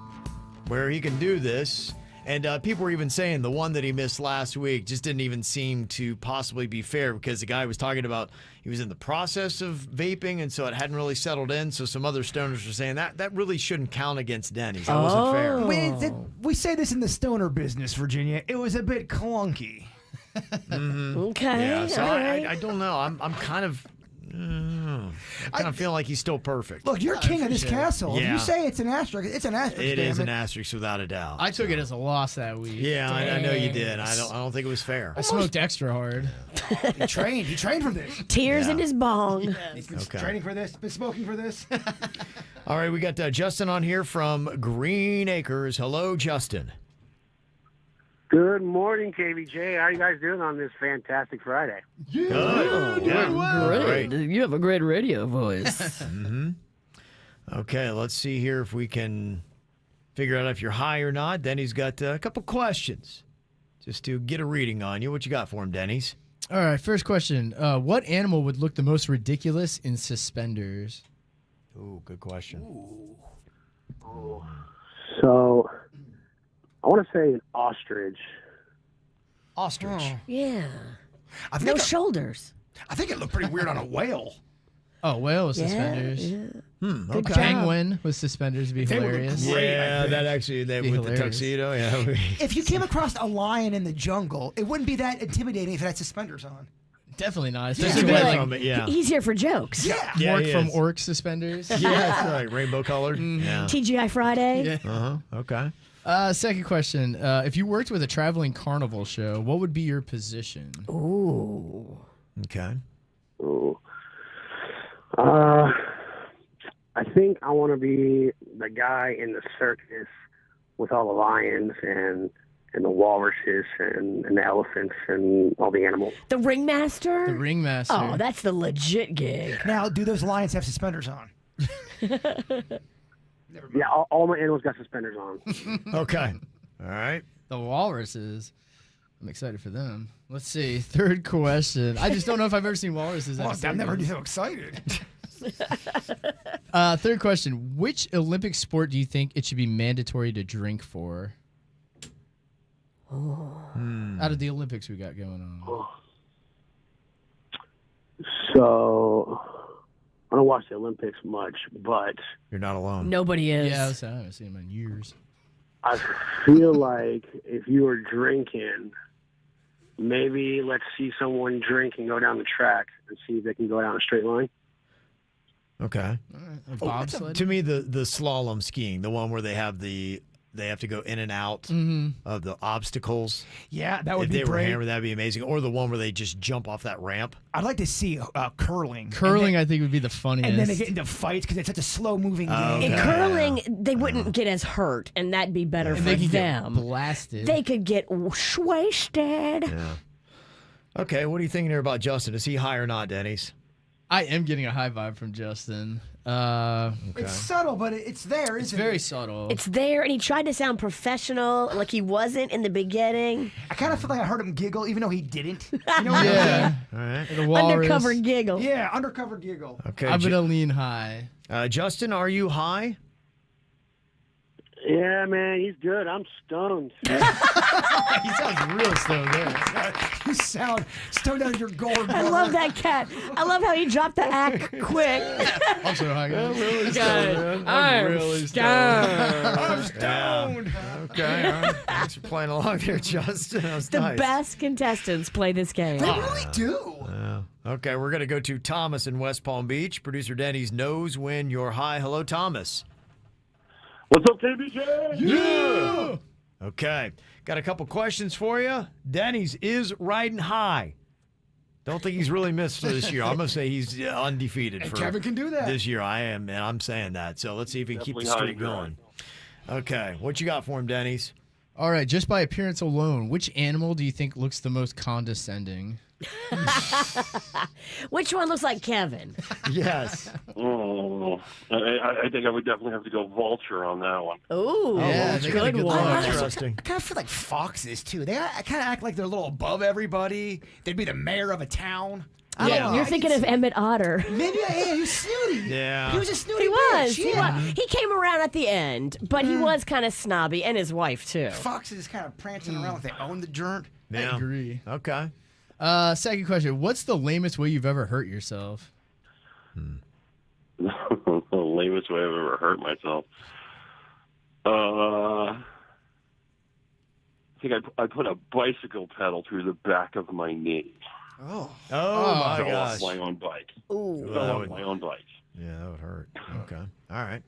where he can do this. And people were even saying the one that he missed last week just didn't even seem to possibly be fair because the guy was talking about he was in the process of vaping, and so it hadn't really settled in. So some other stoners were saying that really shouldn't count against Dennys. That wasn't fair. We say this in the stoner business, Virginia. It was a bit clunky. Okay. Yeah, so all right. I don't know. I'm kind of feeling like he's still perfect. Look, you're king of this castle. If Yeah. you say it's an asterisk, it's an asterisk. It damn is an asterisk without a doubt. I took it as a loss that week. Yeah, I know you did. I don't think it was fair. I smoked extra hard. He trained for this. Tears in his bong. He's been Okay. training for this, been smoking for this. All right, we got Justin on here from Green Acres. Hello, Justin. Good morning, KVJ. How are you guys doing on this fantastic Friday? Good. Great. You have a great radio voice. Okay, let's see here if we can figure out if you're high or not. Denny's got a couple questions just to get a reading on you. What you got for him, Denny's? All right, first question. What animal would look the most ridiculous in suspenders? Ooh, good question. So, I want to say an ostrich. Ostrich. Yeah. I No think shoulders. I think it looked pretty weird on a whale. Oh, whale with Yeah, suspenders. yeah. Okay. job. Penguin with suspenders would be They would look hilarious. great. Yeah, that actually, Be with the hilarious. tuxedo, yeah. If you came across a lion in the jungle, it wouldn't be that intimidating if it had suspenders on. Definitely not. Just Especially away like from it, yeah. He's here for jokes. Yeah, Mork he from is. Orc suspenders. Yeah, that's right. Rainbow colored. Yeah. TGI Friday. Yeah. Uh-huh. Okay. Second question. If you worked with a traveling carnival show, what would be your position? Ooh. Okay. Ooh. I think I want to be the guy in the circus with all the lions and the walruses and the elephants and all the animals. The ringmaster? The ringmaster. Oh, that's the legit gig. Now, do those lions have suspenders on? Yeah, all my animals got suspenders on. Okay. All right. The walruses. I'm excited for them. Let's see. Third question. I just don't know if I've ever seen walruses. Well, I've never been so excited. Third question. Which Olympic sport do you think it should be mandatory to drink for? Out of the Olympics we got going on. So, I don't watch the Olympics much, but You're not alone. Nobody is. Yeah, I haven't seen them in years. I feel like if you were drinking, maybe let's see someone drink and go down the track and see if they can go down a straight line. Okay. A bobsled? To me, the slalom skiing, the one where they have to go in and out of the obstacles. Yeah, that would if be they were great. hammered, that'd be amazing. Or the one where they just jump off that ramp. I'd like to see curling. Curling, I think, would be the funniest. And then they get into fights because it's such a slow-moving game. In curling, they wouldn't get as hurt, and that'd be better for they could them. get blasted. They could get wasted. Yeah. Okay, what are you thinking here about Justin? Is he high or not, Denny's? I am getting a high vibe from Justin. It's subtle, but it's there, It's isn't it? very subtle. It's there, and he tried to sound professional, like he wasn't in the beginning. I kind of feel like I heard him giggle, even though he didn't. You know what yeah. All right. The walrus. Undercover giggle. I mean? Yeah, undercover giggle. Okay. I'm going to lean high. Justin, are you high? Yeah, man, he's good. I'm stoned. He sounds real stoned there. You sound stoned out of your gourd. I love that cat. I love how he dropped the act quick. I'm so high. really I'm really stoned. I'm stoned. Okay. All right. Thanks for playing along there, Justin. That was The nice. best contestants play this game. They really do. Okay, we're going to go to Thomas in West Palm Beach. Producer Denny's knows when you're high. Hello, Thomas. What's up, KVJ? Yeah. Okay, got a couple questions for you. Denny's is riding high. Don't think he's really missed this year. I'm going to say he's undefeated And for Kevin can do that. this year. I am, and I'm saying that. So let's see if he can keep the Definitely streak high going. Okay, what you got for him, Denny's? All right, just by appearance alone, which animal do you think looks the most condescending? Which one looks like Kevin? Yes. Oh, I think I would definitely have to go vulture on that one. Ooh, Yeah, they got a good good one. look. Interesting. I kind of feel like foxes, too. They kind of act like they're a little above everybody. They'd be the mayor of a town. You're thinking of Emmett Otter. Maybe I am. He was snooty. Yeah. He was a snooty He was. bitch. He Yeah. was. He came around at the end, but he was kind of snobby, and his wife too. Fox is kind of prancing around like they own the joint. Yeah. I agree. Okay. Second question. What's the lamest way you've ever hurt yourself? The lamest way I've ever hurt myself. I think I put a bicycle pedal through the back of my knee. Oh my gosh. Fell off my own bike. Ooh. Fell off my own bike. Yeah, that would hurt. Okay. All right.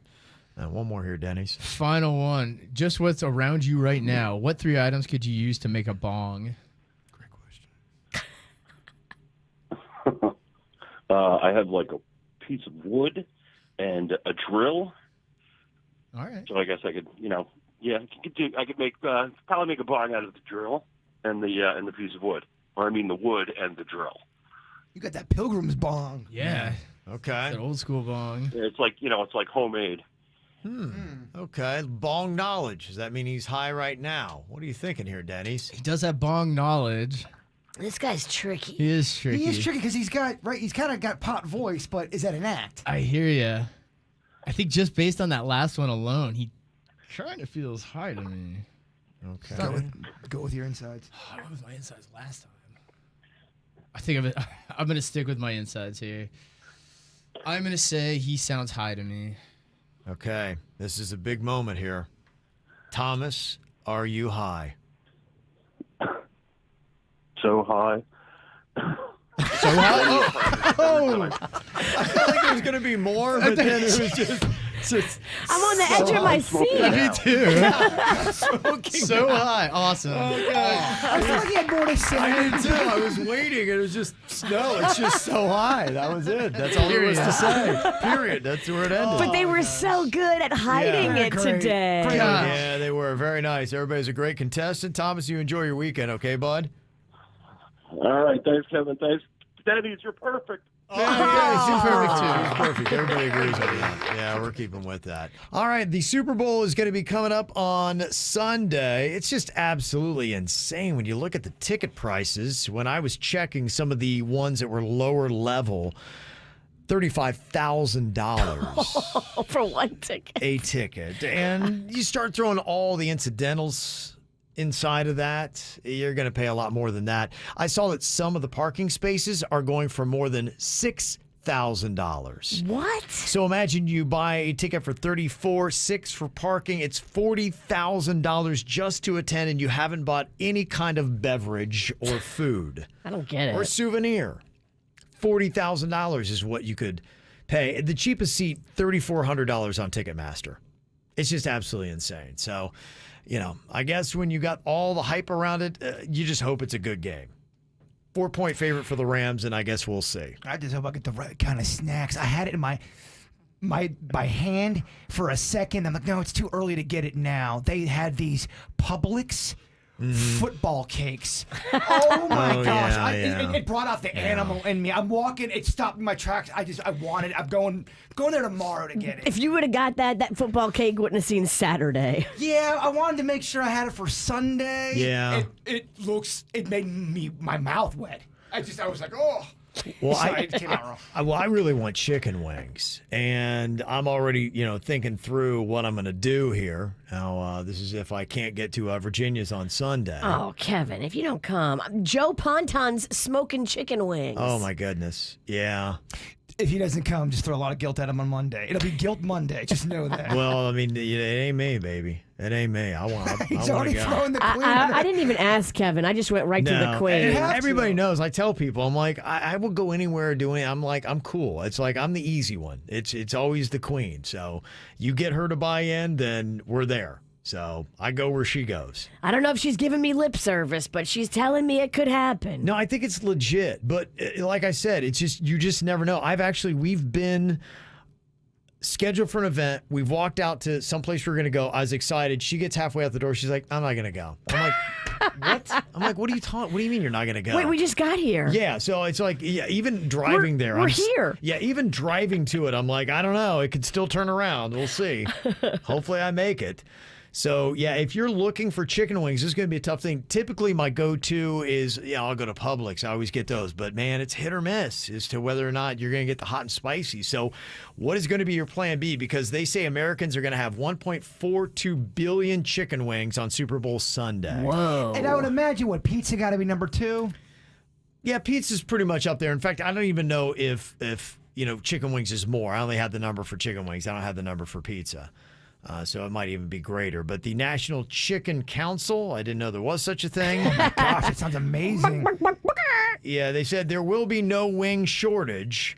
One more here, Dennys. Final one. Just what's around you right now. What 3 items could you use to make a bong? I have like a piece of wood and a drill. All right. So I guess I could, I could make probably make a bong out of the drill and the piece of wood, or I mean the wood and the drill. You got that Pilgrim's bong. Yeah. Okay. It's an old school bong. It's like it's like homemade. Okay. Bong knowledge. Does that mean he's high right now? What are you thinking here, Dennys? He does have bong knowledge. This guy's tricky. He is tricky. He is tricky because he's kind of got pot voice, but is that an act? I hear ya. I think just based on that last one alone, he kind of feels high to me. Okay. Go with your insides. I went with my insides last time. I think I'm going to stick with my insides here. I'm going to say he sounds high to me. Okay. This is a big moment here. Thomas, are you high? So high. So high? Oh! I felt like there was going to be more, but then it was just I'm on the edge of my seat. Me too. smoking. So high. Awesome. Okay. I feel like he had more to say. I did too. I was waiting, and it was just it's just so high. That was it. That's all there was to say. Period. That's where it ended. But they were so good at hiding it today. Yeah, they were very nice. Everybody's a great contestant. Thomas, you enjoy your weekend, okay, bud? All right, thanks, Kevin. Thanks, Dennys. You're perfect. Yeah, she's perfect too. She's perfect. Everybody agrees on that. Yeah, we're keeping with that. All right, the Super Bowl is going to be coming up on Sunday. It's just absolutely insane when you look at the ticket prices. When I was checking some of the ones that were lower level, $35,000 for one ticket. A ticket, and you start throwing all the incidentals inside of that, you're going to pay a lot more than that. I saw that some of the parking spaces are going for more than $6,000. What? So imagine you buy a ticket for $34,600 for parking. It's $40,000 just to attend, and you haven't bought any kind of beverage or food. I don't get it. Or souvenir. $40,000 is what you could pay. The cheapest seat, $3,400 on Ticketmaster. It's just absolutely insane. So, I guess when you got all the hype around it, you just hope it's a good game. 4-point favorite for the Rams, and I guess we'll see. I just hope I get the right kind of snacks. I had it in my hand for a second. I'm like, no, it's too early to get it now. They had these Publix football cakes. Oh my gosh. Yeah. It brought out the animal in me. I'm walking, it stopped in my tracks. I want it. I'm going there tomorrow to get it. If you would have got that football cake wouldn't have seen Saturday. Yeah, I wanted to make sure I had it for Sunday. Yeah. It made my mouth wet. I was like, oh. Well, it came out wrong. I really want chicken wings, and I'm already, thinking through what I'm going to do here. Now, this is if I can't get to Virginia's on Sunday. Oh, Kevin, if you don't come, Joe Ponton's smoking chicken wings. Oh my goodness, yeah. If he doesn't come, just throw a lot of guilt at him on Monday. It'll be Guilt Monday. Just know that. Well, I mean, it ain't me, baby. It ain't me. He's already throwing the queen. I didn't even ask Kevin. I just went right to the queen. Everybody knows. I tell people, I'm like, I will go anywhere doing it. I'm like, I'm cool. It's like I'm the easy one. It's always the queen. So you get her to buy in, then we're there. So I go where she goes. I don't know if she's giving me lip service, but she's telling me it could happen. No, I think it's legit. But like I said, it's just, you just never know. We've been scheduled for an event. We've walked out to someplace we're going to go. I was excited. She gets halfway out the door. She's like, I'm not going to go. I'm like, what? I'm like, what are you talking? What do you mean you're not going to go? Wait, we just got here. Yeah. So it's like, even driving there. We're here. Yeah. Even driving to it, I'm like, I don't know. It could still turn around. We'll see. Hopefully I make it. So, yeah, if you're looking for chicken wings, this is going to be a tough thing. Typically, my go-to is, I'll go to Publix. I always get those. But, man, it's hit or miss as to whether or not you're going to get the hot and spicy. So what is going to be your plan B? Because they say Americans are going to have 1.42 billion chicken wings on Super Bowl Sunday. Whoa. And I would imagine, pizza got to be number 2? Yeah, pizza's pretty much up there. In fact, I don't even know if chicken wings is more. I only have the number for chicken wings. I don't have the number for pizza. So it might even be greater. But the National Chicken Council, I didn't know there was such a thing. Oh my gosh, it sounds amazing. Yeah, they said there will be no wing shortage.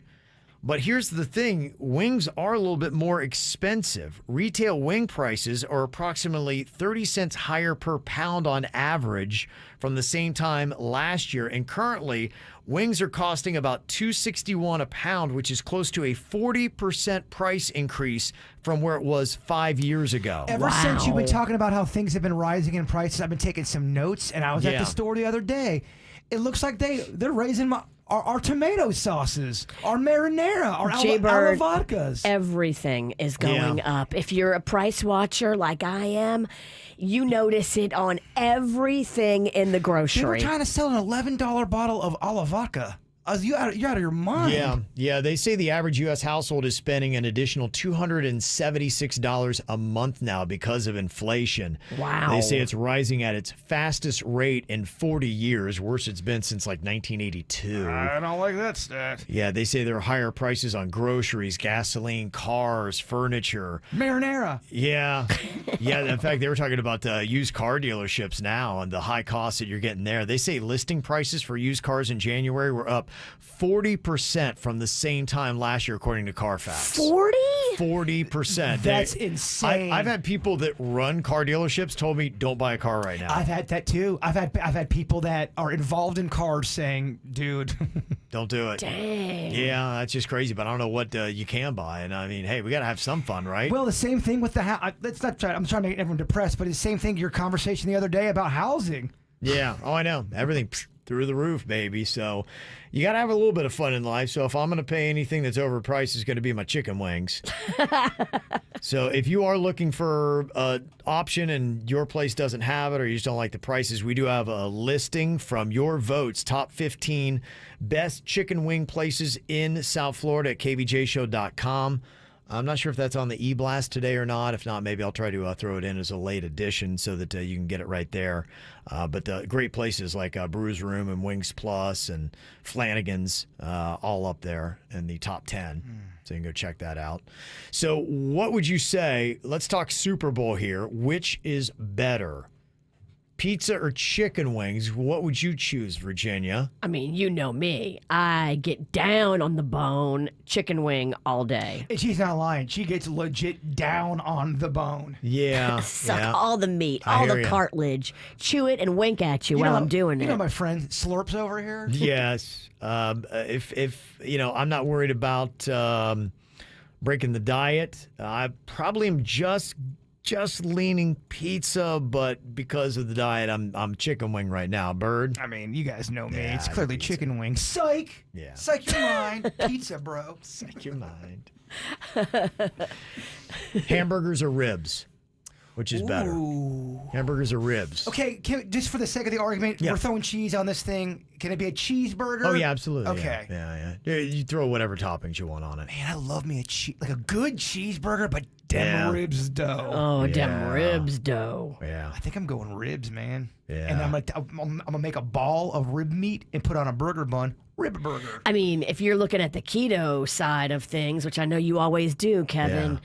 But here's the thing, wings are a little bit more expensive. Retail wing prices are approximately 30 cents higher per pound on average from the same time last year. And currently, wings are costing about $2.61 a pound, which is close to a 40% price increase from where it was 5 years ago. Ever since you've been talking about how things have been rising in prices, I've been taking some notes, and I was at the store the other day. It looks like they're raising our tomato sauces, our marinara, our Jbird, vodkas. Everything is going up. If you're a price watcher like I am, you notice it on everything in the grocery. They were trying to sell an $11 bottle of olive vodka. You're out of your mind. Yeah. They say the average U.S. household is spending an additional $276 a month now because of inflation. Wow. They say it's rising at its fastest rate in 40 years. Worse it's been since like 1982. I don't like that stat. Yeah, they say there are higher prices on groceries, gasoline, cars, furniture. Marinara. Yeah. In fact, they were talking about used car dealerships now and the high costs that you're getting there. They say listing prices for used cars in January were up 40% from the same time last year, according to Carfax. 40%. That's insane. I've had people that run car dealerships told me, don't buy a car right now. I've had that too. I've had people that are involved in cars saying, dude. Don't do it. Dang. Yeah, that's just crazy, but I don't know what you can buy. And I mean, hey, we got to have some fun, right? Well, the same thing with the house. I'm trying to make everyone depressed, but it's the same thing, your conversation the other day about housing. Yeah. Oh, I know. Everything through the roof, baby. So you got to have a little bit of fun in life. So if I'm going to pay anything that's overpriced, it's going to be my chicken wings. So if you are looking for an option and your place doesn't have it or you just don't like the prices, we do have a listing from your votes, top 15 best chicken wing places in South Florida at kvjshow.com. I'm not sure if that's on the e-blast today or not. If not, maybe I'll try to throw it in as a late edition so that you can get it right there. But great places like Brew's Room and Wings Plus and Flanagan's all up there in the top 10. So you can go check that out. So what would you say? Let's talk Super Bowl here. Which is better? Pizza or chicken wings? What would you choose, Virginia? I mean, you know me. I get down on the bone, chicken wing all day. And she's not lying. She gets legit down on the bone. Yeah. Suck all the meat, I all hear the ya. cartilage, chew it and wink at you while I'm doing it. You know my friend Slurps over here? Yes. If I'm not worried about breaking the diet. I probably am just leaning pizza, but because of the diet, I'm chicken wing right now. Bird. I mean, you guys know me. Yeah, It's clearly chicken wing. Psych. Yeah. Psych your mind. Pizza, bro. Psych your mind. Hamburgers or ribs? Which is better? Hamburgers or ribs? Okay, just for the sake of the argument, we're throwing cheese on this thing. Can it be a cheeseburger? Oh, yeah, absolutely. Okay. Yeah. You throw whatever toppings you want on it. Man, I love me a good cheeseburger, but dem ribs dough. Oh, dem ribs dough. Yeah. I think I'm going ribs, man. Yeah. And I'm gonna make a ball of rib meat and put on a burger bun. Rib burger. I mean, if you're looking at the keto side of things, which I know you always do, Kevin.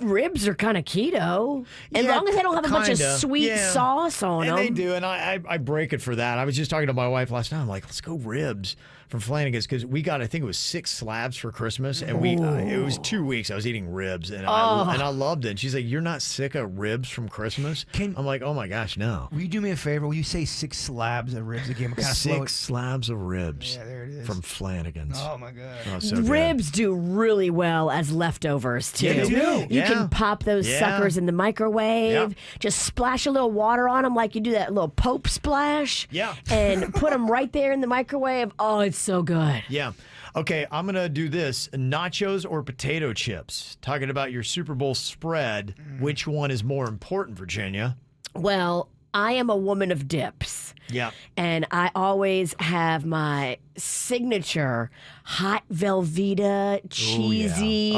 Ribs are kind of keto, as long as they don't have a bunch of sweet sauce on them. And they do, and I break it for that. I was just talking to my wife last night. I'm like, let's go ribs from Flanagan's because we got, I think it was 6 slabs for Christmas, and it was 2 weeks. I was eating ribs, and I loved it. And she's like, "You're not sick of ribs from Christmas?" I'm like, "Oh my gosh, no." Will you do me a favor? Will you say 6 slabs of ribs again? Kind of 6 slabs of ribs. Yeah, there it is. From Flanagan's. Oh my god. Oh, so good. Ribs do really well as leftovers too. Yeah, they do. You can pop those suckers in the microwave. Just splash a little water on them, like you do that little Pope splash. Yeah. And put them right there in the microwave. Oh, it's so good. Yeah. Okay, I'm going to do this. Nachos or potato chips? Talking about your Super Bowl spread, which one is more important, Virginia? Well, I am a woman of dips. Yeah. And I always have my signature hot Velveeta, cheesy,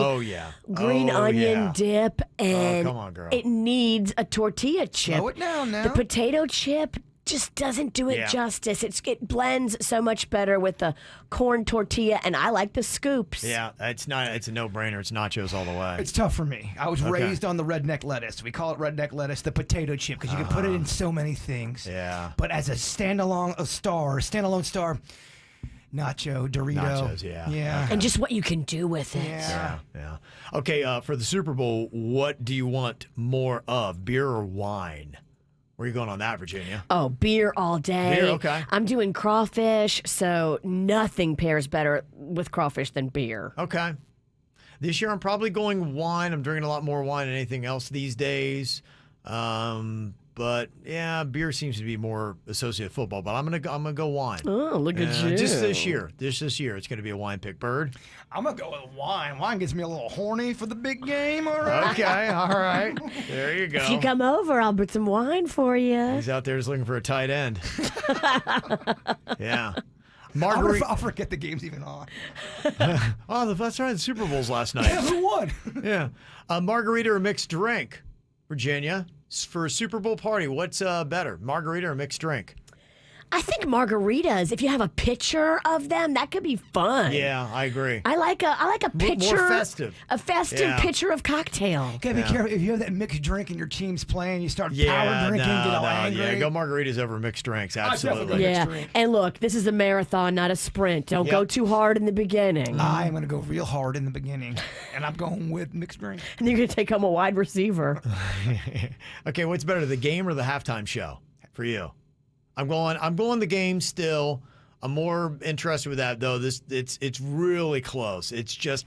green onion dip. And come on, girl. it needs a tortilla chip. Slow it down now. The potato chip just doesn't do it justice. It blends so much better with the corn tortilla, and I like the scoops. Yeah, it's a no-brainer. It's nachos all the way. It's tough for me. I was raised on the redneck lettuce. We call it redneck lettuce, the potato chip, because you can put it in so many things. Yeah. But as a standalone star, nacho, Dorito. Nachos, yeah. Yeah. And just what you can do with it. Yeah. Yeah. Okay, for the Super Bowl, what do you want more of, beer or wine? Where are you going on that, Virginia? Oh, beer all day. Beer, okay. I'm doing crawfish, so nothing pairs better with crawfish than beer. Okay. This year I'm probably going wine. I'm drinking a lot more wine than anything else these days. But yeah, beer seems to be more associated with football. But I'm gonna go wine. Oh, look at you! Just this year, it's gonna be a wine pick. Bird. I'm gonna go with wine. Wine gets me a little horny for the big game. All right. Okay. All right. There you go. If you come over, I'll put some wine for you. He's out there just looking for a tight end. Yeah. Marguerite. I'll forget the game's even on. Oh, that's right. The Super Bowl's last night. Yeah, who won? Yeah. Margarita or mixed drink, Virginia? For a Super Bowl party, what's better, margarita or mixed drink? I think margaritas, if you have a picture of them, that could be fun. Yeah, I agree. I like a picture. More festive. A festive picture of cocktail. You gotta be careful. If you have that mixed drink and your team's playing, you start power drinking, get all angry. Yeah, go margaritas over mixed drinks. Absolutely. Yeah, and look, this is a marathon, not a sprint. Don't go too hard in the beginning. I am gonna go real hard in the beginning, and I'm going with mixed drink. And you're gonna take home a wide receiver. Okay, what's better, the game or the halftime show for you? I'm going the game still. I'm more interested with that though. It's really close. It's just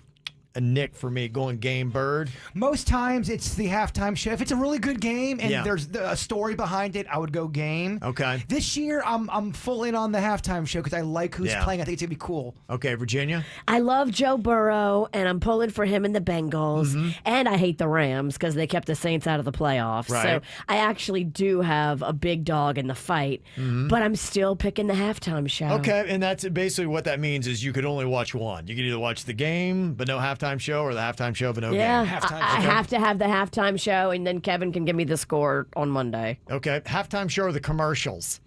a nick for me going game. Bird. Most times it's the halftime show. If it's a really good game and Yeah. there's a story behind it, I would go game. Okay. This year I'm full in on the halftime show because I like who's playing. I think it's gonna be cool. Okay, Virginia. I love Joe Burrow, and I'm pulling for him in the Bengals. And I hate the Rams because they kept the Saints out of the playoffs. Right. So I actually do have a big dog in the fight, but I'm still picking the halftime show. Okay, and that's basically what that means is you could only watch one. You can either watch the game but no halftime show, or the halftime show but no Yeah, game. I have to have the halftime show, and then Kevin can give me the score on Monday. Okay, halftime show or the commercials?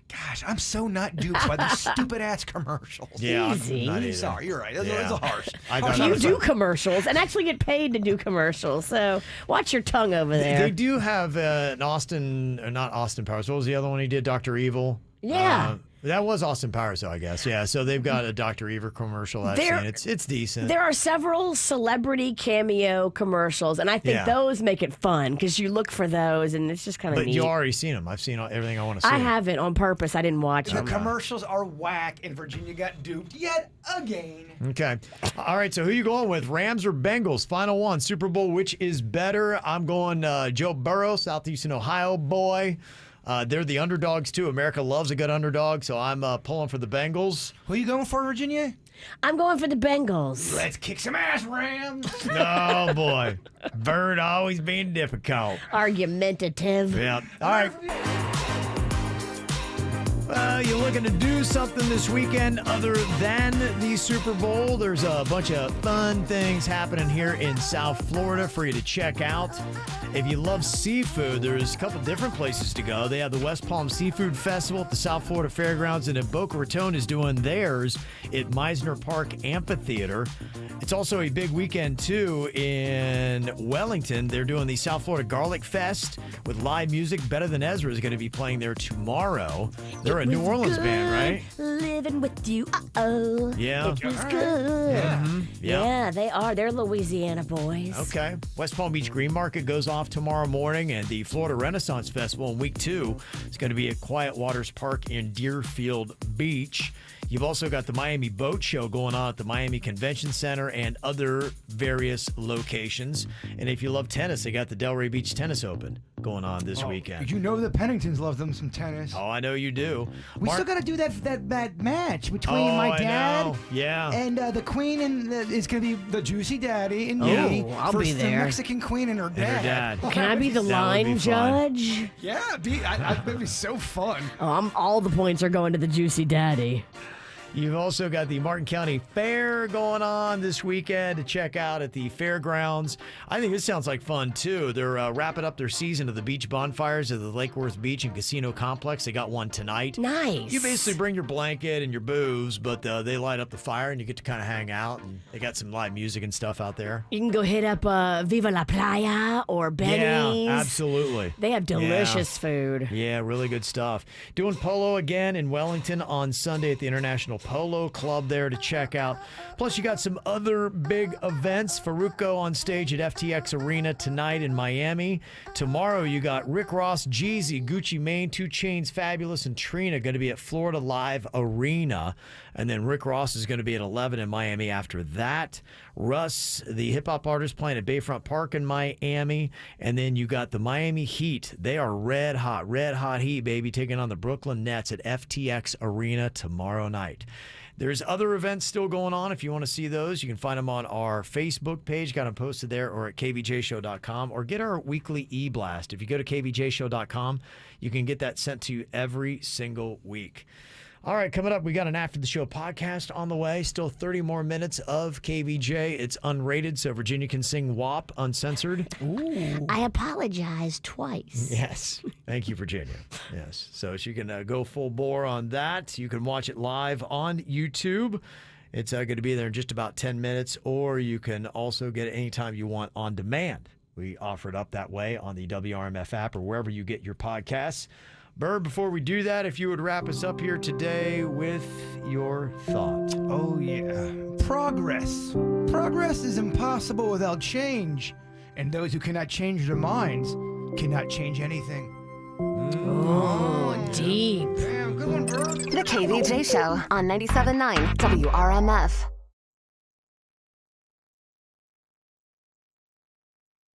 Gosh, I'm so not duped by these stupid ass commercials. Yeah, Easy. not either. Sorry, you're right. That's a harsh. You do commercials and actually get paid to do commercials, so watch your tongue over there. They do have not Austin Powers. What was the other one he did? Dr. Evil. Yeah. That was Austin Powers, though, I guess. Yeah, so they've got a Dr. Evil commercial. I've seen. It's decent. There are several celebrity cameo commercials, and I think those make it fun because you look for those, and it's just kind of But neat. you already seen them. I've seen everything I want to see. I haven't on purpose. I didn't watch The them. commercials are whack, and Virginia got duped yet again. Okay. All right, so who you going with? Rams or Bengals? Final one. Super Bowl, which is better? I'm going Joe Burrow, Southeastern Ohio boy. They're the underdogs, too. America loves a good underdog, so I'm pulling for the Bengals. Who are you going for, Virginia? I'm going for the Bengals. Let's kick some ass, Rams. Oh, boy. Bird always being difficult. Argumentative. Yeah. All right. You looking to do something this weekend other than the Super Bowl? There's a bunch of fun things happening here in South Florida for you to check out. If you love seafood, there's a couple different places to go. They have the West Palm Seafood Festival at the South Florida Fairgrounds, and then Boca Raton is doing theirs at Meisner Park Amphitheater. It's also a big weekend, too, in Wellington. They're doing the South Florida Garlic Fest with live music. Better Than Ezra is going to be playing there tomorrow. They're a New Orleans band, right? Living with you, uh-oh. Yeah. It was good. Yeah. Yeah, they are. They're Louisiana boys. Okay. West Palm Beach Green Market goes off tomorrow morning, and the Florida Renaissance Festival in week 2 is going to be at Quiet Waters Park in Deerfield Beach. You've also got the Miami Boat Show going on at the Miami Convention Center and other various locations. And if you love tennis, they got the Delray Beach Tennis Open going on this weekend. You know the Penningtons love them some tennis. Oh, I know you do. We still got to do that match between my dad and the queen and is going to be the Juicy Daddy and me. I'll be there. The Mexican queen and her dad. Can I be the line judge? Yeah, that'd be so fun. Oh, all the points are going to the Juicy Daddy. You've also got the Martin County Fair going on this weekend to check out at the fairgrounds. I think this sounds like fun, too. They're wrapping up their season of the beach bonfires at the Lake Worth Beach and Casino Complex. They got one tonight. Nice. You basically bring your blanket and your booze, but they light up the fire and you get to kind of hang out. And they got some live music and stuff out there. You can go hit up Viva La Playa or Benny's. Yeah, absolutely. They have delicious food. Yeah, really good stuff. Doing polo again in Wellington on Sunday at the International Polo Club there to check out. Plus, you got some other big events. Farruko on stage at FTX Arena tonight in Miami. Tomorrow, you got Rick Ross, Jeezy, Gucci Mane, 2 Chainz, Fabulous, and Trina going to be at Florida Live Arena. And then Rick Ross is going to be at 11 in Miami after that. Russ, the hip-hop artist, playing at Bayfront Park in Miami. And then you got the Miami Heat. They are red hot heat, baby, taking on the Brooklyn Nets at FTX Arena tomorrow night. There's other events still going on. If you want to see those, you can find them on our Facebook page. Got them posted there, or at kvjshow.com, or get our weekly e-blast. If you go to kvjshow.com, you can get that sent to you every single week. All right, coming up, we got an After the Show podcast on the way. Still 30 more minutes of KVJ. It's unrated, so Virginia can sing WAP uncensored. Ooh. I apologize twice. Yes. Thank you, Virginia. Yes. So she can go full bore on that. You can watch it live on YouTube. It's going to be there in just about 10 minutes, or you can also get it anytime you want on demand. We offer it up that way on the WRMF app or wherever you get your podcasts. Bird, before we do that, if you would wrap us up here today with your thought. Oh, yeah. Progress. Progress is impossible without change. And those who cannot change their minds cannot change anything. Oh, deep. Damn, good one, Bird. The KVJ Show on 97.9 WRMF.